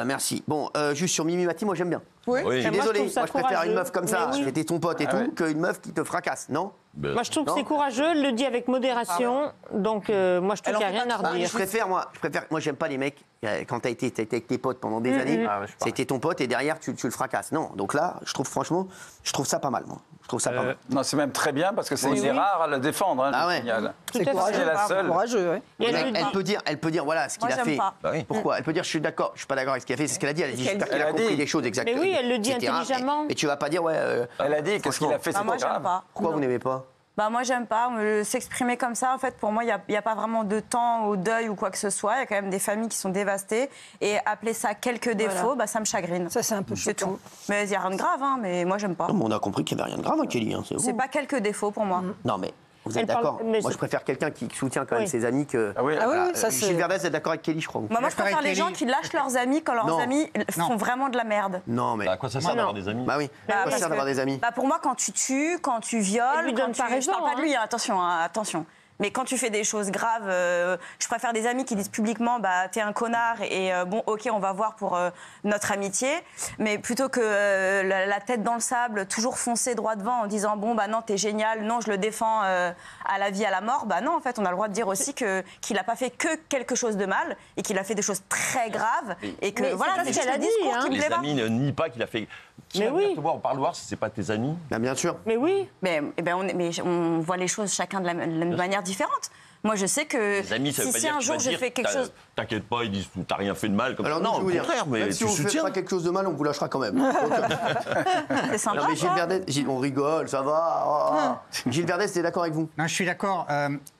Speaker 1: Merci. Bon, juste sur Mimi Mati, moi j'aime bien.
Speaker 8: Oui.
Speaker 1: Je suis désolé, moi je préfère une meuf comme ça,
Speaker 8: oui.
Speaker 1: c'était ton pote et tout, qu'une meuf qui te fracasse, non?
Speaker 8: Moi je trouve que c'est courageux, elle le dit avec modération, donc moi je trouve qu'il n'y a rien à redire.
Speaker 1: Je préfère, moi j'aime pas les mecs, quand t'as été avec tes potes pendant des années, c'était ton pote et derrière tu le fracasses. Non, donc là, je trouve franchement, je trouve ça pas mal, moi. Je trouve ça pas mal.
Speaker 10: Non, c'est même très bien parce que c'est rare à le défendre. Hein,
Speaker 21: c'est courageux,
Speaker 10: la seule.
Speaker 21: Courageux,
Speaker 1: elle peut dire voilà ce qu'il a fait. Pourquoi? Elle peut dire je suis d'accord avec ce qu'il a fait, c'est ce qu'elle a dit. Elle a dit j'espère qu'il a compris des choses exactement.
Speaker 8: Mais oui, elle le dit intelligemment.
Speaker 1: Et tu vas pas dire
Speaker 10: elle a dit qu'est-ce qu'il a fait, c'est pas grave.
Speaker 1: Pourquoi vous n'aimez pas?
Speaker 2: Moi, j'aime pas s'exprimer comme ça. En fait, pour moi, il n'y a pas vraiment de temps au deuil ou quoi que ce soit. Il y a quand même des familles qui sont dévastées. Et appeler ça quelques défauts, ça me chagrine.
Speaker 6: Ça, c'est un peu choquant.
Speaker 2: C'est tout. Mais il n'y a rien de grave, hein, mais moi, j'aime pas.
Speaker 1: Non, mais on a compris qu'il n'y avait rien de grave, hein, Kelly. Hein,
Speaker 2: c'est pas quelques défauts pour moi.
Speaker 1: Non, mais vous êtes d'accord? Moi, je préfère quelqu'un qui soutient quand même ses amis que... Gilles Verdez est d'accord avec Kelly, je crois.
Speaker 2: Moi, je préfère les gens qui lâchent leurs amis quand leurs amis font vraiment de la merde.
Speaker 1: Non, mais...
Speaker 5: À quoi ça sert d'avoir des amis?
Speaker 1: Bah oui, à quoi ça sert d'avoir des amis?
Speaker 2: Pour moi, quand tu tues, quand tu violes... Je parle pas de lui, attention. Mais quand tu fais des choses graves, je préfère des amis qui disent publiquement t'es un connard et ok, on va voir pour notre amitié, mais plutôt que la tête dans le sable, toujours foncer droit devant en disant non, t'es génial, non, je le défends à la vie, à la mort. Non, en fait, on a le droit de dire aussi qu'il n'a pas fait que quelque chose de mal et qu'il a fait des choses très graves et que voilà, c'est ce qu'elle a dit.
Speaker 5: Les amis ne nient pas qu'il a fait.
Speaker 8: Mais oui.
Speaker 5: On parle voir si c'est pas tes amis.
Speaker 1: Bien sûr.
Speaker 8: Mais oui.
Speaker 2: Mais on voit les choses chacun de manière différente. Moi, je sais que si un jour je fais quelque chose...
Speaker 5: T'inquiète pas, ils disent t'as rien fait de mal. Comme
Speaker 1: alors non, au contraire, mais
Speaker 5: si
Speaker 1: vous faites pas quelque chose de mal, on vous lâchera quand même.
Speaker 2: C'est sympa.
Speaker 1: Non, mais Gilles Verdez, on rigole, ça va. Gilles Verdez, t'es d'accord avec vous?
Speaker 9: Non, je suis d'accord.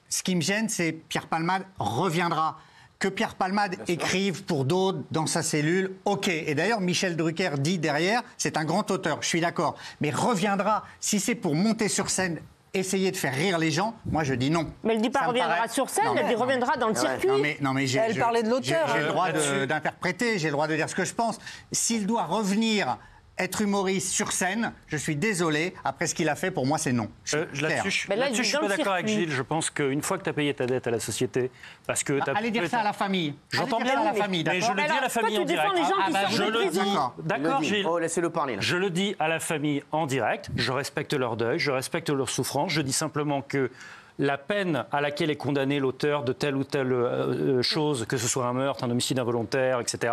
Speaker 9: Ce qui me gêne, c'est Pierre Palmade reviendra. Que Pierre Palmade écrive pour d'autres dans sa cellule, ok. Et d'ailleurs, Michel Drucker dit derrière, c'est un grand auteur, je suis d'accord. Mais reviendra, si c'est pour monter sur scène, essayer de faire rire les gens, moi je dis non.
Speaker 8: Mais elle dit pas reviendra sur scène, elle dit reviendra dans le circuit.
Speaker 9: Non, mais
Speaker 6: elle parlait de l'auteur.
Speaker 9: J'ai le droit d'interpréter, j'ai le droit de dire ce que je pense. S'il doit revenir... être humoriste sur scène, je suis désolé. Après ce qu'il a fait, pour moi, c'est non.
Speaker 7: Là-dessus, je suis pas d'accord avec Gilles. Je pense qu'une fois que tu as payé ta dette à la société, parce que
Speaker 9: allez dire ça à la famille.
Speaker 7: J'entends bien à la famille, mais je le dis à la famille en direct. Je le dis. D'accord, Gilles.
Speaker 1: Laissez-le parler.
Speaker 7: Je le dis à la famille en direct. Je respecte leur deuil, je respecte leur souffrance. Je dis simplement que la peine à laquelle est condamné l'auteur de telle ou telle chose, que ce soit un meurtre, un homicide involontaire, etc.,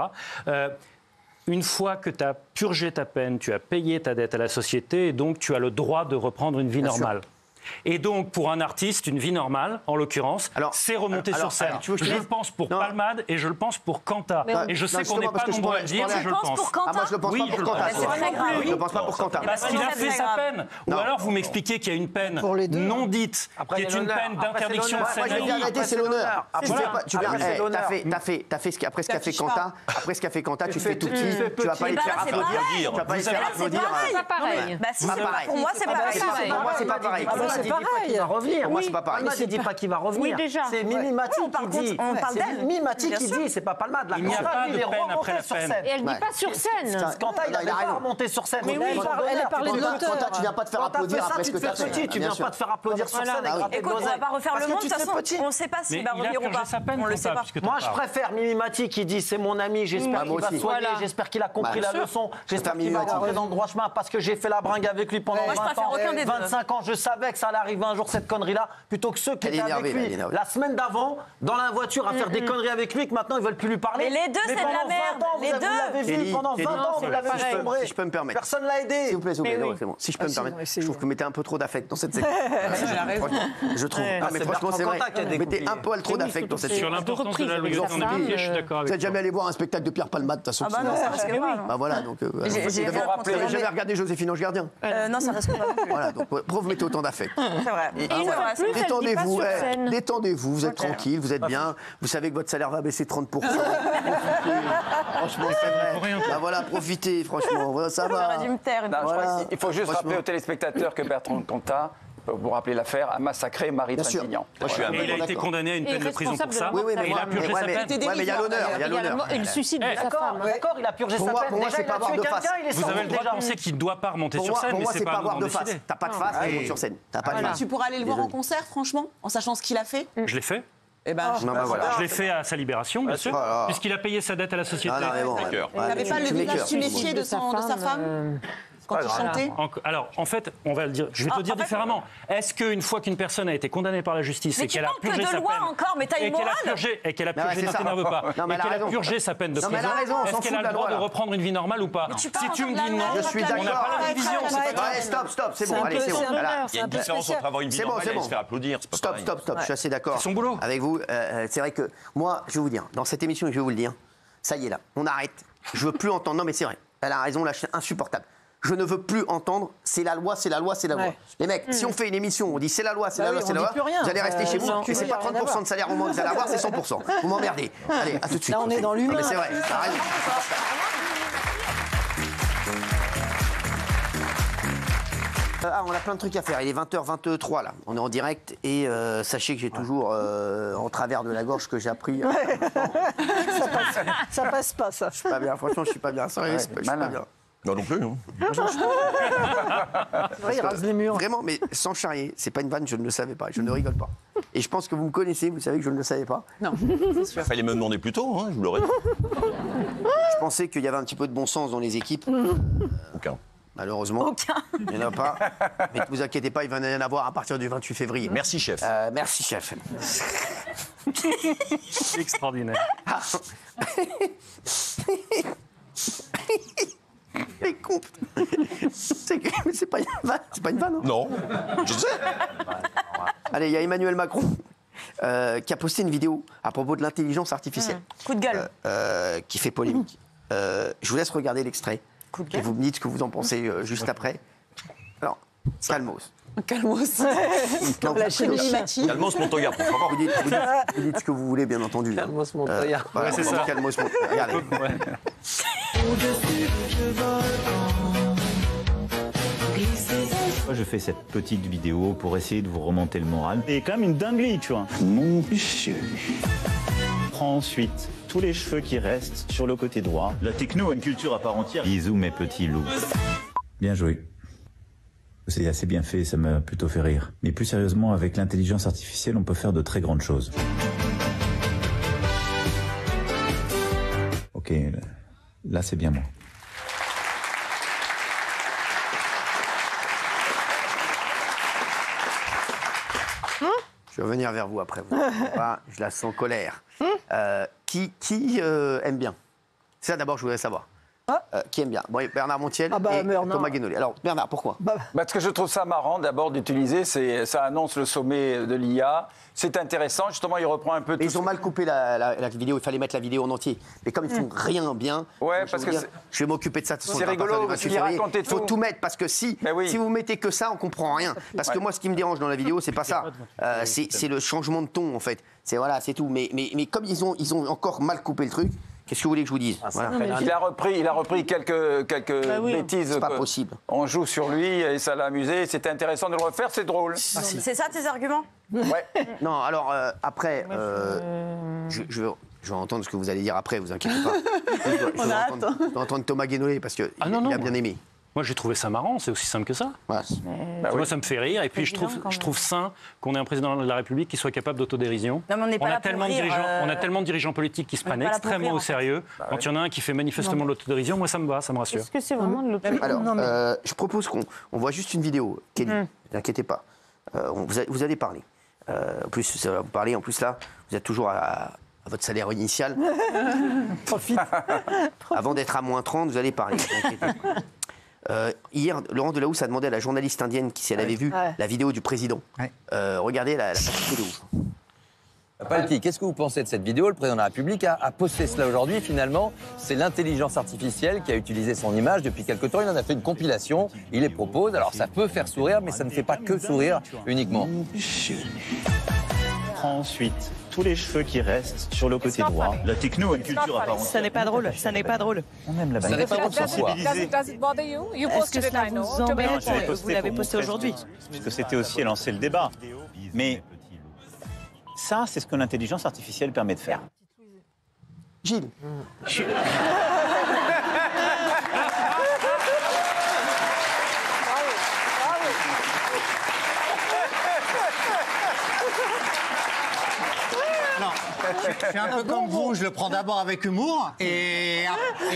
Speaker 7: une fois que tu as purgé ta peine, tu as payé ta dette à la société et donc tu as le droit de reprendre une vie normale. Et donc, pour un artiste, une vie normale, en l'occurrence, c'est remonter sur scène. Je le pense pour Palmade et je le pense pour Quentin. Et je sais qu'on n'est pas nombreux à le dire, mais je le pense.
Speaker 1: Moi, je le pense pas pour Quentin. Je le pense pas pour Quentin.
Speaker 7: Parce qu'il a fait sa peine. Ou alors, vous m'expliquez qu'il y a une peine non dite, qui est une peine d'interdiction de scène.
Speaker 1: Moi, je vais dire arrêter, c'est l'honneur. T'as fait après ce qu'a fait Quentin. Après ce qu'a fait Quentin, tu fais tout petit. Tu vas pas les faire applaudir. Tu vas pas les faire applaudir.
Speaker 8: C'est pas pareil.
Speaker 2: Pour moi, c'est pas pareil.
Speaker 1: Pour moi, c'est pas pareil.
Speaker 6: C'est pareil.
Speaker 3: Il va revenir.
Speaker 1: Moi, c'est pas pareil.
Speaker 3: Palmade ne dit pas qu'il va revenir.
Speaker 8: Oui, déjà.
Speaker 3: C'est Mimi Mati qui dit.
Speaker 2: On parle d'elle.
Speaker 3: C'est Mimi Mati qui dit, c'est pas Palmade.
Speaker 7: Il n'y a pas de peine après la peine.
Speaker 8: Et elle ne dit pas sur scène.
Speaker 3: Quentin, il a pas remonté sur scène.
Speaker 6: Mais oui, elle a parlé de l'auteur.
Speaker 1: Quentin, tu viens pas te faire applaudir après ce que tu as fait.
Speaker 3: Tu viens pas te faire applaudir sur scène.
Speaker 2: Écoute, on va pas refaire le monde. De toute façon, on ne sait pas s'il va revenir ou pas. On le sait pas.
Speaker 3: Moi, je préfère Mimi Mati qui dit c'est mon ami, j'espère qu'il va soigner, j'espère qu'il a compris la leçon, j'espère qu'il va rentrer dans le droit chemin parce que j'ai fait la bringue avec lui pendant 20 ans, 25 ans, je savais que ça allait arriver un jour, cette connerie-là, plutôt que ceux qui étaient avec lui la semaine d'avant, dans la voiture, à faire des conneries avec lui, que maintenant ils veulent plus lui parler.
Speaker 2: Mais les deux, c'est de la merde. Les deux.
Speaker 3: Vous l'avez vu pendant 20 ans, vous l'avez vu sombrer.
Speaker 1: Si je peux me permettre.
Speaker 3: Personne l'a aidé.
Speaker 1: S'il vous plaît, c'est bon. Si je peux me permettre, je trouve que vous mettez un peu trop d'affect dans cette séquence. Je trouve. Non, mais franchement, c'est vrai. Vous mettez un poil trop d'affect dans cette séquence.
Speaker 7: Sur l'importance de la loyauté en amitié, je suis d'accord avec
Speaker 1: vous. Vous n'êtes jamais allé voir un spectacle de Pierre Palmade, de toute façon.
Speaker 2: Ah bah non, ça reste que moi.
Speaker 1: Bah voilà, donc. Vous n'avez jamais regardé Joséphine Ange Gardien?
Speaker 2: Non, ça reste que moi.
Speaker 1: Voilà, donc pourquoi vous mettez autant d'affect?
Speaker 2: C'est vrai.
Speaker 1: Détendez-vous, détendez-vous, vous êtes tranquille, vous êtes bien, vous savez que votre salaire va baisser 30%. Franchement, c'est vrai. Bah voilà, profitez, franchement, ça va.
Speaker 2: J'aurais dû me taire.
Speaker 10: Il faut juste rappeler aux téléspectateurs que Bertrand Cantat, vous rappeler l'affaire, a massacré Marie Trintignant.
Speaker 7: Et il a été condamné à une peine de prison pour ça.
Speaker 1: Oui, mais
Speaker 7: il a purgé sa peine.
Speaker 1: Oui, mais il y a l'honneur.
Speaker 8: Et le suicide de sa femme.
Speaker 3: D'accord, il a purgé sa peine.
Speaker 1: Pour moi, c'est pas avoir de face.
Speaker 7: Vous avez le droit de penser qu'il ne doit pas remonter sur scène,
Speaker 1: pour
Speaker 7: mais
Speaker 1: moi,
Speaker 7: c'est
Speaker 1: c'est
Speaker 7: pas
Speaker 1: pas
Speaker 7: à nous
Speaker 1: avoir
Speaker 7: d'en
Speaker 1: de face.
Speaker 7: décider.
Speaker 1: T'as pas de face, tu montes sur scène. T'as pas de face.
Speaker 4: Tu pourras aller le voir en concert, franchement, en sachant ce qu'il a fait?
Speaker 7: Je l'ai fait.
Speaker 4: Eh ben,
Speaker 7: je l'ai fait à sa libération, bien sûr, puisqu'il a payé sa dette à la société.
Speaker 4: Il n'avait pas le visage tuméfié de sa femme quand il chantait?
Speaker 7: Alors, en fait, on va le dire. Je vais te le dire différemment. Est-ce qu'une fois qu'une personne a été condamnée par la justice et qu'elle a purgé sa peine, et qu'elle a purgé, non, t'énerve pas, et qu'elle a purgé sa peine de prison, est-ce qu'elle a le droit de reprendre une vie normale ou pas? Si tu me dis non, on n'a pas la même vision.
Speaker 1: Stop, c'est bon, allez, c'est bon.
Speaker 5: Il y a une différence entre avoir une vie normale et se faire applaudir.
Speaker 1: Stop, je suis assez d'accord.
Speaker 7: C'est son boulot.
Speaker 1: Avec vous, c'est vrai que moi, je vais vous dire, dans cette émission, je vais vous le dire, ça y est là, on arrête. Je veux plus entendre. Non, mais c'est vrai. Elle a raison, là, c'est insupportable. Je ne veux plus entendre c'est la loi, c'est la loi, c'est la loi. Les mecs, si on fait une émission, on dit c'est la loi, c'est la loi, c'est la loi, vous allez rester chez vous et c'est pas 30% de salaire au moins que vous allez avoir, c'est 100%. Vous m'emmerdez. Allez, à tout de suite.
Speaker 6: Là, on est dans l'humain.
Speaker 1: Mais c'est vrai, t'as raison. On a plein de trucs à faire. Il est 20h23 là. On est en direct et sachez que j'ai toujours en travers de la gorge que j'ai appris.
Speaker 6: Ça passe pas, ça.
Speaker 1: Je suis pas bien, franchement, je suis pas bien. Sérieux, je suis pas bien.
Speaker 5: Non, non plus.
Speaker 6: Il rase les murs.
Speaker 1: Vraiment, mais sans charrier, c'est pas une vanne, je ne le savais pas, je ne rigole pas. Et je pense que vous me connaissez, vous savez que je ne le savais pas.
Speaker 4: Non, c'est sûr.
Speaker 5: Il fallait me demander plus tôt, hein, je vous l'aurais dit.
Speaker 1: Je pensais qu'il y avait un petit peu de bon sens dans les équipes.
Speaker 5: Aucun.
Speaker 1: Malheureusement.
Speaker 2: Aucun.
Speaker 1: Il n'y en a pas. Mais ne vous inquiétez pas, il va y en avoir à partir du 28 février.
Speaker 5: Merci, chef.
Speaker 1: Merci, chef.
Speaker 7: Extraordinaire.
Speaker 1: Les cons. C'est pas une vanne. C'est pas une vanne. Hein.
Speaker 5: Non, je sais.
Speaker 1: Allez, il y a Emmanuel Macron qui a posté une vidéo à propos de l'intelligence artificielle.
Speaker 2: Coup de gueule.
Speaker 1: Qui fait polémique. Je vous laisse regarder l'extrait. Et vous me dites ce que vous en pensez juste après. Alors, calmos.
Speaker 4: Calmos.
Speaker 1: Lâchez les mimati.
Speaker 5: Calmos Montoya, pour favor.
Speaker 1: Vous dites ce que vous voulez, bien entendu.
Speaker 3: Calmos Montoya.
Speaker 1: Voilà, c'est ça. Calmos Montoya. Regardez.
Speaker 12: Moi, je fais cette petite vidéo pour essayer de vous remonter le moral. C'est quand même une dinguerie, tu vois. Mon monsieur. Prends ensuite tous les cheveux qui restent sur le côté droit. La techno a une culture à part entière. Bisous, mes petits loups. Bien joué. C'est assez bien fait, ça m'a plutôt fait rire. Mais plus sérieusement, avec l'intelligence artificielle, on peut faire de très grandes choses. Ok, là c'est bien moi.
Speaker 1: Je vais revenir vers vous après. Je la sens colère. Qui aime bien? C'est ça d'abord je voudrais savoir. Qui aime bien? Bon, Bernard Montiel et Thomas Guénolé. Alors Bernard, pourquoi?
Speaker 10: Parce que je trouve ça marrant d'abord d'utiliser, ça annonce le sommet de l'IA, c'est intéressant, justement il reprend un peu...
Speaker 1: Mais ils ont mal coupé la vidéo, il fallait mettre la vidéo en entier. Mais comme ils font rien bien,
Speaker 10: parce que
Speaker 1: je vais m'occuper de ça.
Speaker 10: C'est rigolo,
Speaker 1: il faut tout mettre, parce que si vous mettez que ça, on comprend rien. Parce que moi, ce qui me dérange dans la vidéo, c'est pas ça. C'est le changement de ton, en fait. C'est tout. Mais comme ils ont encore mal coupé le truc, qu'est-ce que vous voulez que je vous dise?
Speaker 10: Il a repris quelques bêtises.
Speaker 1: C'est pas possible.
Speaker 10: On joue sur lui et ça l'a amusé. C'était intéressant de le refaire, c'est drôle.
Speaker 2: C'est ça tes arguments?
Speaker 10: Ouais.
Speaker 1: Non, alors après, je vais entendre ce que vous allez dire après, vous inquiétez pas. Je vais entendre Thomas Guénolé parce qu'il a bien aimé.
Speaker 7: Moi, j'ai trouvé ça marrant, c'est aussi simple que ça.
Speaker 1: Ouais.
Speaker 7: Moi, ça me fait rire. Et puis, je trouve sain qu'on ait un président de la République qui soit capable d'autodérision.
Speaker 2: On a
Speaker 7: tellement de dirigeants politiques qui se prennent extrêmement au sérieux. Quand il y en a un qui fait manifestement de l'autodérision, moi, ça me va, ça me rassure.
Speaker 8: Est-ce que c'est vraiment de l'autodérision?
Speaker 1: Alors, je propose qu'on voit juste une vidéo, Kelly, ne vous inquiétez pas. vous allez parler. En plus, ça va vous parler. En plus, là, vous êtes toujours à votre salaire initial.
Speaker 19: Profite.
Speaker 1: Avant d'être à moins 30, vous allez parler. Hier, Laurent Delahousse a demandé à la journaliste indienne si elle avait vu la vidéo du président. Regardez la vidéo.
Speaker 11: Paoletti, qu'est-ce que vous pensez de cette vidéo? Le président de la République a posté cela aujourd'hui. Finalement, c'est l'intelligence artificielle qui a utilisé son image depuis quelque temps. Il en a fait une compilation. Il les propose. Alors, ça peut faire sourire, mais ça ne fait pas que sourire uniquement.
Speaker 12: Prends ensuite tous les cheveux qui restent sur le côté droit. La techno a une culture apparente.
Speaker 22: Ça n'est pas drôle, ça n'est pas drôle.
Speaker 12: On aime la
Speaker 11: Ça n'est pas drôle sur quoi?
Speaker 22: Est-ce que cela vous embête? Vous l'avez posté aujourd'hui.
Speaker 12: Parce que c'était aussi lancer le débat. Mais ça, c'est ce que l'intelligence artificielle permet de faire.
Speaker 1: Gilles.
Speaker 9: Non, je suis un peu comme vous, je le prends d'abord avec humour et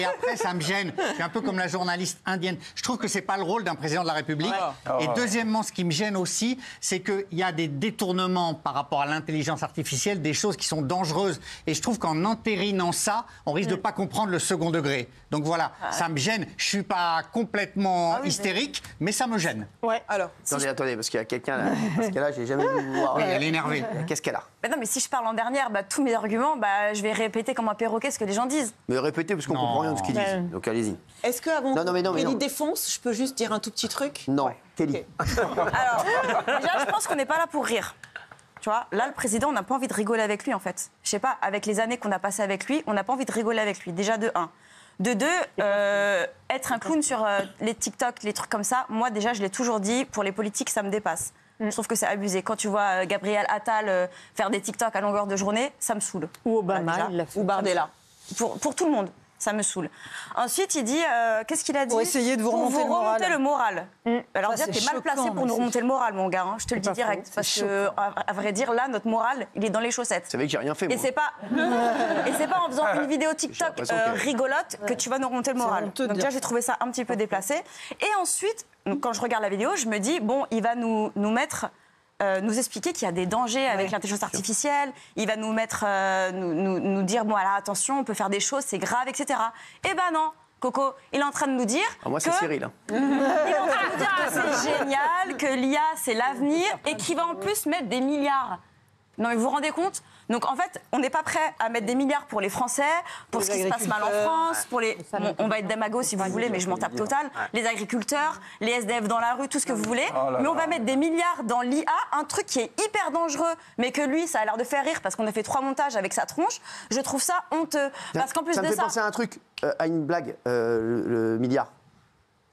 Speaker 9: après ça me gêne. Je suis un peu comme la journaliste indienne. Je trouve que c'est pas le rôle d'un président de la République. Et deuxièmement, ce qui me gêne aussi, c'est qu'il y a des détournements par rapport à l'intelligence artificielle, des choses qui sont dangereuses. Et je trouve qu'en entérinant ça, on risque de pas comprendre le second degré. Donc voilà, ça me gêne. Je suis pas complètement hystérique, mais ça me gêne.
Speaker 2: Ouais. Alors,
Speaker 1: attendez, parce qu'il y a quelqu'un là. Parce que là, j'ai jamais vu vous voir.
Speaker 9: Oui, elle est énervée.
Speaker 1: Qu'est-ce qu'elle a?
Speaker 2: Non, mais si je parle en dernière, tous mes arguments, je vais répéter comme un perroquet ce que les gens disent.
Speaker 1: Mais répétez, parce qu'on comprend rien de ce qu'ils disent. Donc allez-y.
Speaker 4: Est-ce qu'avant
Speaker 1: que
Speaker 4: Kelly défonce, je peux juste dire un tout petit truc?
Speaker 1: Non, Kelly.
Speaker 2: Alors, déjà, je pense qu'on n'est pas là pour rire. Tu vois, là, le président, on n'a pas envie de rigoler avec lui, en fait. Je sais pas, avec les années qu'on a passées avec lui, on n'a pas envie de rigoler avec lui. Déjà, de 1. De 2, être un clown sur les TikTok, les trucs comme ça, moi, déjà, je l'ai toujours dit, pour les politiques, ça me dépasse. Je trouve que c'est abusé. Quand tu vois Gabriel Attal faire des TikTok à longueur de journée, ça me saoule.
Speaker 22: Ou Obama,
Speaker 2: ou Bardella. Pour tout le monde, ça me saoule. Ensuite, il dit, qu'est-ce qu'il a dit?
Speaker 19: Pour essayer de vous remonter
Speaker 2: le moral. Alors déjà, t'es mal placé pour nous remonter le moral, mon gars. Je te le dis direct. Parce que, à vrai dire, là, notre moral, il est dans les chaussettes.
Speaker 1: C'est vrai que j'ai rien fait, moi.
Speaker 2: Et c'est pas en faisant une vidéo TikTok rigolote que tu vas nous remonter le moral. Donc déjà, j'ai trouvé ça un petit peu déplacé. Et ensuite, quand je regarde la vidéo, je me dis, bon, il va nous mettre... nous expliquer qu'il y a des dangers avec l'intelligence artificielle. Il va nous mettre, nous dire, bon, alors attention, on peut faire des choses, c'est grave, etc. Eh ben non, Coco, il est en train de nous dire
Speaker 1: moi, c'est Cyril.
Speaker 2: Il est en train de nous dire que c'est génial, que l'IA, c'est l'avenir, et qu'il va en plus mettre des milliards. Non, mais vous vous rendez compte? Donc en fait, on n'est pas prêt à mettre des milliards pour les Français, pour ce qui se passe mal en France, pour les... on va être démago si vous voulez, mais je m'en tape total. Les agriculteurs, les SDF dans la rue, tout ce que vous voulez. Mais on va mettre des milliards dans l'IA, un truc qui est hyper dangereux, mais que lui, ça a l'air de faire rire parce qu'on a fait 3 montages avec sa tronche. Je trouve ça honteux. Parce qu'en plus
Speaker 1: ça
Speaker 2: de
Speaker 1: me fait penser à un truc, à une blague, le milliard.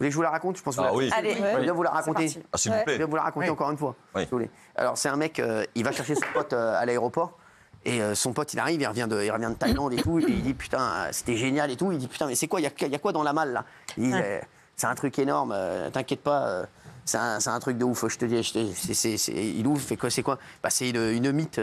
Speaker 1: Vous voulez que je vous la raconte? Je pense que vous
Speaker 5: oui.
Speaker 2: Allez,
Speaker 1: je vais bien vous la raconter.
Speaker 5: Ah, s'il vous plaît.
Speaker 1: Je vais vous la raconter encore une fois.
Speaker 5: Oui.
Speaker 1: Si vous voulez. Alors, c'est un mec, il va chercher son pote à l'aéroport. Et son pote, il arrive, il revient de Thaïlande et tout. Et il dit, putain, c'était génial et tout. Il dit, putain, mais c'est quoi? Il y a quoi dans la malle, là? Il dit, c'est un truc énorme, t'inquiète pas. C'est un truc de ouf, je te dis. Il ouvre, fait quoi? C'est quoi? C'est une mythe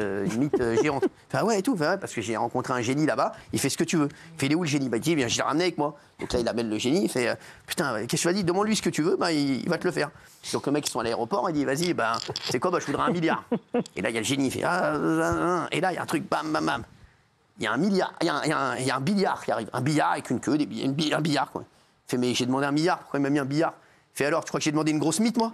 Speaker 1: géante. Enfin, ouais, et tout. Enfin, ouais, parce que j'ai rencontré un génie là-bas. Il fait ce que tu veux. Il fait, il est où le génie? Il dit, viens, je l'ai ramené avec moi. Donc là, il amène le génie. Il fait, putain, qu'est-ce que tu vas dire? Demande-lui ce que tu veux. Il va te le faire. Donc le mec, ils sont à l'aéroport. Il dit, vas-y, c'est quoi? Je voudrais 1 milliard. Et là, il y a le génie. Il fait, et là, il y a un truc, bam, bam, bam. Il y a un milliard. Il y a un billard qui arrive. Un billard avec une queue, un billard, quoi. Il fait, mais j'ai demandé 1 milliard. Pourquoi il m'a mis un billard? Il fait, alors, tu crois que j'ai demandé une grosse mythe, moi?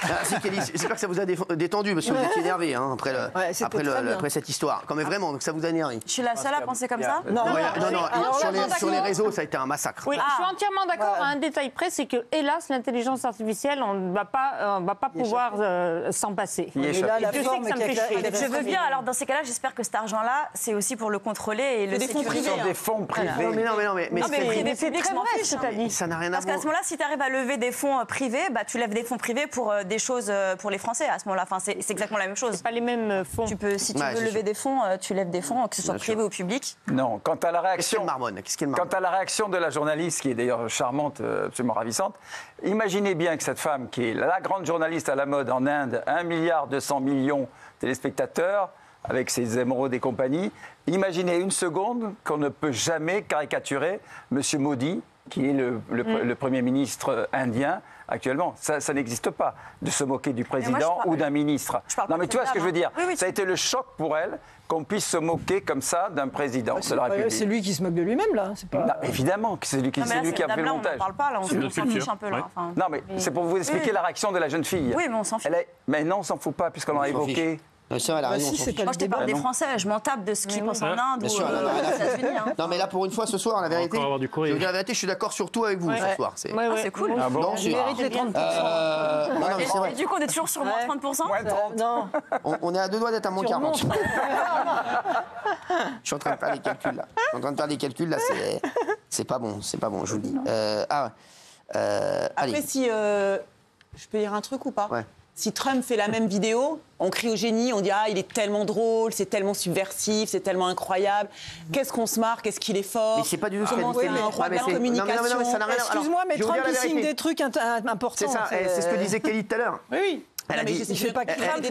Speaker 1: Merci Kelly, j'espère que ça vous a détendu parce que vous étiez énervé après cette histoire. Quand même vraiment, donc ça vous a énervé.
Speaker 2: Je suis la seule à penser comme ça?
Speaker 1: Non, sur les réseaux, ça a été un massacre.
Speaker 8: Oui, je suis entièrement d'accord à un détail près, c'est que, hélas, l'intelligence artificielle, on ne va pas pouvoir s'en passer.
Speaker 2: Je veux bien, alors dans ces cas-là, j'espère que cet argent-là, c'est aussi pour le contrôler et le sécuriser.
Speaker 10: Sur des fonds privés.
Speaker 1: Mais
Speaker 2: privé, je m'en fiche.
Speaker 1: Ça n'a rien à voir.
Speaker 2: Parce qu'à ce moment-là, si tu arrives à lever des fonds privés, tu lèves des fonds privés pour des choses pour les Français à ce moment-là. Enfin, c'est exactement la même chose.
Speaker 8: Pas les mêmes fonds.
Speaker 2: Si tu veux lever des fonds, tu lèves des fonds, que ce soit privé ou public.
Speaker 10: Non, quant à la réaction...
Speaker 1: Quant
Speaker 10: à la réaction de la journaliste, qui est d'ailleurs charmante, absolument ravissante, imaginez bien que cette femme, qui est la grande journaliste à la mode en Inde, 1,2 milliard de téléspectateurs, avec ses émeraudes et compagnie. Imaginez une seconde qu'on ne peut jamais caricaturer M. Modi, qui est le Premier ministre indien actuellement. Ça n'existe pas, de se moquer du président ou d'un ministre. Non, mais tu vois ce que je veux dire? Ça a été le choc pour elle qu'on puisse se moquer comme ça d'un président de la République.
Speaker 19: C'est lui qui se moque de lui-même, là. Pas...
Speaker 10: Non, évidemment que c'est lui qui a fait le montage.
Speaker 2: On n'en parle pas, là, on s'en fiche un peu. Là. Enfin,
Speaker 10: non, mais c'est pour vous expliquer la réaction de la jeune fille.
Speaker 2: Oui, mais on s'en fiche.
Speaker 10: Mais non, on s'en fout pas, puisqu'on l'a évoqué.
Speaker 1: Ça, elle a raison,
Speaker 2: moi, je te parle des Français, je m'en tape de ce qu'ils pensent en Inde ou aux États-Unis.
Speaker 1: Non, mais là, pour une fois, ce soir, la vérité, je veux dire la vérité, je suis d'accord sur tout avec vous ce soir.
Speaker 2: C'est cool.
Speaker 1: Non,
Speaker 19: je mérite les 30%.
Speaker 1: Non, mais c'est vrai.
Speaker 2: Et du coup, on est toujours sur moins 30%.
Speaker 19: Non.
Speaker 1: On est à 2 doigts d'être à moins 40. Je suis en train de faire des calculs là. C'est pas bon, je vous le dis.
Speaker 4: Après, si je peux dire un truc ou pas? Si Trump fait la même vidéo, on crie au génie, on dit « Ah, il est tellement drôle, c'est tellement subversif, c'est tellement incroyable. Qu'est-ce qu'on se marre, qu'est-ce qu'il est fort. »
Speaker 1: Mais c'est pas du tout ce qu'elle dit.
Speaker 4: C'est un roi de la communication.
Speaker 19: Excuse-moi, mais Trump, il signe des trucs importants.
Speaker 1: C'est ça, c'est ce que disait Kelly tout à l'heure.
Speaker 19: Oui.
Speaker 1: Elle a dit,
Speaker 2: je sais pas Trump,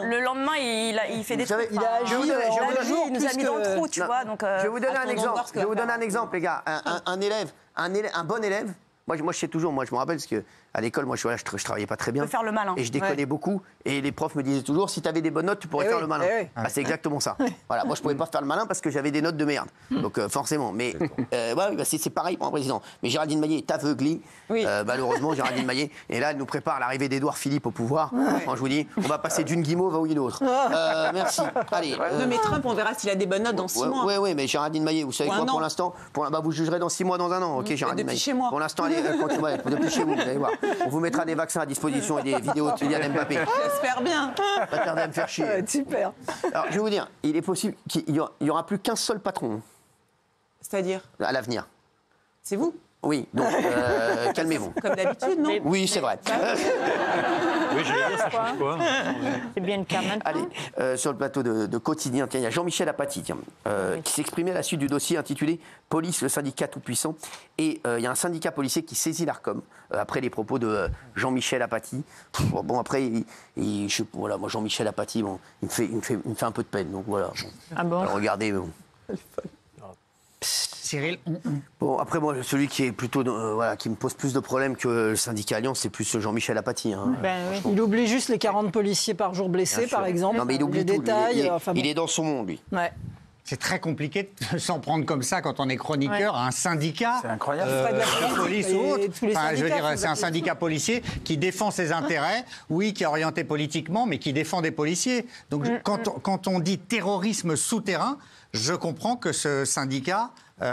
Speaker 2: le lendemain, il fait des trucs.
Speaker 19: Il a agi,
Speaker 2: il nous a mis dans le trou, tu vois.
Speaker 1: Je vais vous donner un exemple. Je vais vous donner un exemple, les gars. Un bon élève. Moi, je sais toujours, je me rappelle, parce qu'à l'école, moi, je travaillais pas très bien.
Speaker 2: Tu peux faire le malin.
Speaker 1: Et je déconnais beaucoup. Et les profs me disaient toujours, si tu avais des bonnes notes, tu pourrais faire le malin. C'est exactement ça. Voilà, moi, je pouvais pas faire le malin parce que j'avais des notes de merde. Donc, forcément. Mais c'est pareil pour un président. Mais Géraldine Maillet est aveuglée. Malheureusement, Géraldine Maillet. Et là, elle nous prépare l'arrivée d'Édouard Philippe au pouvoir. Quand je vous dis, on va passer d'une guimauve à une autre. Merci. Allez.
Speaker 4: Mais Trump, on verra s'il a des bonnes notes dans 6 mois.
Speaker 1: Oui, mais Géraldine Maillet, vous savez quoi, pour l'instant, vous jugerez dans 6 mois, dans 1 an. Ok, Géraldine Maillet.
Speaker 4: Chez moi.
Speaker 1: Pour l'instant, depuis chez vous, vous allez voir. On vous mettra des vaccins à disposition et des vidéos de Kylian Mbappé.
Speaker 4: J'espère bien.
Speaker 1: Pas tarder à me faire chier.
Speaker 19: Super.
Speaker 1: Alors, je vais vous dire, il est possible qu'il n'y aura plus qu'un seul patron.
Speaker 4: C'est-à-dire?
Speaker 1: À l'avenir.
Speaker 4: C'est vous?
Speaker 1: Oui, donc calmez-vous.
Speaker 4: Comme d'habitude, non?
Speaker 1: Oui, c'est vrai.
Speaker 7: Oui, j'allais dire, ça change quoi?
Speaker 8: C'est bien le cas maintenant.
Speaker 1: Allez, sur le plateau de Quotidien, il y a Jean-Michel Apathy qui s'exprimait à la suite du dossier intitulé « Police, le syndicat tout-puissant ». Et il y a un syndicat policier qui saisit l'ARCOM après les propos de Jean-Michel Apathy. Bon, après, voilà, moi, Jean-Michel Apathy, bon, il me fait un peu de peine. Donc voilà.
Speaker 8: Ah bon?
Speaker 1: Alors, regardez. Bon.
Speaker 9: Cyril.
Speaker 1: Bon, après, moi, celui qui est plutôt, qui me pose plus de problèmes que le syndicat Alliance, c'est plus Jean-Michel Apathy. Hein.
Speaker 8: Oui.
Speaker 19: Il oublie juste les 40 policiers par jour blessés, par exemple.
Speaker 1: Non, mais il oublie
Speaker 19: les
Speaker 1: tout.
Speaker 19: Détails,
Speaker 1: il est dans son monde, lui.
Speaker 19: Ouais.
Speaker 9: C'est très compliqué de s'en prendre comme ça quand on est chroniqueur à un syndicat.
Speaker 10: C'est incroyable.
Speaker 9: De police ou autre. Enfin, je veux dire, c'est un syndicat policier qui défend ses intérêts, oui, qui est orienté politiquement, mais qui défend des policiers. Donc, quand on dit terrorisme souterrain, je comprends que ce syndicat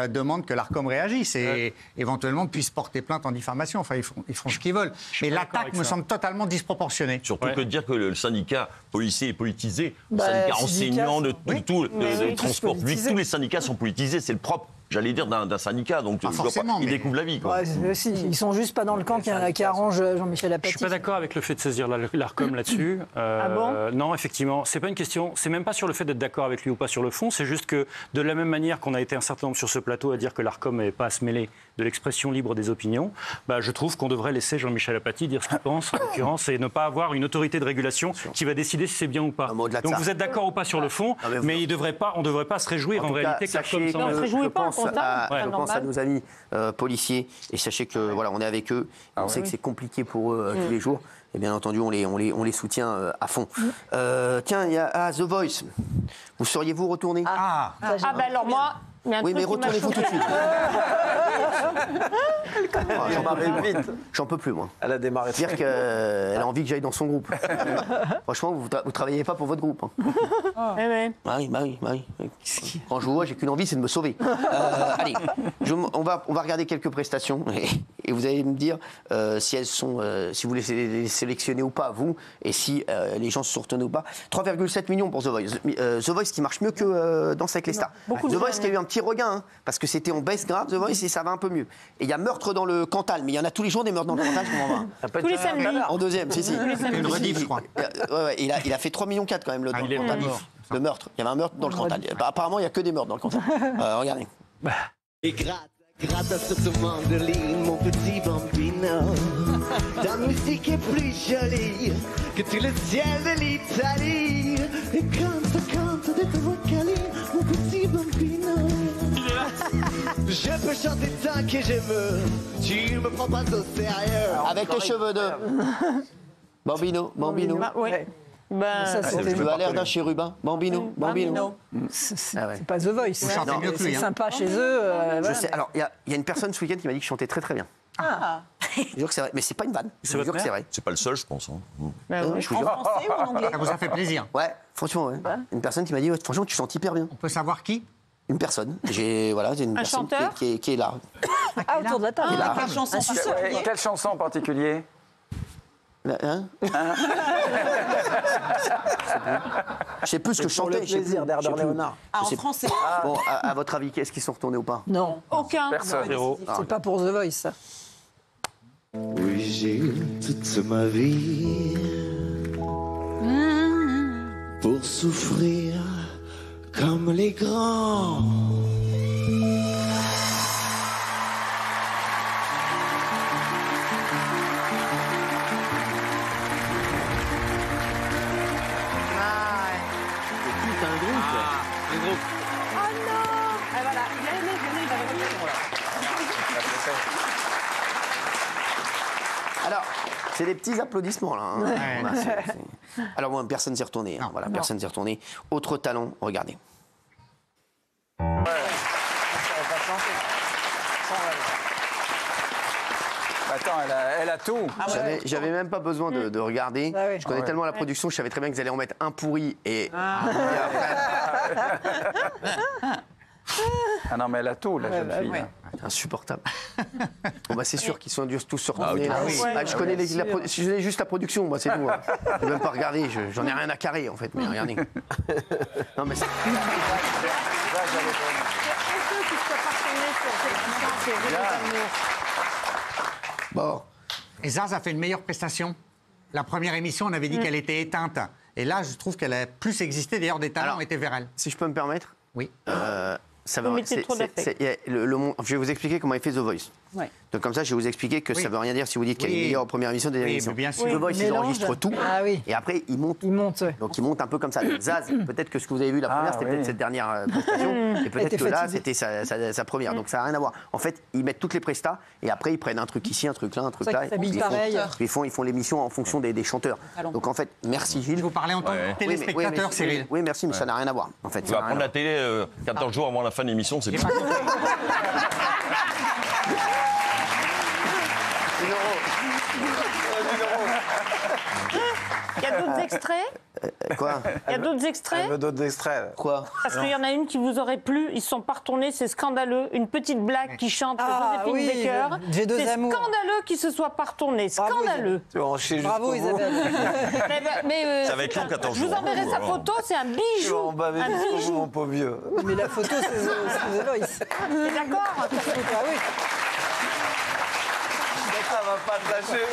Speaker 9: demande que l'ARCOM réagisse et éventuellement puisse porter plainte en diffamation. Enfin, ils font ce qu'ils veulent. Mais l'attaque me semble totalement disproportionnée.
Speaker 5: Surtout que de dire que le syndicat policier est politisé, le syndicat enseignant, de transport public, tous les syndicats sont politisés. C'est le propre, j'allais dire, d'un syndicat. Donc, ils découvrent la vie. Quoi.
Speaker 19: Ils sont juste pas dans le camp qui arrange Jean-Michel Apathy.
Speaker 7: Je suis pas d'accord avec le fait de saisir l'ARCOM là-dessus.
Speaker 8: Ah bon?
Speaker 7: Non, effectivement, c'est pas une question. C'est même pas sur le fait d'être d'accord avec lui ou pas sur le fond. C'est juste que de la même manière qu'on a été un certain nombre sur ce plateau à dire que l'ARCOM n'avait pas à se mêler de l'expression libre des opinions, je trouve qu'on devrait laisser Jean-Michel Apathy dire ce qu'il pense, en l'occurrence, et ne pas avoir une autorité de régulation qui va décider si c'est bien ou pas. Donc vous êtes d'accord ou pas sur le fond, mais on ne devrait pas se réjouir en réalité que l'ARCOM s'en mêle.
Speaker 8: On ne se réjouit pas,
Speaker 1: je pense à nos amis policiers, et sachez que voilà, on est avec eux, on sait que c'est compliqué pour eux tous les jours, et bien entendu on les soutient à fond. Tiens, il y a The Voice. Vous seriez-vous retourné?
Speaker 8: Alors moi...
Speaker 1: Oui, mais retournez-vous tout de suite. J'en peux plus, moi.
Speaker 3: Elle a démarré.
Speaker 1: C'est-à-dire qu'elle a envie que j'aille dans son groupe. Franchement, vous ne travaillez pas pour votre groupe. Hein. Oui. Quand je vous vois, j'ai qu'une envie, c'est de me sauver. Allez, on va regarder quelques prestations et vous allez me dire si elles sont, si vous les sélectionnez ou pas, vous, et si les gens se sont retenus ou pas. 3,7 millions pour The Voice. The Voice qui marche mieux que Danse avec les stars. The Voice qui a eu un petit regain, hein, parce que c'était en baisse grave, The Voice, et ça va un peu mieux. Et il y a meurtre dans le Cantal, mais il y en a tous les jours des meurtres dans le Cantal, je comprends pas.
Speaker 8: Tous les samedis.
Speaker 1: En deuxième, si.
Speaker 9: Une rediff, je crois.
Speaker 1: Il a fait 3,4 millions quand même, le meurtre. Il y avait un meurtre dans le Cantal. Apparemment, il n'y a que des meurtres dans le Cantal. Regardez.
Speaker 13: Et gratte à cette mandoline, mon petit bambino. Ta musique est plus jolie que tout le ciel de l'Italie. Et quand chante de ta voix câline, mon petit bambino. Je peux chanter tant que je veux, tu me prends pas au sérieux.
Speaker 1: Avec les cheveux de... Bambino.
Speaker 8: Oui.
Speaker 1: Ça, tu as l'air d'un chérubin. Bambino.
Speaker 19: C'est pas The Voice.
Speaker 9: Vous chantez mieux que lui.
Speaker 19: C'est sympa chez eux.
Speaker 1: Je sais. Alors, il y a une personne ce week-end qui m'a dit que je chantais très très bien. Je jure que c'est vrai, mais c'est pas une vanne. Je jure que c'est vrai.
Speaker 5: C'est pas le seul, je pense.
Speaker 4: En français ou en anglais?
Speaker 9: Ça vous a fait plaisir.
Speaker 1: Ouais, franchement, ouais. Une personne qui m'a dit, franchement, tu chantes hyper bien.
Speaker 9: On peut savoir qui?
Speaker 1: Une personne. J'ai une personne
Speaker 8: chanteur
Speaker 1: qui est là.
Speaker 19: Ah, autour de la table.
Speaker 4: Quelle chanson
Speaker 10: Quelle chanson en particulier?
Speaker 1: Hein? Je sais plus ce que je chantais.
Speaker 3: Le plaisir d'Herder Léonard.
Speaker 4: Ah, en français.
Speaker 1: Bon, à votre avis, est-ce qu'ils sont retournés ou pas?
Speaker 19: Non.
Speaker 8: Aucun.
Speaker 10: Personne.
Speaker 19: C'est pas pour The Voice, ça.
Speaker 13: Oui, j'ai eu toute ma vie pour souffrir comme les grands.
Speaker 1: Alors, c'est des petits applaudissements là. Alors moi, personne s'est retourné. Voilà, personne s'est retourné. Autre talent, regardez.
Speaker 10: Attends, elle a tout.
Speaker 1: J'avais même pas besoin de regarder. Je connais tellement la production, je savais très bien qu'ils allaient en mettre un pourri et.
Speaker 10: Ah non, mais elle a tout, la jeune fille.
Speaker 1: Insupportable. Bon, bah, c'est sûr qu'ils sont dû tous se retourner. Je connais je connais juste la production, moi, c'est tout. Je vais même pas regarder, j'en ai rien à carrer, en fait, mais regardez. Non, mais
Speaker 9: Bon. Et ça fait une meilleure prestation. La première émission, on avait dit qu'elle était éteinte. Et là, je trouve qu'elle a plus existé. D'ailleurs, des talents étaient vers elle.
Speaker 1: Si je peux me permettre.
Speaker 9: Oui.
Speaker 1: Ça veut, je vais vous expliquer comment il fait The Voice.
Speaker 4: Ouais.
Speaker 1: Donc comme ça, je vais vous expliquer que ça veut rien dire si vous dites qu'elle est meilleure en première émission des émissions.
Speaker 9: Bien sûr.
Speaker 1: The Voice, ils enregistrent tout. Et après, ils montent. Donc ils montent un peu comme ça. Zaz, peut-être que ce que vous avez vu la première, c'était peut-être cette dernière prestation. Et peut-être que là, c'était sa première. Donc ça n'a rien à voir. En fait, ils mettent toutes les prestats et après, ils prennent un truc ici, un truc là, un truc là. Ils font l'émission en fonction des chanteurs. Donc en fait, merci Gilles.
Speaker 9: Vous parlez en tant que téléspectateur, Cyril.
Speaker 1: Oui, merci, mais ça n'a rien à voir. En fait,
Speaker 5: tu vas prendre la télé 14 jours avant la fin de l'émission, c'est bien.
Speaker 8: Il y a d'autres extraits?
Speaker 1: Quoi?
Speaker 8: Il y a d'autres extraits?
Speaker 3: Elle veut d'autres extraits.
Speaker 1: Quoi?
Speaker 8: Parce qu'il y en a une qui vous aurait plu, ils se sont pas retournés, c'est scandaleux. Une petite blague qui chante Joséphine Baker. C'est scandaleux qu'ils se soient pas retournés. Scandaleux.
Speaker 19: Bravo Isabelle.
Speaker 5: Ça va être long 14
Speaker 8: jours. Je vous enverrai sa photo, c'est un bijou. Un bijou.
Speaker 3: Mon pauvre vieux.
Speaker 19: Mais la photo, c'est The Voice.
Speaker 8: T'es d'accord?
Speaker 19: Ah oui.
Speaker 3: Ça va pas te lâcher.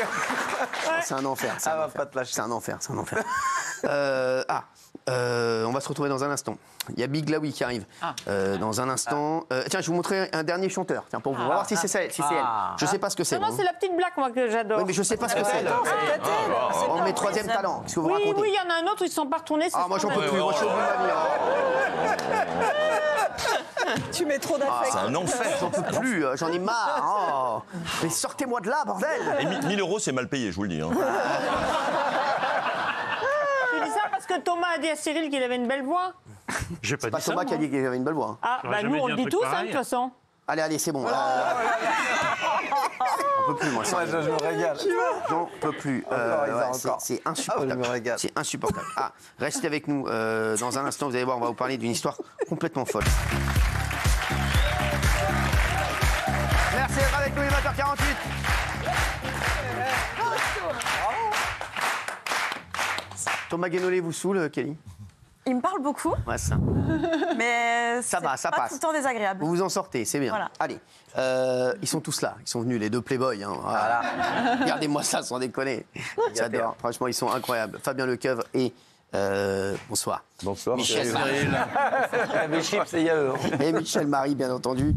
Speaker 1: C'est un enfer.
Speaker 3: Ça va pas te lâcher.
Speaker 1: C'est un enfer. On va se retrouver dans un instant. Il y a Big Laoui qui arrive dans un instant. Tiens, je vais vous montrer un dernier chanteur. Tiens, pour vous voir si c'est elle. Je sais pas ce que c'est.
Speaker 8: Non, c'est la petite blague moi que j'adore.
Speaker 1: Oui, mais je sais pas ce que c'est. On met troisième talent. Qu'est-ce que vous racontez?
Speaker 8: Oui, il y en a un autre, ils ne sont pas retournés.
Speaker 1: Moi, j'en peux plus. Moi, je suis au bout de ma vie.
Speaker 19: Tu mets trop d'affect.
Speaker 5: C'est un enfer.
Speaker 1: J'en peux plus. J'en ai marre. Mais sortez-moi de là, bordel.
Speaker 5: Et 1 000 €, c'est mal payé, je vous le dis.
Speaker 8: Tu dis ça parce que Thomas a dit à Cyril qu'il avait une belle voix?
Speaker 7: J'ai pas dit ça.
Speaker 1: C'est pas Thomas qui a dit qu'il avait une belle voix.
Speaker 8: Ah, bah nous, on le dit tous, de toute façon.
Speaker 1: Allez, c'est bon. J'en peux plus, moi.
Speaker 3: Moi, je me régale.
Speaker 1: J'en peux plus. C'est insupportable. C'est insupportable. Restez avec nous. Dans un instant, vous allez voir, on va vous parler d'une histoire complètement folle. Merci d'être avec nous, il est 20h48. Thomas Guénolé vous saoule, Kelly?
Speaker 2: Il me parle beaucoup.
Speaker 1: Ouais, ça.
Speaker 2: Mais
Speaker 1: ça va, ça
Speaker 2: pas
Speaker 1: passe.
Speaker 2: tout le temps désagréable.
Speaker 1: Vous vous en sortez, c'est bien.
Speaker 2: Voilà.
Speaker 1: Allez, ils sont tous là. Ils sont venus, les deux playboys. Hein. Voilà. Regardez-moi ça, sans déconner. J'adore. Franchement, ils sont incroyables. Fabien Lecoeuvre et... bonsoir.
Speaker 5: Bonsoir.
Speaker 1: Michel Marie.
Speaker 3: Mes chips, c'est eux.
Speaker 1: Et Michel Marie, bien entendu.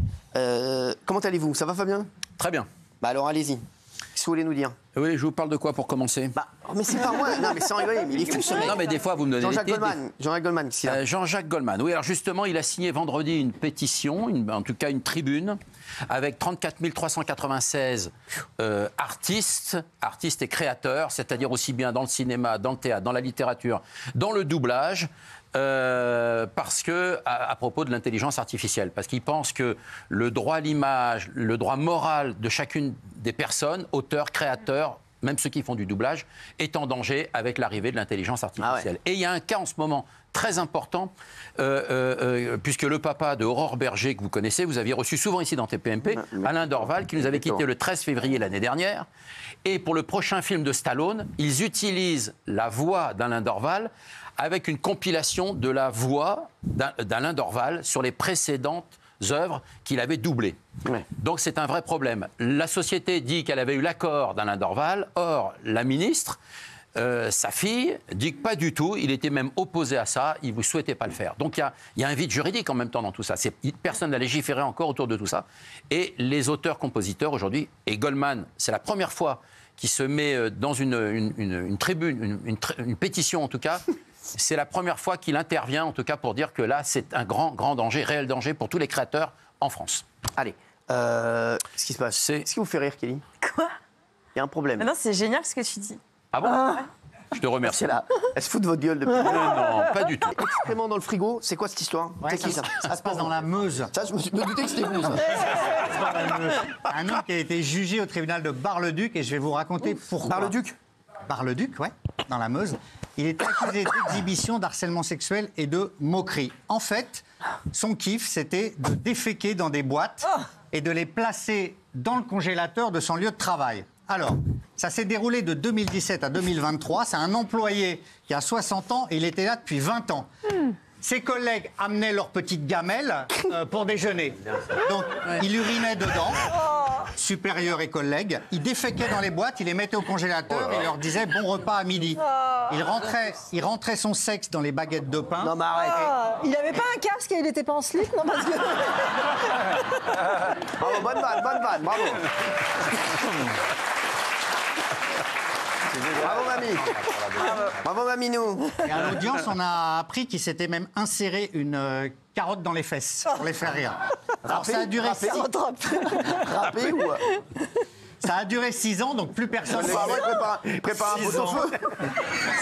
Speaker 1: Comment allez-vous? Ça va, Fabien?
Speaker 3: Très bien.
Speaker 1: Bah alors, allez-y. Qu'est-ce que vous voulez nous dire?
Speaker 14: Oui, je vous parle de quoi pour commencer?
Speaker 1: Mais c'est pas moi, non mais sans rigoler, mais il est fou ce mec.
Speaker 14: Non mais des fois vous me donnez
Speaker 1: Jean-Jacques Goldman. Jean-Jacques Goldman,
Speaker 14: Jean-Jacques Goldman, oui, alors justement il a signé vendredi une pétition, en tout cas une tribune, avec 34 396 artistes et créateurs, c'est-à-dire aussi bien dans le cinéma, dans le théâtre, dans la littérature, dans le doublage, parce que, à propos de l'intelligence artificielle, parce qu'ils pensent que le droit à l'image, le droit moral de chacune des personnes, auteurs, créateurs, même ceux qui font du doublage, est en danger avec l'arrivée de l'intelligence artificielle. Et il y a un cas en ce moment très important, puisque le papa de Aurore Berger, que vous connaissez, vous aviez reçu souvent ici dans TPMP, Alain Dorval, qui nous avait quitté le 13 février l'année dernière. Et pour le prochain film de Stallone, ils utilisent la voix d'Alain Dorval avec une compilation de la voix d'Alain Dorval sur les précédentes œuvres qu'il avait doublées. Donc c'est un vrai problème. La société dit qu'elle avait eu l'accord d'Alain Dorval, or la ministre, sa fille, dit que pas du tout, il était même opposé à ça, il ne souhaitait pas le faire. Donc il y a un vide juridique en même temps dans tout ça. Personne n'a légiféré encore autour de tout ça. Et les auteurs-compositeurs aujourd'hui, et Goldman, c'est la première fois qu'il se met dans une tribune, une pétition en tout cas, c'est la première fois qu'il intervient, en tout cas, pour dire que là, c'est un grand danger, réel danger pour tous les créateurs en France.
Speaker 1: Allez, qu'est-ce qui se passe? Qu'est-ce qui vous fait rire, Kelly?
Speaker 2: Quoi?
Speaker 1: Il y a un problème.
Speaker 2: Non, c'est génial ce que tu dis.
Speaker 14: Ah bon? Je te remercie.
Speaker 1: Elle se fout de votre gueule depuis.
Speaker 14: Non, pas du tout.
Speaker 1: Excrément dans le frigo, c'est quoi cette histoire?
Speaker 9: Ça se passe dans la Meuse.
Speaker 1: Ça, je me doutais que c'était vous, ça.
Speaker 9: Un homme qui a été jugé au tribunal de Bar-le-Duc, et je vais vous raconter pourquoi.
Speaker 1: Bar-le-Duc?
Speaker 9: Bar-le-Duc, ouais, dans la Meuse. Il est accusé d'exhibition, d'harcèlement sexuel et de moquerie. En fait, son kiff, c'était de déféquer dans des boîtes et de les placer dans le congélateur de son lieu de travail. Alors, ça s'est déroulé de 2017 à 2023. C'est un employé qui a 60 ans et il était là depuis 20 ans. Ses collègues amenaient leurs petites gamelles pour déjeuner. Donc, il urinait dedans, supérieurs et collègues. Il déféquait dans les boîtes, il les mettait au congélateur et il leur disait « bon repas à midi ». Il rentrait son sexe dans les baguettes de pain.
Speaker 1: Non, mais arrête.
Speaker 6: Il n'avait pas un casque et il n'était pas en slip, non, parce que...
Speaker 1: Bravo, bonne vanne, bravo. Bravo, mamie. Bravo, maminou.
Speaker 9: Et à l'audience, on a appris qu'il s'était même inséré une carotte dans les fesses pour les faire rire. Alors ça a duré...
Speaker 1: Râpé ou...
Speaker 9: Ça a duré 6 ans, donc plus personne...
Speaker 1: Prépare un pot-au-feu.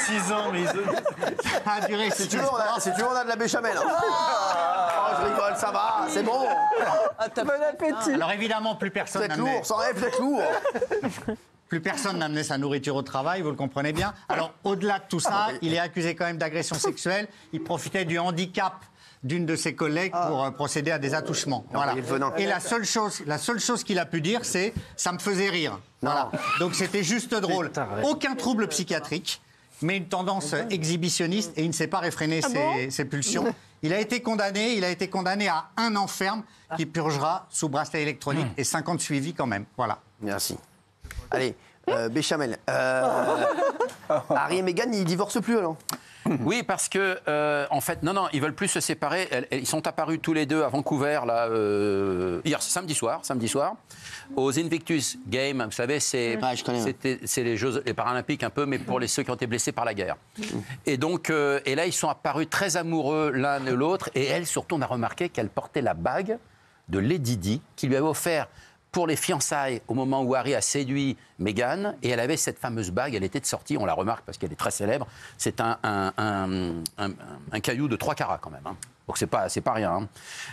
Speaker 14: 6 ans, mais...
Speaker 9: Ça a duré 6 ans.
Speaker 1: Si tu veux, on a de la béchamel. Oh, je rigole, ça va, c'est bon.
Speaker 6: Bon appétit.
Speaker 9: Alors évidemment, plus personne
Speaker 1: Vous êtes lourd, sans rêve, vous êtes lourd.
Speaker 9: Plus personne n'amenait sa nourriture au travail, vous le comprenez bien. Alors, au-delà de tout ça, il est accusé quand même d'agression sexuelle. Il profitait du handicap d'une de ses collègues pour procéder à des attouchements. Voilà. Et la seule chose qu'il a pu dire, c'est « ça me faisait rire ». Voilà. Donc c'était juste drôle. Aucun trouble psychiatrique, mais une tendance exhibitionniste et il ne sait pas réfréner ses pulsions. Il a été condamné à 1 an ferme qui purgera sous bracelet électronique et 5 ans de suivi quand même. Voilà.
Speaker 1: Merci. Allez, béchamel. Harry et Meghan, ils divorcent plus alors?
Speaker 14: Oui, parce que, en fait, non, ils veulent plus se séparer. Ils sont apparus tous les deux à Vancouver, là, samedi soir, aux Invictus Games. Vous savez, c'est les Paralympiques un peu, mais pour ceux qui ont été blessés par la guerre. Et donc, et là, ils sont apparus très amoureux l'un et l'autre. Et elle, surtout, on a remarqué qu'elle portait la bague de Lady Di, qui lui avait offert pour les fiançailles au moment où Harry a séduit Meghan, et elle avait cette fameuse bague, elle était de sortie, on la remarque parce qu'elle est très célèbre, c'est un caillou de 3 carats quand même. Hein. Donc c'est pas rien. Hein.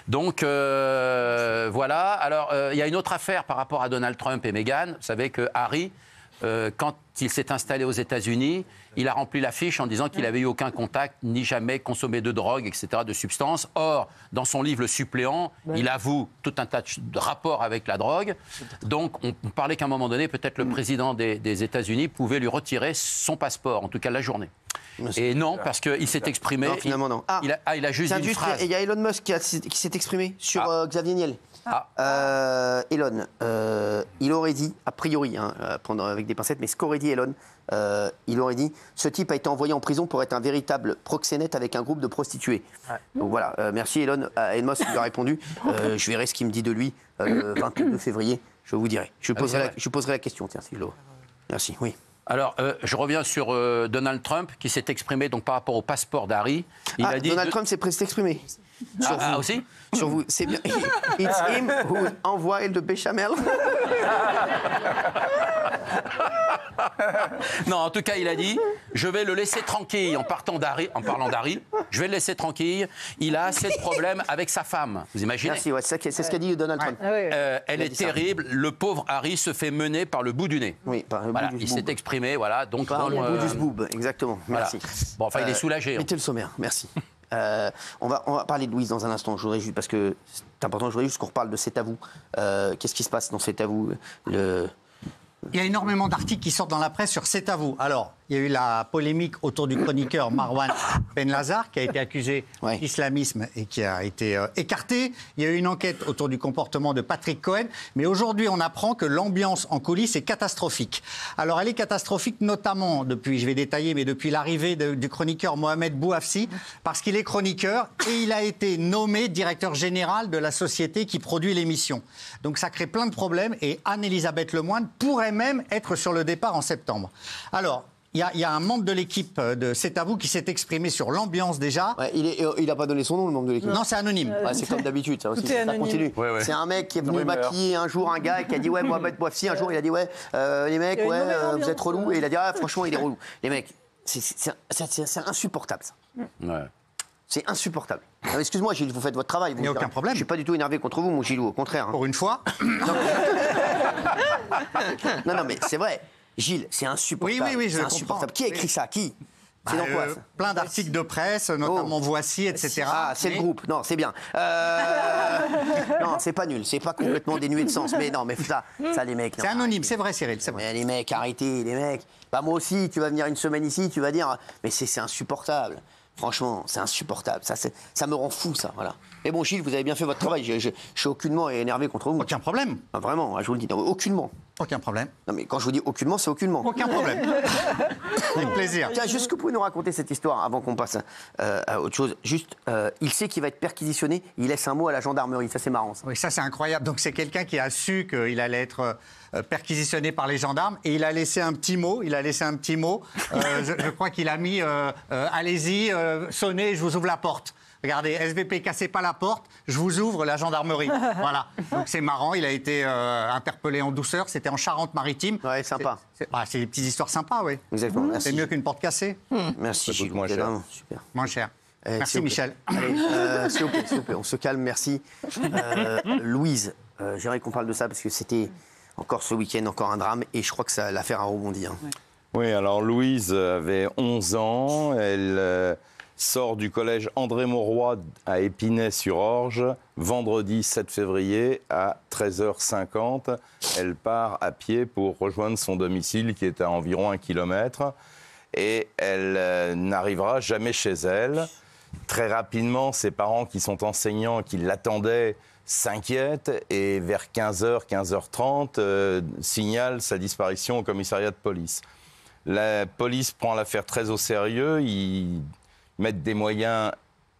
Speaker 14: Donc voilà. Alors il y a une autre affaire par rapport à Donald Trump et Meghan. Vous savez que Harry, quand il s'est installé aux États-Unis, il a rempli la fiche en disant qu'il n'avait eu aucun contact, ni jamais consommé de drogue, etc., de substances. Or, dans son livre Le Suppléant, il avoue tout un tas de rapports avec la drogue. Donc, on parlait qu'à un moment donné, peut-être le président des États-Unis pouvait lui retirer son passeport, en tout cas la journée. Et non, parce qu'il s'est exprimé.
Speaker 1: Non, finalement, non.
Speaker 14: Il a juste dit une phrase.
Speaker 1: Et il y a Elon Musk qui s'est exprimé sur Xavier Niel. Elon, il aurait dit, a priori, prendre avec des pincettes, mais ce qu'aurait dit Elon, il aurait dit, ce type a été envoyé en prison pour être un véritable proxénète avec un groupe de prostituées. Donc voilà, merci Elon. Elon Musk lui a répondu, je verrai ce qu'il me dit de lui le 22 février. Je vous dirai. Je poserai la question, tiens, si je le vois. Merci, oui.
Speaker 14: Alors, je reviens sur Donald Trump qui s'est exprimé donc par rapport au passeport d'Harry.
Speaker 1: Donald Trump s'est exprimé.
Speaker 14: Aussi
Speaker 1: sur vous, c'est bien. It's him who envoie le béchamel.
Speaker 14: Non, en tout cas, il a dit je vais le laisser tranquille en parlant d'Harry. Je vais le laisser tranquille. Il a assez de problèmes avec sa femme. Vous imaginez?
Speaker 1: Merci, ouais, c'est ce qu'a dit Donald Trump.
Speaker 14: Elle est terrible. Le pauvre Harry se fait mener par le bout du nez.
Speaker 1: Oui, par le bout du
Speaker 14: Il s'est exprimé, voilà. Donc,
Speaker 1: par le bout du zboob, exactement. Merci.
Speaker 14: Bon, enfin, il est soulagé.
Speaker 1: Mettez le sommaire, merci. On va parler de Louise dans un instant. Je voudrais juste, parce que c'est important, je voudrais juste qu'on reparle de C'est à vous. Qu'est-ce qui se passe dans C'est à vous?
Speaker 9: Il y a énormément d'articles qui sortent dans la presse sur C'est à vous. Alors, il y a eu la polémique autour du chroniqueur Marwan Benlazar, qui a été accusé d'islamisme et qui a été écarté. Il y a eu une enquête autour du comportement de Patrick Cohen. Mais aujourd'hui, on apprend que l'ambiance en coulisses est catastrophique. Alors, elle est catastrophique notamment depuis, je vais détailler, mais depuis l'arrivée du chroniqueur Mohamed Bouafsi, parce qu'il est chroniqueur et il a été nommé directeur général de la société qui produit l'émission. Donc, ça crée plein de problèmes et Anne-Elisabeth Lemoine pourrait même être sur le départ en septembre. Alors, il y a un membre de l'équipe de C'est à vous qui s'est exprimé sur l'ambiance déjà.
Speaker 1: Ouais, il n'a pas donné son nom, le membre de l'équipe.
Speaker 9: Non, c'est anonyme.
Speaker 1: C'est comme d'habitude, ça aussi. Ça continue. Ouais. C'est un mec qui est venu maquiller un jour un gars et qui a dit ouais, Mohamed Bouafsi, un jour il a dit ouais, les mecs, vous êtes relous. Et il a dit ah, franchement, il est relou. Les mecs, c'est insupportable ça.
Speaker 14: Ouais.
Speaker 1: C'est insupportable. Excuse-moi, Gilles, vous faites votre travail.
Speaker 9: Il n'y a aucun problème.
Speaker 1: Je ne suis pas du tout énervé contre vous, mon Gilles, au contraire.
Speaker 9: Pour une fois.
Speaker 1: Non, mais c'est vrai. Gilles, c'est insupportable.
Speaker 9: Oui, je
Speaker 1: insupportable. Qui a écrit ça? Qui? C'est dans quoi, ça?
Speaker 9: Plein d'articles de presse, notamment Voici, etc.
Speaker 1: Ah, c'est le groupe. Non, c'est bien. Non, c'est pas nul. C'est pas complètement dénué de sens. Mais non, mais ça les mecs.
Speaker 9: C'est anonyme, c'est vrai, Cyril.
Speaker 1: Mais les mecs, arrêtez, les mecs. Bah, moi aussi, tu vas venir une semaine ici, tu vas dire, mais c'est insupportable. Franchement, c'est insupportable. Ça me rend fou, ça. Voilà. Mais bon, Gilles, vous avez bien fait votre travail. Je suis aucunement énervé contre vous.
Speaker 9: Aucun problème.
Speaker 1: Ah, vraiment, je vous le dis. Non, aucunement.
Speaker 9: Aucun problème.
Speaker 1: Non, mais quand je vous dis aucunement, c'est aucunement.
Speaker 9: Aucun problème. Avec plaisir.
Speaker 1: Tiens, juste que vous pouvez nous raconter cette histoire avant qu'on passe à autre chose. Juste, il sait qu'il va être perquisitionné. Il laisse un mot à la gendarmerie. Ça, c'est marrant. Ça.
Speaker 9: Oui, ça, c'est incroyable. Donc, c'est quelqu'un qui a su qu'il allait être perquisitionné par les gendarmes et il a laissé un petit mot. Je crois qu'il a mis allez-y, sonnez, je vous ouvre la porte. Regardez, SVP, cassez pas la porte, je vous ouvre la gendarmerie. Voilà. Donc c'est marrant, il a été interpellé en douceur, c'était en Charente-Maritime.
Speaker 1: Ouais, sympa.
Speaker 9: C'est des petites histoires sympas, oui.
Speaker 1: Exactement, merci.
Speaker 9: C'est mieux qu'une porte cassée.
Speaker 1: Merci, Gilles.
Speaker 5: Moins cher.
Speaker 1: Super.
Speaker 9: Moins cher. Merci, Michel.
Speaker 1: Allez, s'il vous plaît, on se calme, merci. Louise, j'aimerais qu'on parle de ça parce que c'était encore ce week-end, encore un drame, et je crois que l'affaire a rebondi. Hein.
Speaker 5: Oui, alors Louise avait 11 ans, elle sort du collège André Mauroy à Épinay-sur-Orge, vendredi 7 février à 13h50. Elle part à pied pour rejoindre son domicile qui est à environ 1 kilomètre et elle n'arrivera jamais chez elle. Très rapidement, ses parents qui sont enseignants, qui l'attendaient, s'inquiètent et vers 15h, 15h30, signalent sa disparition au commissariat de police. La police prend l'affaire très au sérieux, ils mettent des moyens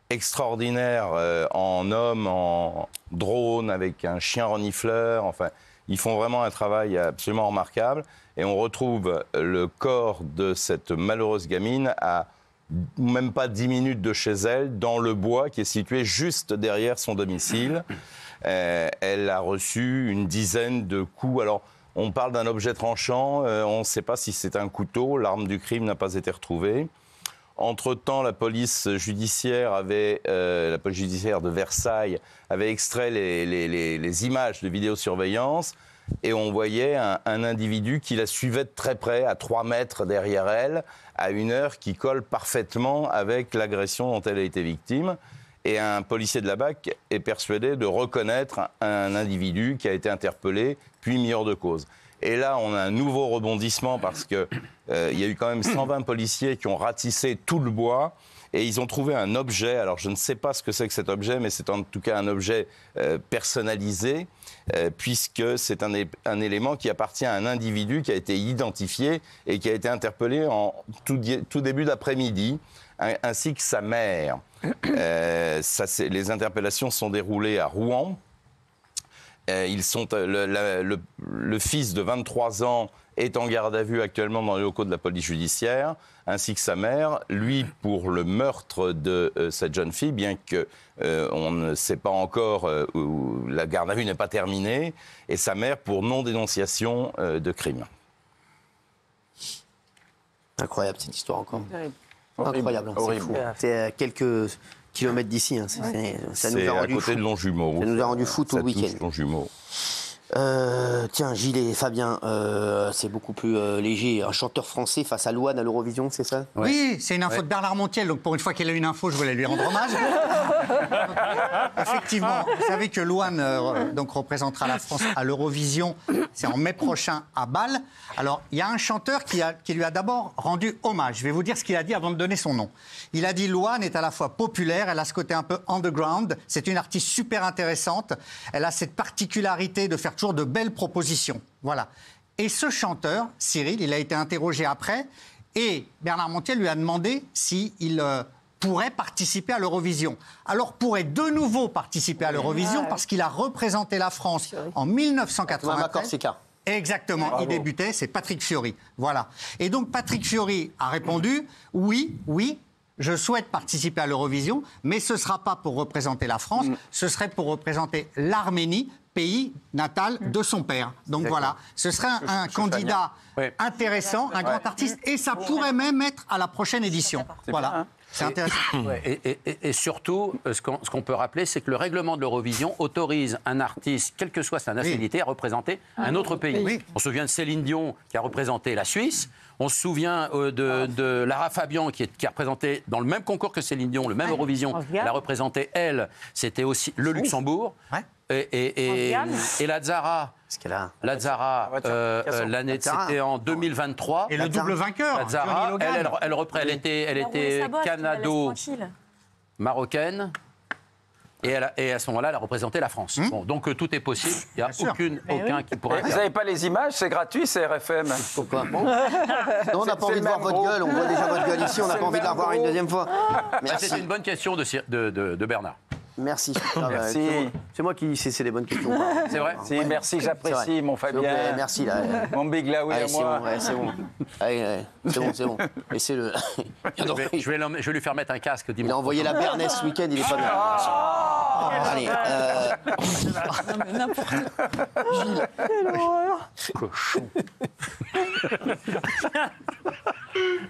Speaker 5: extraordinaires en hommes, en drone, avec un chien renifleur. Enfin, ils font vraiment un travail absolument remarquable. Et on retrouve le corps de cette malheureuse gamine à même pas 10 minutes de chez elle, dans le bois qui est situé juste derrière son domicile. Elle a reçu une dizaine de coups. Alors, on parle d'un objet tranchant, on ne sait pas si c'est un couteau, l'arme du crime n'a pas été retrouvée. Entre-temps, la police judiciaire de Versailles avait extrait les images de vidéosurveillance et on voyait un individu qui la suivait de très près, à 3 mètres derrière elle, à une heure qui colle parfaitement avec l'agression dont elle a été victime. Et un policier de la BAC est persuadé de reconnaître un individu qui a été interpellé, puis mis hors de cause. Et là, on a un nouveau rebondissement parce qu'il y a eu quand même 120 policiers qui ont ratissé tout le bois et ils ont trouvé un objet. Alors, je ne sais pas ce que c'est que cet objet, mais c'est en tout cas un objet personnalisé puisque c'est un élément qui appartient à un individu qui a été identifié et qui a été interpellé en tout début d'après-midi, ainsi que sa mère. Les interpellations sont déroulées à Rouen. Ils sont, le fils de 23 ans est en garde à vue actuellement dans les locaux de la police judiciaire, ainsi que sa mère. Lui, pour le meurtre de cette jeune fille, bien que on ne sait pas encore, où la garde à vue n'est pas terminée, et sa mère pour non-dénonciation de crime.
Speaker 1: Incroyable cette histoire encore. Incroyable, c'est fou. C'est à quelques kilomètres d'ici. Hein. Ça nous a rendu
Speaker 5: à côté de Longjumeau.
Speaker 1: Ça nous a rendu fou tout le week-end.
Speaker 5: Longjumeau.
Speaker 1: Tiens, Gilles et Fabien, c'est beaucoup plus léger. Un chanteur français face à Louane à l'Eurovision, c'est ça?
Speaker 9: Oui, c'est une info de Bernard Montiel. Donc pour une fois qu'il a une info, je voulais lui rendre hommage. Effectivement, vous savez que Louane donc représentera la France à l'Eurovision. C'est en mai prochain à Bâle. Alors, il y a un chanteur qui lui a d'abord rendu hommage. Je vais vous dire ce qu'il a dit avant de donner son nom. Il a dit Louane est à la fois populaire, elle a ce côté un peu underground. C'est une artiste super intéressante. Elle a cette particularité de faire toujours de belles propositions. Voilà. Et ce chanteur, Cyril, il a été interrogé après et Bernard Montiel lui a demandé s'il pourrait participer à l'Eurovision. Alors pourrait de nouveau participer à l'Eurovision parce qu'il a représenté la France en 1993. Exactement, bravo. Il débutait, c'est Patrick Fiori. Voilà. Et donc Patrick Fiori a répondu oui, je souhaite participer à l'Eurovision, mais ce ne sera pas pour représenter la France, ce serait pour représenter l'Arménie, pays natal de son père. Donc voilà, ce serait un candidat intéressant, un grand artiste, et ça pourrait même être à la prochaine édition. Voilà. C'est intéressant.
Speaker 14: Et surtout, ce qu'on peut rappeler, c'est que le règlement de l'Eurovision autorise un artiste, quelle que soit sa nationalité, à représenter un autre pays. Oui. On se souvient de Céline Dion qui a représenté la Suisse. On se souvient de Lara Fabian qui a représenté dans le même concours que Céline Dion, le même Eurovision. Elle a représenté, c'était aussi le Luxembourg. Et Lazzara, l'année c'était en 2023.
Speaker 9: Et le double vainqueur.
Speaker 14: Lazzara, elle était canado-marocaine. Et à ce moment-là, elle a représenté la France. Bon, donc tout est possible. Il n'y a aucun qui pourrait.
Speaker 10: Vous n'avez pas les images, c'est gratuit, c'est RFM.
Speaker 1: Pourquoi non, on n'a pas envie de voir votre gueule. On voit déjà votre gueule ici. On n'a pas envie de la revoir une deuxième fois.
Speaker 14: C'est une bonne question de Bernard.
Speaker 1: Merci.
Speaker 10: Merci.
Speaker 1: C'est moi qui dis c'est des bonnes questions.
Speaker 14: C'est vrai.
Speaker 10: Merci, j'apprécie, mon Fabien.
Speaker 1: Merci là.
Speaker 10: Mon Big Laoui à moi.
Speaker 1: C'est bon. C'est bon. Laissez-le.
Speaker 14: Je vais lui faire mettre un casque dimanche.
Speaker 1: Il a envoyé la Bernès ce week-end, il est pas bien. Allez.
Speaker 19: Non mais n'importe quoi. Gilles. Quelle horreur.
Speaker 14: Cochon.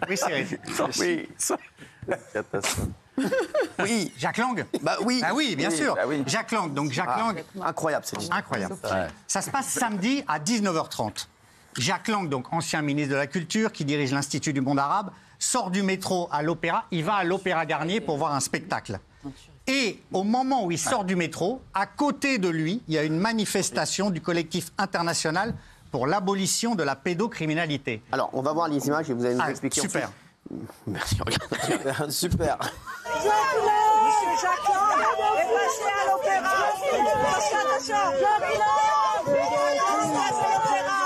Speaker 9: Oui, Cyril.
Speaker 5: Oui.
Speaker 1: Catastrophe. Oui.
Speaker 9: Jacques Lang.
Speaker 1: Bah oui.
Speaker 9: Ah oui, bien sûr. Bah oui. Jacques Lang. Donc Jacques Lang.
Speaker 1: Incroyable cette histoire.
Speaker 9: Incroyable. Ouais. Ça se passe samedi à 19h30. Jacques Lang, donc ancien ministre de la Culture, qui dirige l'Institut du monde arabe, sort du métro à l'Opéra. Il va à l'Opéra Garnier pour voir un spectacle. Et au moment où il sort du métro, à côté de lui, il y a une manifestation du collectif international pour l'abolition de la pédocriminalité.
Speaker 1: Alors, on va voir les images et vous allez nous expliquer.
Speaker 9: Super.
Speaker 1: Merci, regarde. Super.
Speaker 15: Monsieur Jacques Lang est passé à l'Opéra. Attention, Jacques Lang est passé à l'Opéra.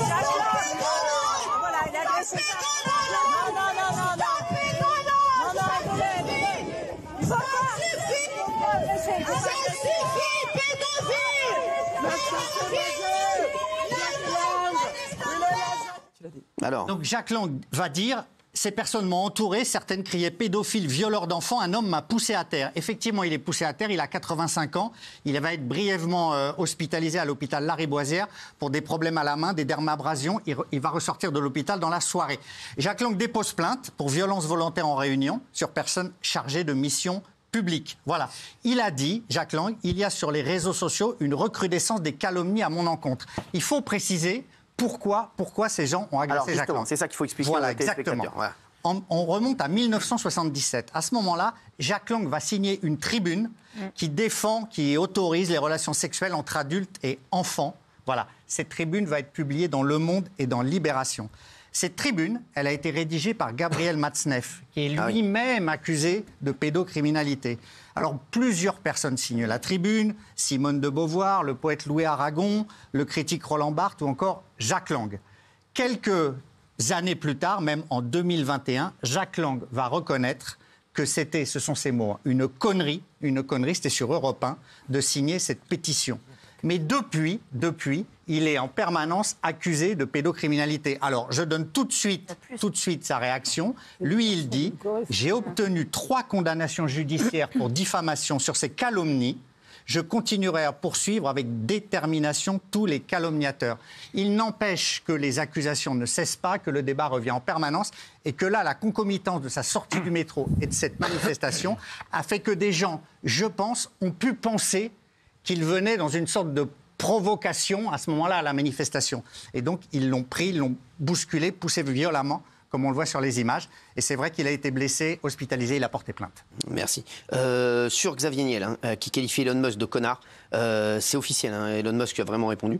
Speaker 15: Jacques Lang. Voilà, il a agressé ça. Non, attendez. Il faut pas. Ça suffit, pédophile.
Speaker 1: Alors.
Speaker 9: Donc Jacques Lang va dire... Ces personnes m'ont entouré, certaines criaient pédophile, violeur d'enfants, un homme m'a poussé à terre. Effectivement, il est poussé à terre, il a 85 ans, il va être brièvement hospitalisé à l'hôpital Lariboisière pour des problèmes à la main, des dermabrasions. Il va ressortir de l'hôpital dans la soirée. Jacques Lang dépose plainte pour violence volontaire en réunion sur personne chargée de mission publique. Voilà. Il a dit, Jacques Lang, il y a sur les réseaux sociaux une recrudescence des calomnies à mon encontre. Il faut préciser... Pourquoi ces gens ont agressé Jacques Lang.
Speaker 1: C'est ça qu'il faut expliquer.
Speaker 9: Voilà, exactement. Voilà. On remonte à 1977. À ce moment-là, Jacques Lang va signer une tribune qui autorise les relations sexuelles entre adultes et enfants. Voilà. Cette tribune va être publiée dans Le Monde et dans Libération. Cette tribune, elle a été rédigée par Gabriel Matzneff, qui est lui-même accusé de pédocriminalité. Alors, plusieurs personnes signent la tribune, Simone de Beauvoir, le poète Louis Aragon, le critique Roland Barthes ou encore Jacques Lang. Quelques années plus tard, même en 2021, Jacques Lang va reconnaître que ce sont ses mots, une connerie, c'était sur Europe 1, de signer cette pétition. Mais depuis, il est en permanence accusé de pédocriminalité. Alors, je donne tout de suite sa réaction. Lui, il dit « J'ai obtenu 3 condamnations judiciaires pour diffamation sur ces calomnies. Je continuerai à poursuivre avec détermination tous les calomniateurs. » Il n'empêche que les accusations ne cessent pas, que le débat revient en permanence et que là, la concomitance de sa sortie du métro et de cette manifestation a fait que des gens, je pense, ont pu penser qu'il venait dans une sorte de provocation à ce moment-là à la manifestation. Et donc, ils l'ont pris, ils l'ont bousculé, poussé violemment, comme on le voit sur les images. Et c'est vrai qu'il a été blessé, hospitalisé, il a porté plainte.
Speaker 1: Merci. Sur Xavier Niel, qui qualifie Elon Musk de connard, c'est officiel. Elon Musk a vraiment répondu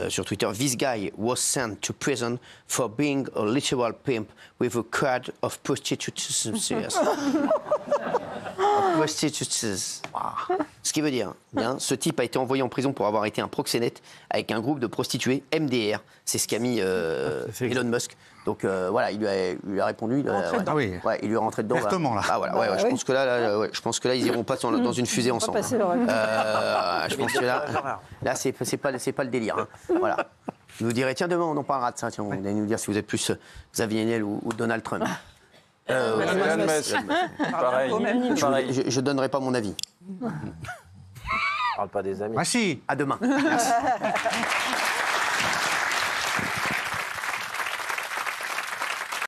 Speaker 1: sur Twitter. « This guy was sent to prison for being a literal pimp with a crowd of prostitutes. » Ce qui veut dire, bien, ce type a été envoyé en prison pour avoir été un proxénète avec un groupe de prostituées MDR. C'est ce qu'a mis Elon Musk. Donc voilà, il lui a répondu. Il lui est rentré dedans.
Speaker 9: Vertement, là.
Speaker 1: Ah, voilà, je pense que là, ils iront pas dans une fusée ensemble. Je pense que là, c'est pas le délire. Voilà. Vous nous direz, tiens, demain, on en parlera de ça. Tiens, vous allez nous dire si vous êtes plus Xavier Niel ou Donald Trump.
Speaker 10: Elon Musk. Pareil.
Speaker 1: Je ne donnerai pas mon avis.
Speaker 3: On parle pas des amis.
Speaker 9: Ah si.
Speaker 1: À demain. Merci.